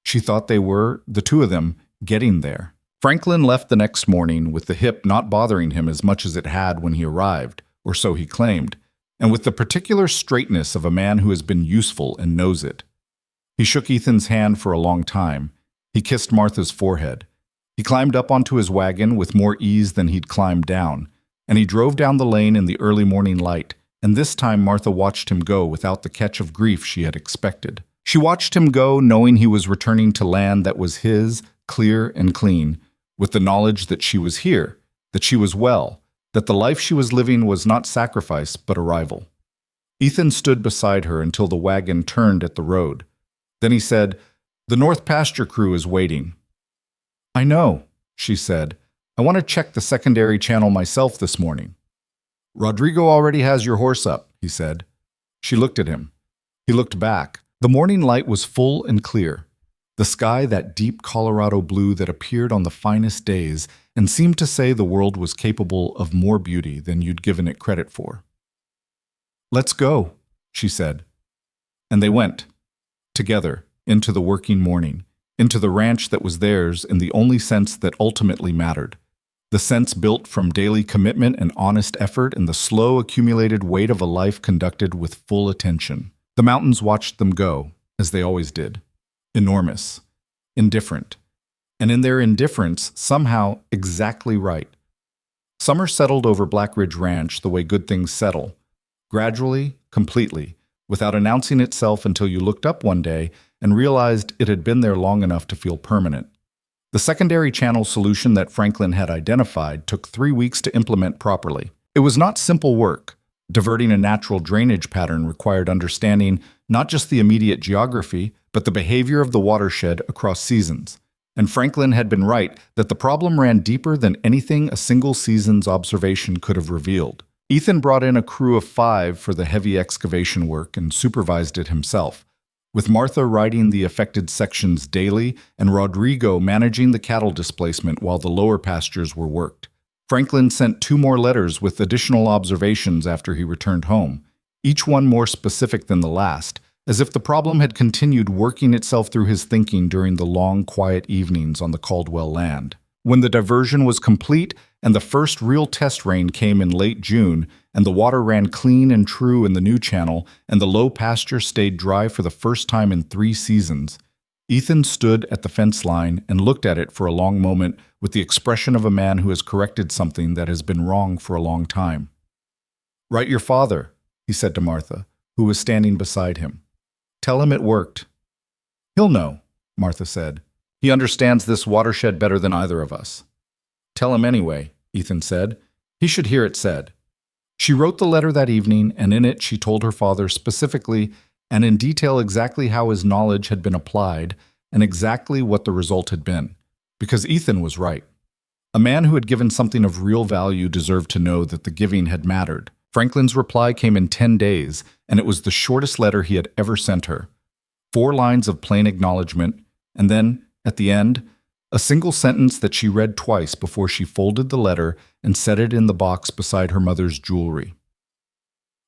She thought they were, the two of them, getting there. Franklin left the next morning with the hip not bothering him as much as it had when he arrived, or so he claimed, and with the particular straightness of a man who has been useful and knows it. He shook Ethan's hand for a long time. He kissed Martha's forehead. He climbed up onto his wagon with more ease than he'd climbed down, and he drove down the lane in the early morning light, and this time Martha watched him go without the catch of grief she had expected. She watched him go knowing he was returning to land that was his, clear and clean, with the knowledge that she was here, that she was well, that the life she was living was not sacrifice but arrival. Ethan stood beside her until the wagon turned at the road. Then he said, "The North Pasture crew is waiting." "I know," she said. "I want to check the secondary channel myself this morning." "Rodrigo already has your horse up," he said. She looked at him. He looked back. The morning light was full and clear. The sky that deep Colorado blue that appeared on the finest days and seemed to say the world was capable of more beauty than you'd given it credit for. "Let's go," she said. And they went. Together, into the working morning, into the ranch that was theirs in the only sense that ultimately mattered, the sense built from daily commitment and honest effort and the slow accumulated weight of a life conducted with full attention. The mountains watched them go, as they always did, enormous, indifferent, and in their indifference, somehow exactly right. Summer settled over Black Ridge Ranch the way good things settle, gradually, completely, without announcing itself until you looked up one day and realized it had been there long enough to feel permanent. The secondary channel solution that Franklin had identified took 3 weeks to implement properly. It was not simple work, Diverting a natural drainage pattern required understanding not just the immediate geography, but the behavior of the watershed across seasons. And Franklin had been right that the problem ran deeper than anything a single season's observation could have revealed. Ethan brought in a crew of 5 for the heavy excavation work and supervised it himself, with Martha riding the affected sections daily and Rodrigo managing the cattle displacement while the lower pastures were worked. Franklin sent 2 more letters with additional observations after he returned home, each one more specific than the last, as if the problem had continued working itself through his thinking during the long, quiet evenings on the Caldwell land. When the diversion was complete and the first real test rain came in late June, and the water ran clean and true in the new channel, and the low pasture stayed dry for the first time in 3 seasons, Ethan stood at the fence line and looked at it for a long moment with the expression of a man who has corrected something that has been wrong for a long time. "Write your father," he said to Martha, who was standing beside him. "Tell him it worked." "He'll know," Martha said. "He understands this watershed better than either of us." "Tell him anyway," Ethan said. "He should hear it said." She wrote the letter that evening, and in it she told her father specifically and in detail exactly how his knowledge had been applied and exactly what the result had been. Because Ethan was right. A man who had given something of real value deserved to know that the giving had mattered. Franklin's reply came in 10 days, and it was the shortest letter he had ever sent her. 4 lines of plain acknowledgement, and then, at the end, a single sentence that she read twice before she folded the letter and set it in the box beside her mother's jewelry.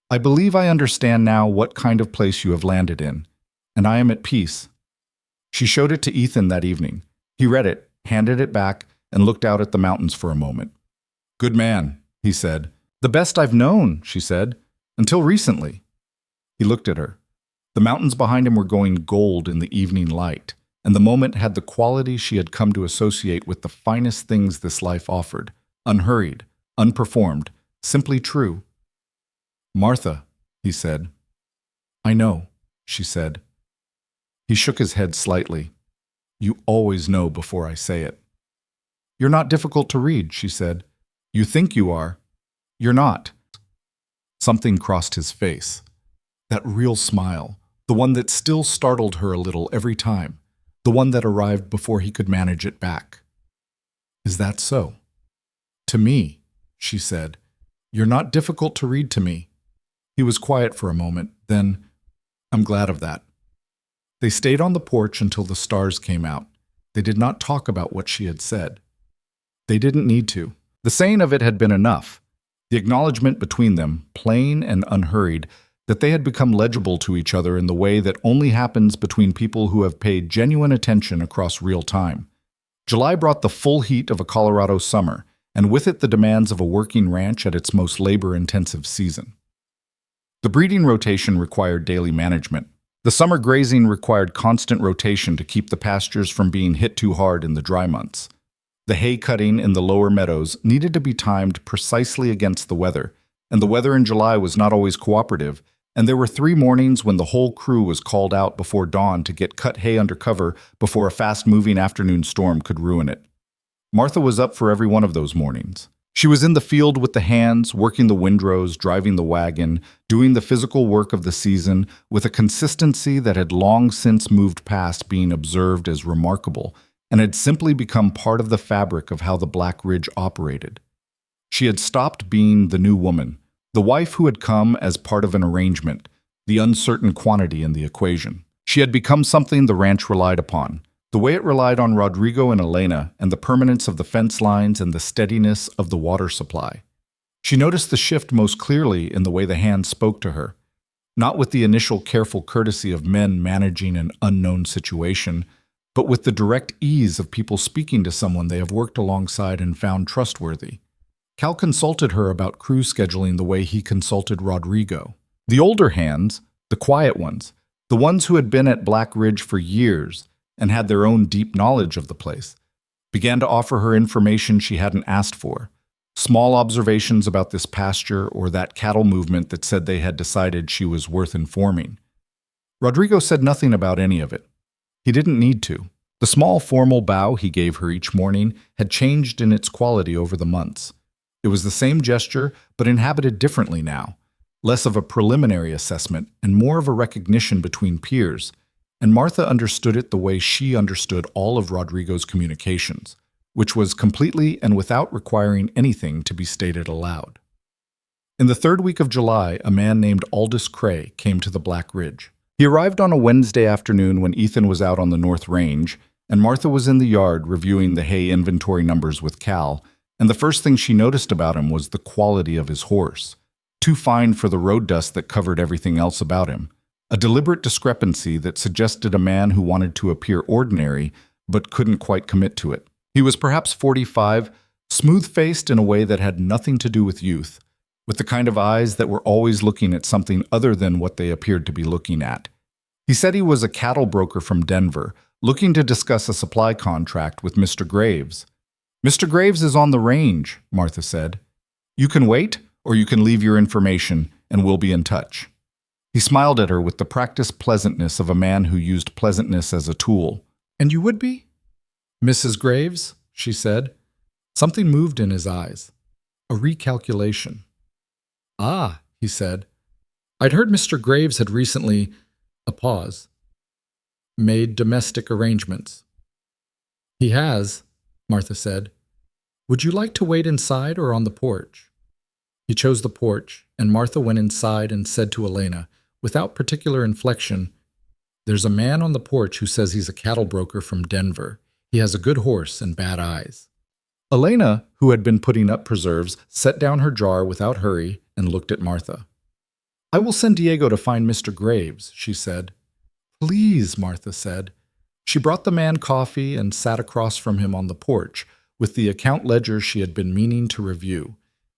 "I believe I understand now what kind of place you have landed in, and I am at peace." She showed it to Ethan that evening. He read it, handed it back, and looked out at the mountains for a moment. "Good man," he said. "The best I've known," she said, "until recently." He looked at her. The mountains behind him were going gold in the evening light, and the moment had the quality she had come to associate with the finest things this life offered: unhurried, unperformed, simply true. "Martha," he said. "I know," she said. He shook his head slightly. "You always know before I say it." "You're not difficult to read," she said. "You think you are. You're not." Something crossed his face. That real smile, the one that still startled her a little every time, the one that arrived before he could manage it back. "Is that so?" "To me," she said. "You're not difficult to read to me." He was quiet for a moment, then, "I'm glad of that." They stayed on the porch until the stars came out. They did not talk about what she had said. They didn't need to. The saying of it had been enough. The acknowledgement between them, plain and unhurried, that they had become legible to each other in the way that only happens between people who have paid genuine attention across real time. July brought the full heat of a Colorado summer, and with it the demands of a working ranch at its most labor-intensive season. The breeding rotation required daily management. The summer grazing required constant rotation to keep the pastures from being hit too hard in the dry months. The hay cutting in the lower meadows needed to be timed precisely against the weather, and the weather in July was not always cooperative, and there were 3 mornings when the whole crew was called out before dawn to get cut hay under cover before a fast-moving afternoon storm could ruin it. Martha was up for every one of those mornings. She was in the field with the hands, working the windrows, driving the wagon, doing the physical work of the season with a consistency that had long since moved past being observed as remarkable and had simply become part of the fabric of how the Black Ridge operated. She had stopped being the new woman, the wife who had come as part of an arrangement, the uncertain quantity in the equation. She had become something the ranch relied upon, the way it relied on Rodrigo and Elena and the permanence of the fence lines and the steadiness of the water supply. She noticed the shift most clearly in the way the hands spoke to her, not with the initial careful courtesy of men managing an unknown situation, but with the direct ease of people speaking to someone they have worked alongside and found trustworthy. Cal consulted her about crew scheduling the way he consulted Rodrigo. The older hands, the quiet ones, the ones who had been at Black Ridge for years and had their own deep knowledge of the place, began to offer her information she hadn't asked for, small observations about this pasture or that cattle movement that said they had decided she was worth informing. Rodrigo said nothing about any of it. He didn't need to. The small formal bow he gave her each morning had changed in its quality over the months. It was the same gesture, but inhabited differently now. less of a preliminary assessment and more of a recognition between peers, and Martha understood it the way she understood all of Rodrigo's communications, which was completely and without requiring anything to be stated aloud. In the third week of July, a man named Aldous Cray came to the Black Ridge. He arrived on a Wednesday afternoon when Ethan was out on the North Range, and Martha was in the yard reviewing the hay inventory numbers with Cal, and the first thing she noticed about him was the quality of his horse. Too fine for the road dust that covered everything else about him. A deliberate discrepancy that suggested a man who wanted to appear ordinary but couldn't quite commit to it. He was perhaps 45, smooth-faced in a way that had nothing to do with youth, with the kind of eyes that were always looking at something other than what they appeared to be looking at. He said he was a cattle broker from Denver, looking to discuss a supply contract with Mr. Graves. "Mr. Graves is on the range," Martha said. "You can wait, or you can leave your information, and we'll be in touch." He smiled at her with the practiced pleasantness of a man who used pleasantness as a tool. "And you would be?" "Mrs. Graves," she said. Something moved in his eyes. A recalculation. "Ah," he said. "I'd heard Mr. Graves had recently," a pause, "made domestic arrangements." "He has," Martha said. "Would you like to wait inside or on the porch?" He chose the porch, and Martha went inside and said to Elena, without particular inflection, "There's a man on the porch who says he's a cattle broker from Denver. He has a good horse and bad eyes." Elena, who had been putting up preserves, set down her jar without hurry and looked at Martha. "I will send Diego to find Mr. Graves," she said. "Please," Martha said. She brought the man coffee and sat across from him on the porch with the account ledger she had been meaning to review,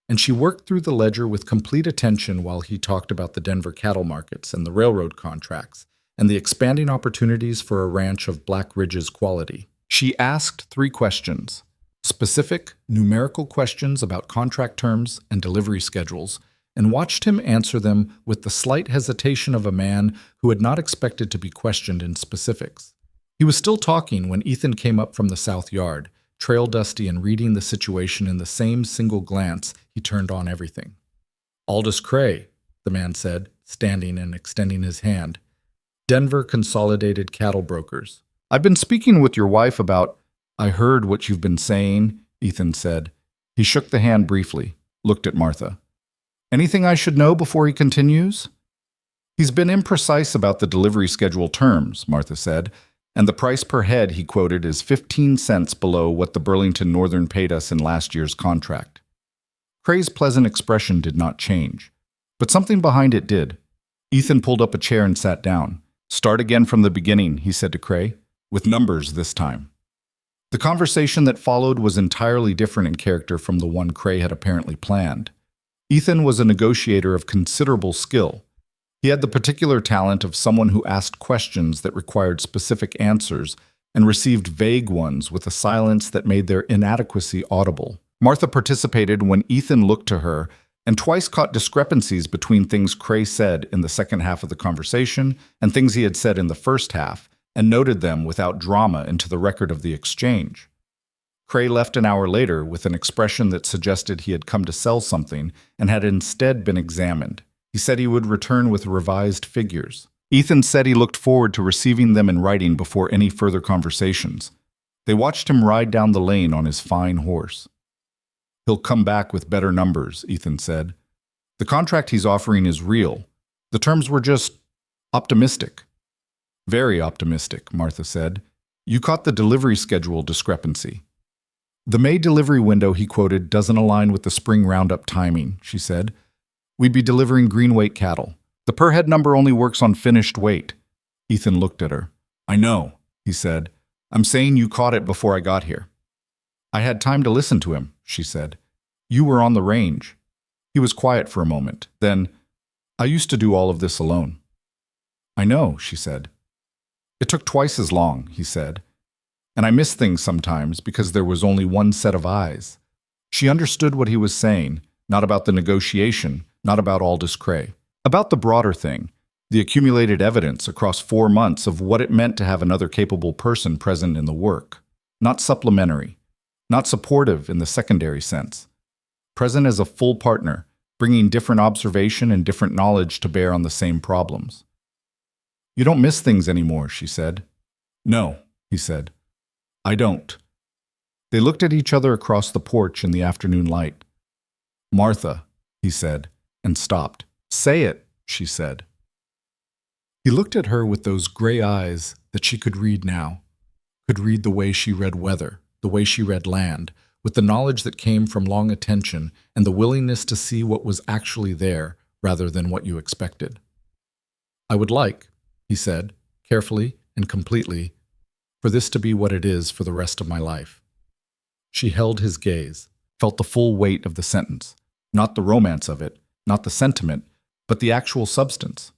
and she worked through the ledger with complete attention while he talked about the Denver cattle markets and the railroad contracts and the expanding opportunities for a ranch of Black Ridge's quality. She asked 3 questions. Specific, numerical questions about contract terms and delivery schedules, and watched him answer them with the slight hesitation of a man who had not expected to be questioned in specifics. He was still talking when Ethan came up from the south yard, trail dusty and reading the situation in the same single glance he turned on everything. "Aldous Cray," the man said, standing and extending his hand. "Denver Consolidated Cattle Brokers. I've been speaking with your wife about—" "I heard what you've been saying," Ethan said. He shook the hand briefly, looked at Martha. "Anything I should know before he continues?" "He's been imprecise about the delivery schedule terms," Martha said, "and the price per head he quoted is 15 cents below what the Burlington Northern paid us in last year's contract." Cray's pleasant expression did not change, but something behind it did. Ethan pulled up a chair and sat down. "Start again from the beginning," he said to Cray, "with numbers this time." The conversation that followed was entirely different in character from the one Cray had apparently planned. Ethan was a negotiator of considerable skill. He had the particular talent of someone who asked questions that required specific answers and received vague ones with a silence that made their inadequacy audible. Martha participated when Ethan looked to her and twice caught discrepancies between things Cray said in the second half of the conversation and things he had said in the first half, and noted them without drama into the record of the exchange. Cray left an hour later with an expression that suggested he had come to sell something and had instead been examined. He said he would return with revised figures. Ethan said he looked forward to receiving them in writing before any further conversations. They watched him ride down the lane on his fine horse. "He'll come back with better numbers," Ethan said. "The contract he's offering is real. The terms were just optimistic." "Very optimistic," Martha said. "You caught the delivery schedule discrepancy." "The May delivery window he quoted doesn't align with the spring roundup timing," she said. "We'd be delivering green weight cattle. The per head number only works on finished weight." Ethan looked at her. "I know," he said. "I'm saying you caught it before I got here." "I had time to listen to him," she said. "You were on the range." He was quiet for a moment. Then, "I used to do all of this alone." "I know," she said. "It took twice as long," he said. "And I miss things sometimes because there was only one set of eyes." She understood what he was saying, not about the negotiation, not about Aldous Cray. About the broader thing, the accumulated evidence across 4 months of what it meant to have another capable person present in the work. Not supplementary, not supportive in the secondary sense. Present as a full partner, bringing different observation and different knowledge to bear on the same problems. "You don't miss things anymore," she said. "No," he said. "I don't." They looked at each other across the porch in the afternoon light. "Martha," he said, and stopped. "Say it," she said. He looked at her with those gray eyes that she could read now, could read the way she read weather, the way she read land, with the knowledge that came from long attention and the willingness to see what was actually there rather than what you expected. "I would like," he said, carefully and completely, "for this to be what it is for the rest of my life." She held his gaze, felt the full weight of the sentence, not the romance of it, not the sentiment, but the actual substance.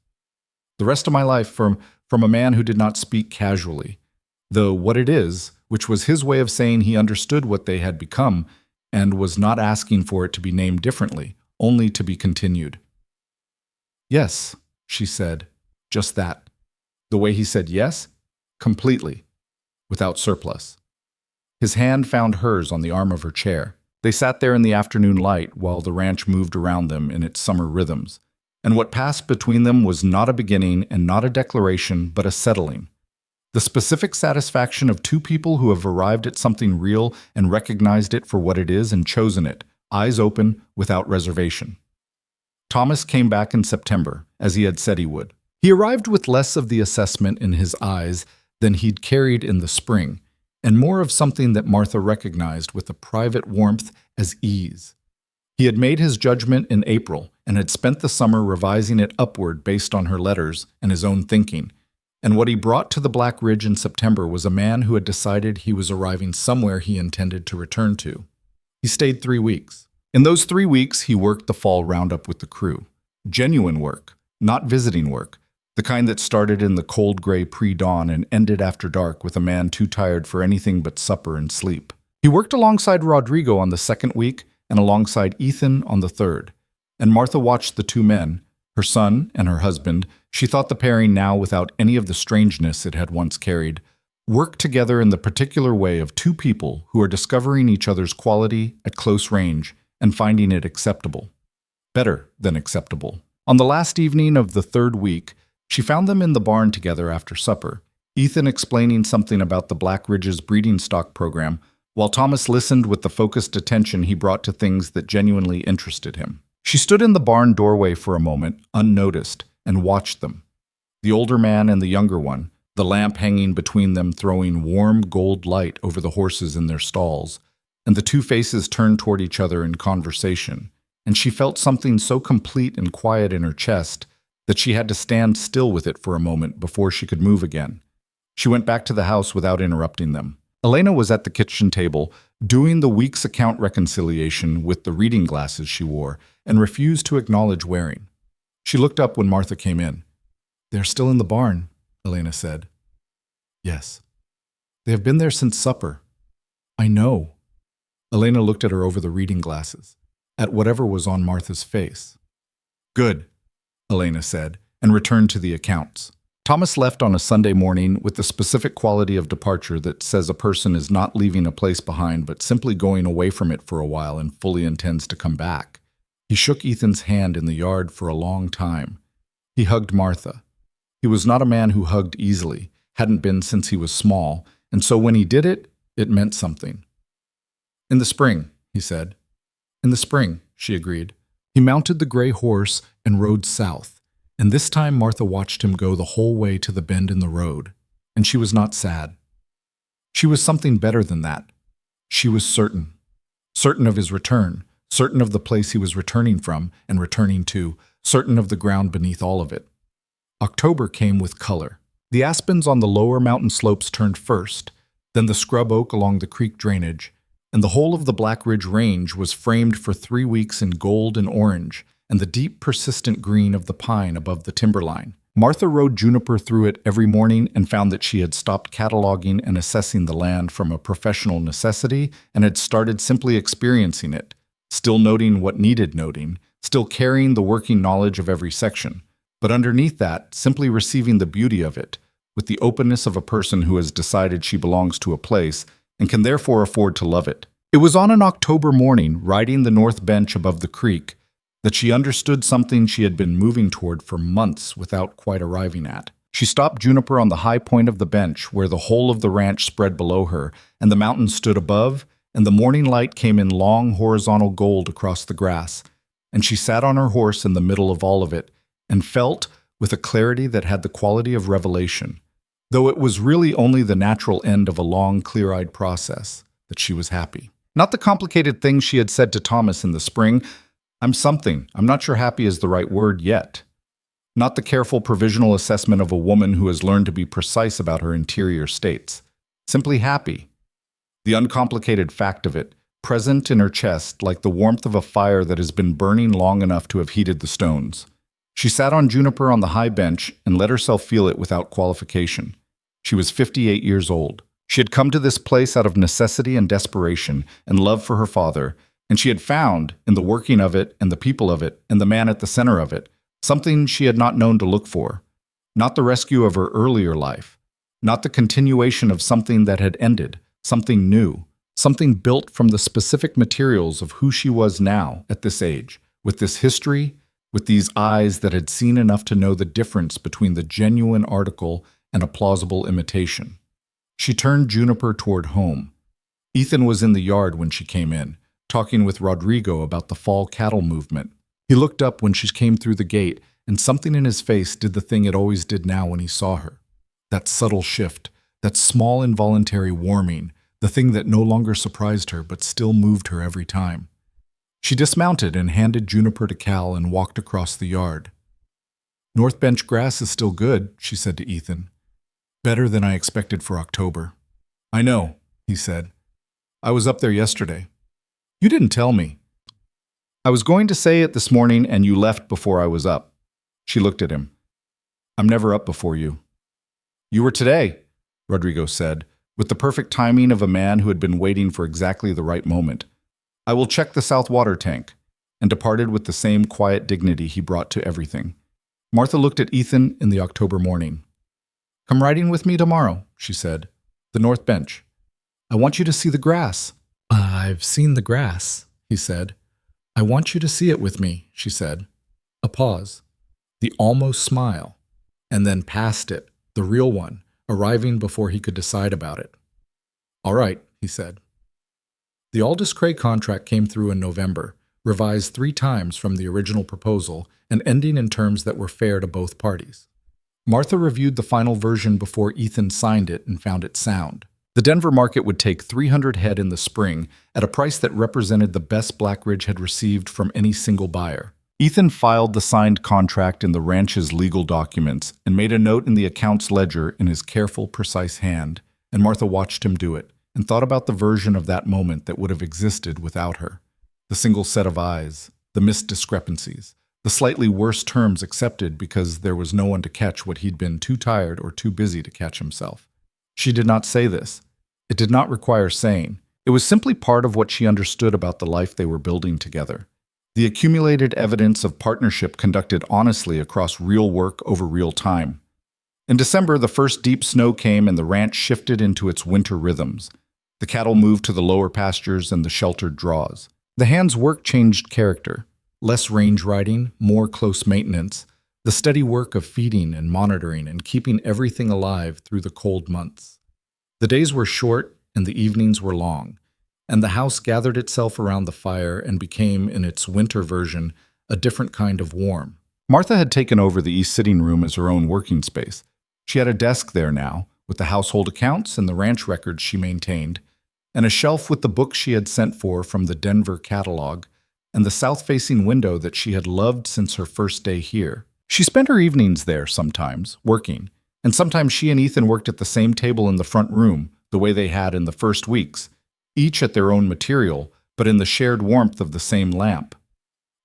The rest of my life from a man who did not speak casually. The "what it is," which was his way of saying he understood what they had become and was not asking for it to be named differently, only to be continued. "Yes," she said, just that. The way he said yes, completely, without surplus. His hand found hers on the arm of her chair. They sat there in the afternoon light while the ranch moved around them in its summer rhythms. And what passed between them was not a beginning and not a declaration, but a settling. The specific satisfaction of two people who have arrived at something real and recognized it for what it is and chosen it, eyes open, without reservation. Thomas came back in September, as he had said he would. He arrived with less of the assessment in his eyes than he'd carried in the spring, and more of something that Martha recognized with a private warmth as ease. He had made his judgment in April and had spent the summer revising it upward based on her letters and his own thinking, and what he brought to the Black Ridge in September was a man who had decided he was arriving somewhere he intended to return to. He stayed 3 weeks. In those 3 weeks, he worked the fall roundup with the crew. Genuine work, not visiting work, the kind that started in the cold gray pre-dawn and ended after dark with a man too tired for anything but supper and sleep. He worked alongside Rodrigo on the 2nd week and alongside Ethan on the 3rd. And Martha watched the two men, her son and her husband, she thought the pairing now without any of the strangeness it had once carried, work together in the particular way of two people who are discovering each other's quality at close range and finding it acceptable. Better than acceptable. On the last evening of the 3rd week, she found them in the barn together after supper, Ethan explaining something about the Black Ridge's breeding stock program, while Thomas listened with the focused attention he brought to things that genuinely interested him. She stood in the barn doorway for a moment, unnoticed, and watched them. The older man and the younger one, the lamp hanging between them throwing warm gold light over the horses in their stalls, and the two faces turned toward each other in conversation, and she felt something so complete and quiet in her chest that she had to stand still with it for a moment before she could move again. She went back to the house without interrupting them. Elena was at the kitchen table, doing the week's account reconciliation with the reading glasses she wore, and refused to acknowledge wearing. She looked up when Martha came in. "They're still in the barn," Elena said. "Yes. They have been there since supper." "I know." Elena looked at her over the reading glasses, at whatever was on Martha's face. "Good," Elena said, and returned to the accounts. Thomas left on a Sunday morning with the specific quality of departure that says a person is not leaving a place behind but simply going away from it for a while and fully intends to come back. He shook Ethan's hand in the yard for a long time. He hugged Martha. He was not a man who hugged easily, hadn't been since he was small, and so when he did it, it meant something. "In the spring," he said. "In the spring," she agreed. He mounted the gray horse and rode south, and this time Martha watched him go the whole way to the bend in the road, and she was not sad. She was something better than that. She was certain. Certain of his return, certain of the place he was returning from and returning to, certain of the ground beneath all of it. October came with color. The aspens on the lower mountain slopes turned first, then the scrub oak along the creek drainage, and the whole of the Black Ridge Range was framed for 3 weeks in gold and orange, and the deep, persistent green of the pine above the timberline. Martha rode Juniper through it every morning and found that she had stopped cataloging and assessing the land from a professional necessity and had started simply experiencing it, still noting what needed noting, still carrying the working knowledge of every section, but underneath that, simply receiving the beauty of it, with the openness of a person who has decided she belongs to a place and can therefore afford to love it. It was on an October morning, riding the north bench above the creek, that she understood something she had been moving toward for months without quite arriving at. She stopped Juniper on the high point of the bench where the whole of the ranch spread below her, and the mountains stood above, and the morning light came in long horizontal gold across the grass. And she sat on her horse in the middle of all of it, and felt, with a clarity that had the quality of revelation, though it was really only the natural end of a long, clear-eyed process, that she was happy. Not the complicated things she had said to Thomas in the spring, "I'm something, I'm not sure happy is the right word yet." Not the careful provisional assessment of a woman who has learned to be precise about her interior states. Simply happy. The uncomplicated fact of it, present in her chest like the warmth of a fire that has been burning long enough to have heated the stones. She sat on Juniper on the high bench and let herself feel it without qualification. She was 58 years old. She had come to this place out of necessity and desperation and love for her father, and she had found, in the working of it and the people of it and the man at the center of it, something she had not known to look for. Not the rescue of her earlier life. Not the continuation of something that had ended. Something new. Something built from the specific materials of who she was now at this age, with this history, with these eyes that had seen enough to know the difference between the genuine article and a plausible imitation. She turned Juniper toward home. Ethan was in the yard when she came in, talking with Rodrigo about the fall cattle movement. He looked up when she came through the gate, and something in his face did the thing it always did now when he saw her. That subtle shift, that small involuntary warming, the thing that no longer surprised her but still moved her every time. She dismounted and handed Juniper to Cal and walked across the yard. "North bench grass is still good," she said to Ethan. "Better than I expected for October." "I know," he said. "I was up there yesterday." "You didn't tell me." "I was going to say it this morning and you left before I was up." She looked at him. "I'm never up before you." "You were today," Rodrigo said, with the perfect timing of a man who had been waiting for exactly the right moment. "I will check the south water tank," and departed with the same quiet dignity he brought to everything. Martha looked at Ethan in the October morning. "Come riding with me tomorrow," she said. "The north bench. I want you to see the grass." "I've seen the grass," he said. "I want you to see it with me," she said. A pause. The almost smile. And then past it, the real one, arriving before he could decide about it. "All right," he said. The Aldous Cray contract came through in November, revised 3 times from the original proposal and ending in terms that were fair to both parties. Martha reviewed the final version before Ethan signed it and found it sound. The Denver market would take 300 head in the spring at a price that represented the best Blackridge had received from any single buyer. Ethan filed the signed contract in the ranch's legal documents and made a note in the account's ledger in his careful, precise hand, and Martha watched him do it and thought about the version of that moment that would have existed without her. The single set of eyes, the missed discrepancies, the slightly worse terms accepted because there was no one to catch what he'd been too tired or too busy to catch himself. She did not say this. It did not require saying. It was simply part of what she understood about the life they were building together. The accumulated evidence of partnership conducted honestly across real work over real time. In December, the first deep snow came and the ranch shifted into its winter rhythms. The cattle moved to the lower pastures and the sheltered draws. The hands' work changed character. Less range riding, more close maintenance, the steady work of feeding and monitoring and keeping everything alive through the cold months. The days were short and the evenings were long, and the house gathered itself around the fire and became, in its winter version, a different kind of warm. Martha had taken over the east sitting room as her own working space. She had a desk there now, with the household accounts and the ranch records she maintained, and a shelf with the books she had sent for from the Denver catalog, and the south-facing window that she had loved since her first day here. She spent her evenings there sometimes, working, and sometimes she and Ethan worked at the same table in the front room, the way they had in the first weeks, each at their own material, but in the shared warmth of the same lamp.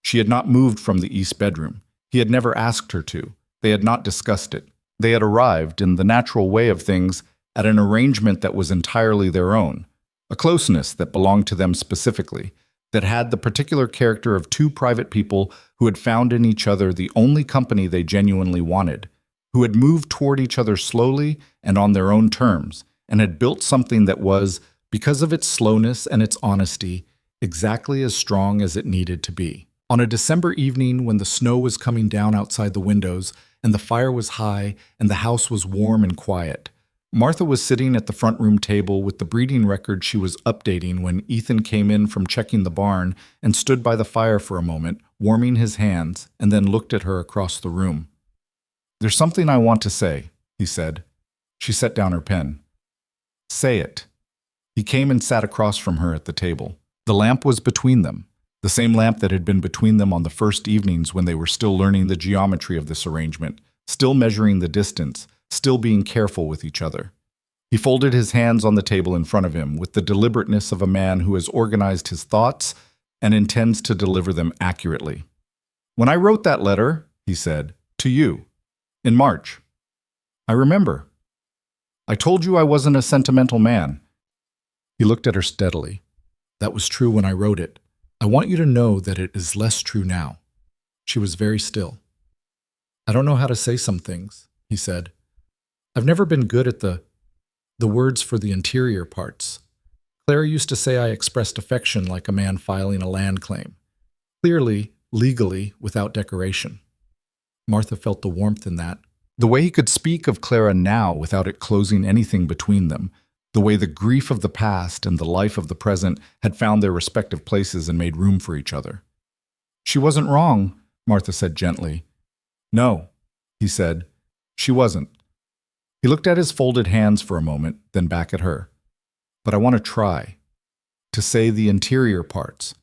She had not moved from the east bedroom. He had never asked her to. They had not discussed it. They had arrived, in the natural way of things, at an arrangement that was entirely their own, a closeness that belonged to them specifically, that had the particular character of 2 private people who had found in each other the only company they genuinely wanted, who had moved toward each other slowly and on their own terms, and had built something that was, because of its slowness and its honesty, exactly as strong as it needed to be. On a December evening when the snow was coming down outside the windows and the fire was high and the house was warm and quiet, Martha was sitting at the front room table with the breeding record she was updating when Ethan came in from checking the barn and stood by the fire for a moment, warming his hands, and then looked at her across the room. "There's something I want to say," he said. She set down her pen. "Say it." He came and sat across from her at the table. The lamp was between them, the same lamp that had been between them on the first evenings when they were still learning the geometry of this arrangement, still measuring the distance, still being careful with each other. He folded his hands on the table in front of him with the deliberateness of a man who has organized his thoughts and intends to deliver them accurately. "When I wrote that letter," he said, "to you, in March, I remember. I told you I wasn't a sentimental man." He looked at her steadily. "That was true when I wrote it. I want you to know that it is less true now." She was very still. "I don't know how to say some things," he said. "I've never been good at the words for the interior parts. Claire used to say I expressed affection like a man filing a land claim. Clearly, legally, without decoration." Martha felt the warmth in that. The way he could speak of Clara now without it closing anything between them, the way the grief of the past and the life of the present had found their respective places and made room for each other. "She wasn't wrong," Martha said gently. "No," he said, "she wasn't." He looked at his folded hands for a moment, then back at her. "But I want to try to say the interior parts.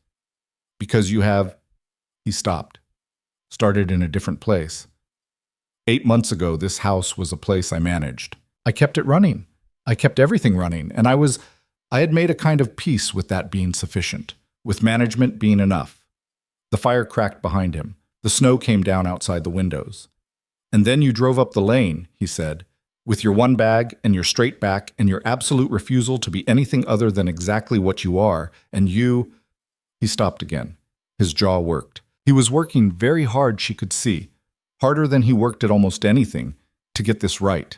Because you have—" He stopped, started in a different place. 8 months ago, this house was a place I managed. I kept it running. I kept everything running, and I had made a kind of peace with that being sufficient, with management being enough. The fire cracked behind him. The snow came down outside the windows. "And then you drove up the lane," he said, "with your one bag and your straight back and your absolute refusal to be anything other than exactly what you are, and you—" He stopped again. His jaw worked. He was working very hard, she could see, harder than he worked at almost anything, to get this right.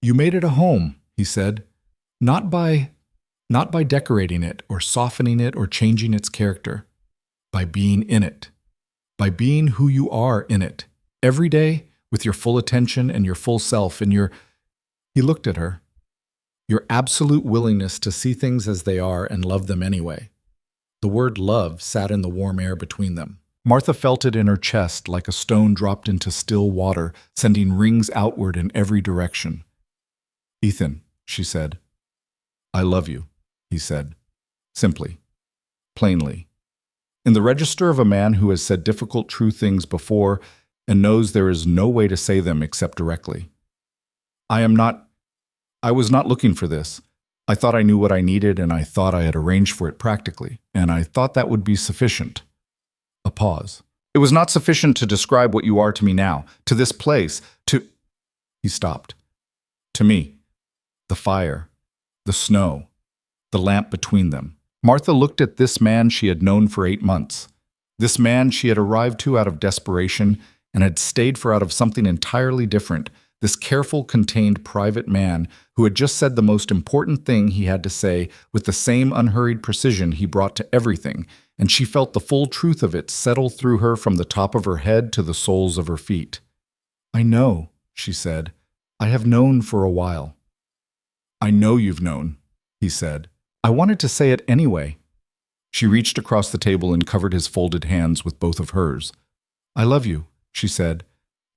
"You made it a home," he said, not by decorating it or softening it or changing its character, by being in it, by being who you are in it, every day, with your full attention and your full self and your—" He looked at her. "Your absolute willingness to see things as they are and love them anyway." The word love sat in the warm air between them. Martha felt it in her chest like a stone dropped into still water, sending rings outward in every direction. "Ethan," she said. "I love you," he said, simply, plainly. In the register of a man who has said difficult, true things before and knows there is no way to say them except directly. I was not looking for this. I thought I knew what I needed, and I thought I had arranged for it practically, and I thought that would be sufficient." A pause. "It was not sufficient to describe what you are to me now, to this place, to—" He stopped. "To me. The fire, the snow, the lamp between them." Martha looked at this man she had known for 8 months. This man she had arrived to out of desperation and had stayed for out of something entirely different, this careful, contained, private man who had just said the most important thing he had to say with the same unhurried precision he brought to everything, and she felt the full truth of it settle through her from the top of her head to the soles of her feet. "I know," she said. "I have known for a while." "I know you've known," he said. "I wanted to say it anyway." She reached across the table and covered his folded hands with both of hers. "I love you," she said.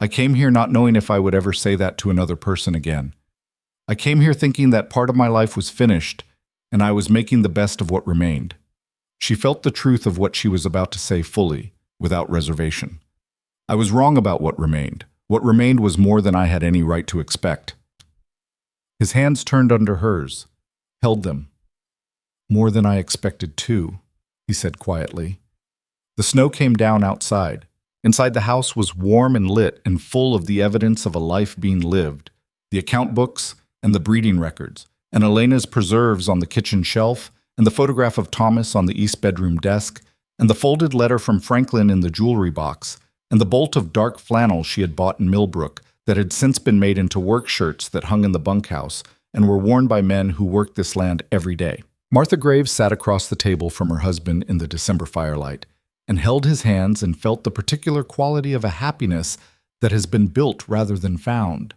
"I came here not knowing if I would ever say that to another person again. I came here thinking that part of my life was finished, and I was making the best of what remained." She felt the truth of what she was about to say fully, without reservation. "I was wrong about what remained. What remained was more than I had any right to expect." His hands turned under hers, held them. "More than I expected too," he said quietly. The snow came down outside. Inside the house was warm and lit and full of the evidence of a life being lived, the account books and the breeding records, and Elena's preserves on the kitchen shelf, and the photograph of Thomas on the east bedroom desk, and the folded letter from Franklin in the jewelry box, and the bolt of dark flannel she had bought in Millbrook that had since been made into work shirts that hung in the bunkhouse and were worn by men who worked this land every day. Martha Graves sat across the table from her husband in the December firelight. and held his hands and felt the particular quality of a happiness that has been built rather than found,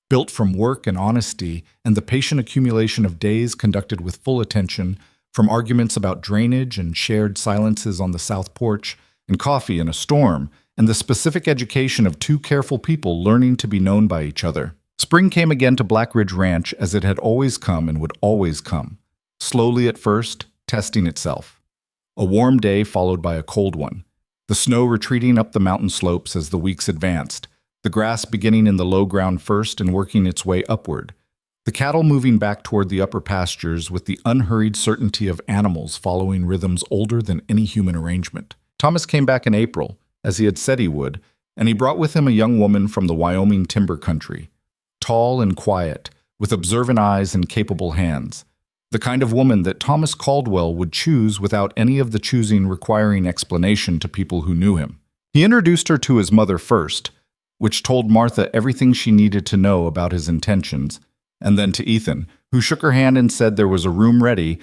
built from work and honesty and the patient accumulation of days conducted with full attention, from arguments about drainage and shared silences on the south porch, and coffee in a storm, and the specific education of two careful people learning to be known by each other. Spring came again to Black Ridge Ranch as it had always come and would always come, slowly at first, testing itself. A warm day followed by a cold one, the snow retreating up the mountain slopes as the weeks advanced, the grass beginning in the low ground first and working its way upward, the cattle moving back toward the upper pastures with the unhurried certainty of animals following rhythms older than any human arrangement. Thomas came back in April, as he had said he would, and he brought with him a young woman from the Wyoming timber country, tall and quiet, with observant eyes and capable hands, the kind of woman that Thomas Caldwell would choose without any of the choosing requiring explanation to people who knew him. He introduced her to his mother first, which told Martha everything she needed to know about his intentions, and then to Ethan, who shook her hand and said there was a room ready,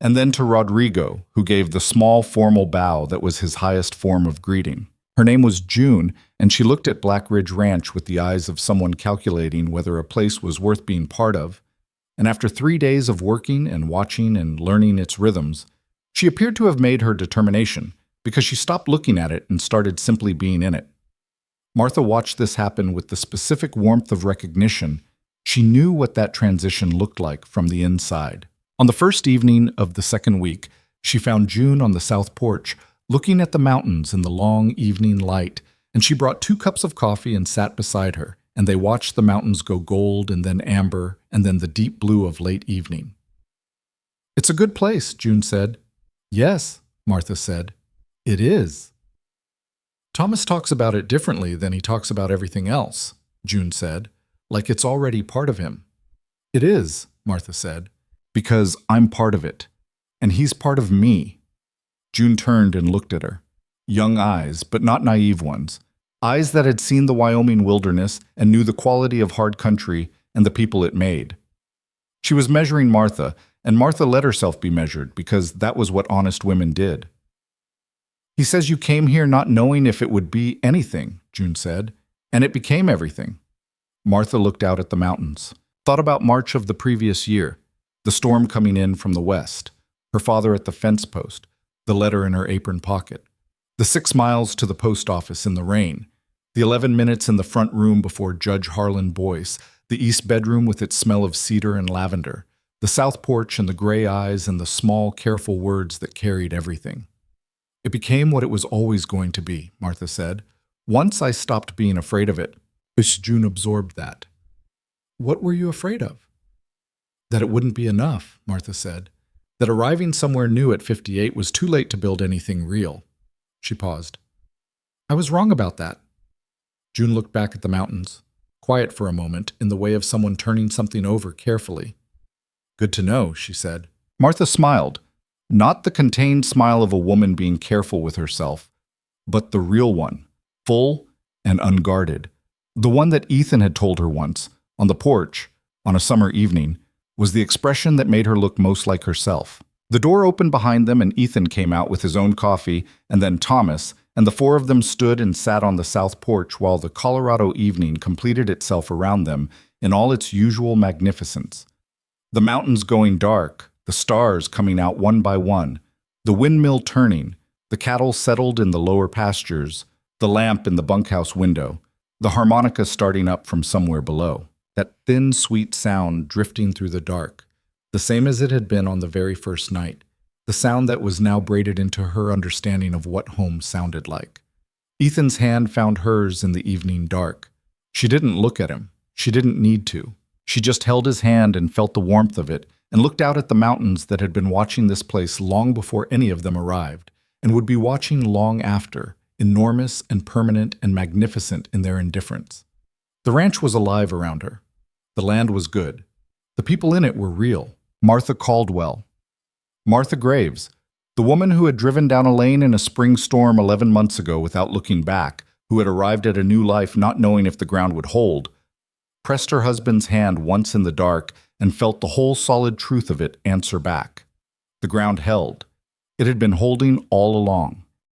and then to Rodrigo, who gave the small formal bow that was his highest form of greeting. Her name was June, and she looked at Black Ridge Ranch with the eyes of someone calculating whether a place was worth being part of, and after 3 days of working and watching and learning its rhythms, she appeared to have made her determination, because she stopped looking at it and started simply being in it. Martha watched this happen with the specific warmth of recognition. She knew what that transition looked like from the inside. On the first evening of the second week, she found June on the south porch, looking at the mountains in the long evening light, and she brought 2 cups of coffee and sat beside her, and they watched the mountains go gold and then amber and then the deep blue of late evening. "It's a good place," June said. "Yes," Martha said. "It is." "Thomas talks about it differently than he talks about everything else," June said, "like it's already part of him." "It is," Martha said, "because I'm part of it, and he's part of me." June turned and looked at her. Young eyes, but not naive ones. Eyes that had seen the Wyoming wilderness and knew the quality of hard country and the people it made. She was measuring Martha, and Martha let herself be measured because that was what honest women did. "He says you came here not knowing if it would be anything," June said, "and it became everything." Martha looked out at the mountains, thought about March of the previous year, the storm coming in from the west, her father at the fence post, the letter in her apron pocket, the 6 miles to the post office in the rain, the 11 minutes in the front room before Judge Harlan Boyce, the east bedroom with its smell of cedar and lavender, the south porch and the gray eyes and the small, careful words that carried everything. "It became what it was always going to be," Martha said. "Once I stopped being afraid of it." June absorbed that. "What were you afraid of?" "That it wouldn't be enough," Martha said. "That arriving somewhere new at 58 was too late to build anything real." She paused. "I was wrong about that." June looked back at the mountains, quiet for a moment, in the way of someone turning something over carefully. "Good to know," she said. Martha smiled, not the contained smile of a woman being careful with herself, but the real one, full and unguarded. The one that Ethan had told her once, on the porch, on a summer evening, was the expression that made her look most like herself. The door opened behind them and Ethan came out with his own coffee, and then Thomas, and the 4 of them stood and sat on the south porch while the Colorado evening completed itself around them in all its usual magnificence. The mountains going dark, the stars coming out one by one, the windmill turning, the cattle settled in the lower pastures, the lamp in the bunkhouse window, the harmonica starting up from somewhere below. That thin, sweet sound drifting through the dark, the same as it had been on the very first night, the sound that was now braided into her understanding of what home sounded like. Ethan's hand found hers in the evening dark. She didn't look at him. She didn't need to. She just held his hand and felt the warmth of it and looked out at the mountains that had been watching this place long before any of them arrived and would be watching long after, enormous and permanent and magnificent in their indifference. The ranch was alive around her. The land was good. The people in it were real. Martha Caldwell. Martha Graves, the woman who had driven down a lane in a spring storm 11 months ago without looking back, who had arrived at a new life not knowing if the ground would hold, pressed her husband's hand once in the dark and felt the whole solid truth of it answer back. The ground held. It had been holding all along.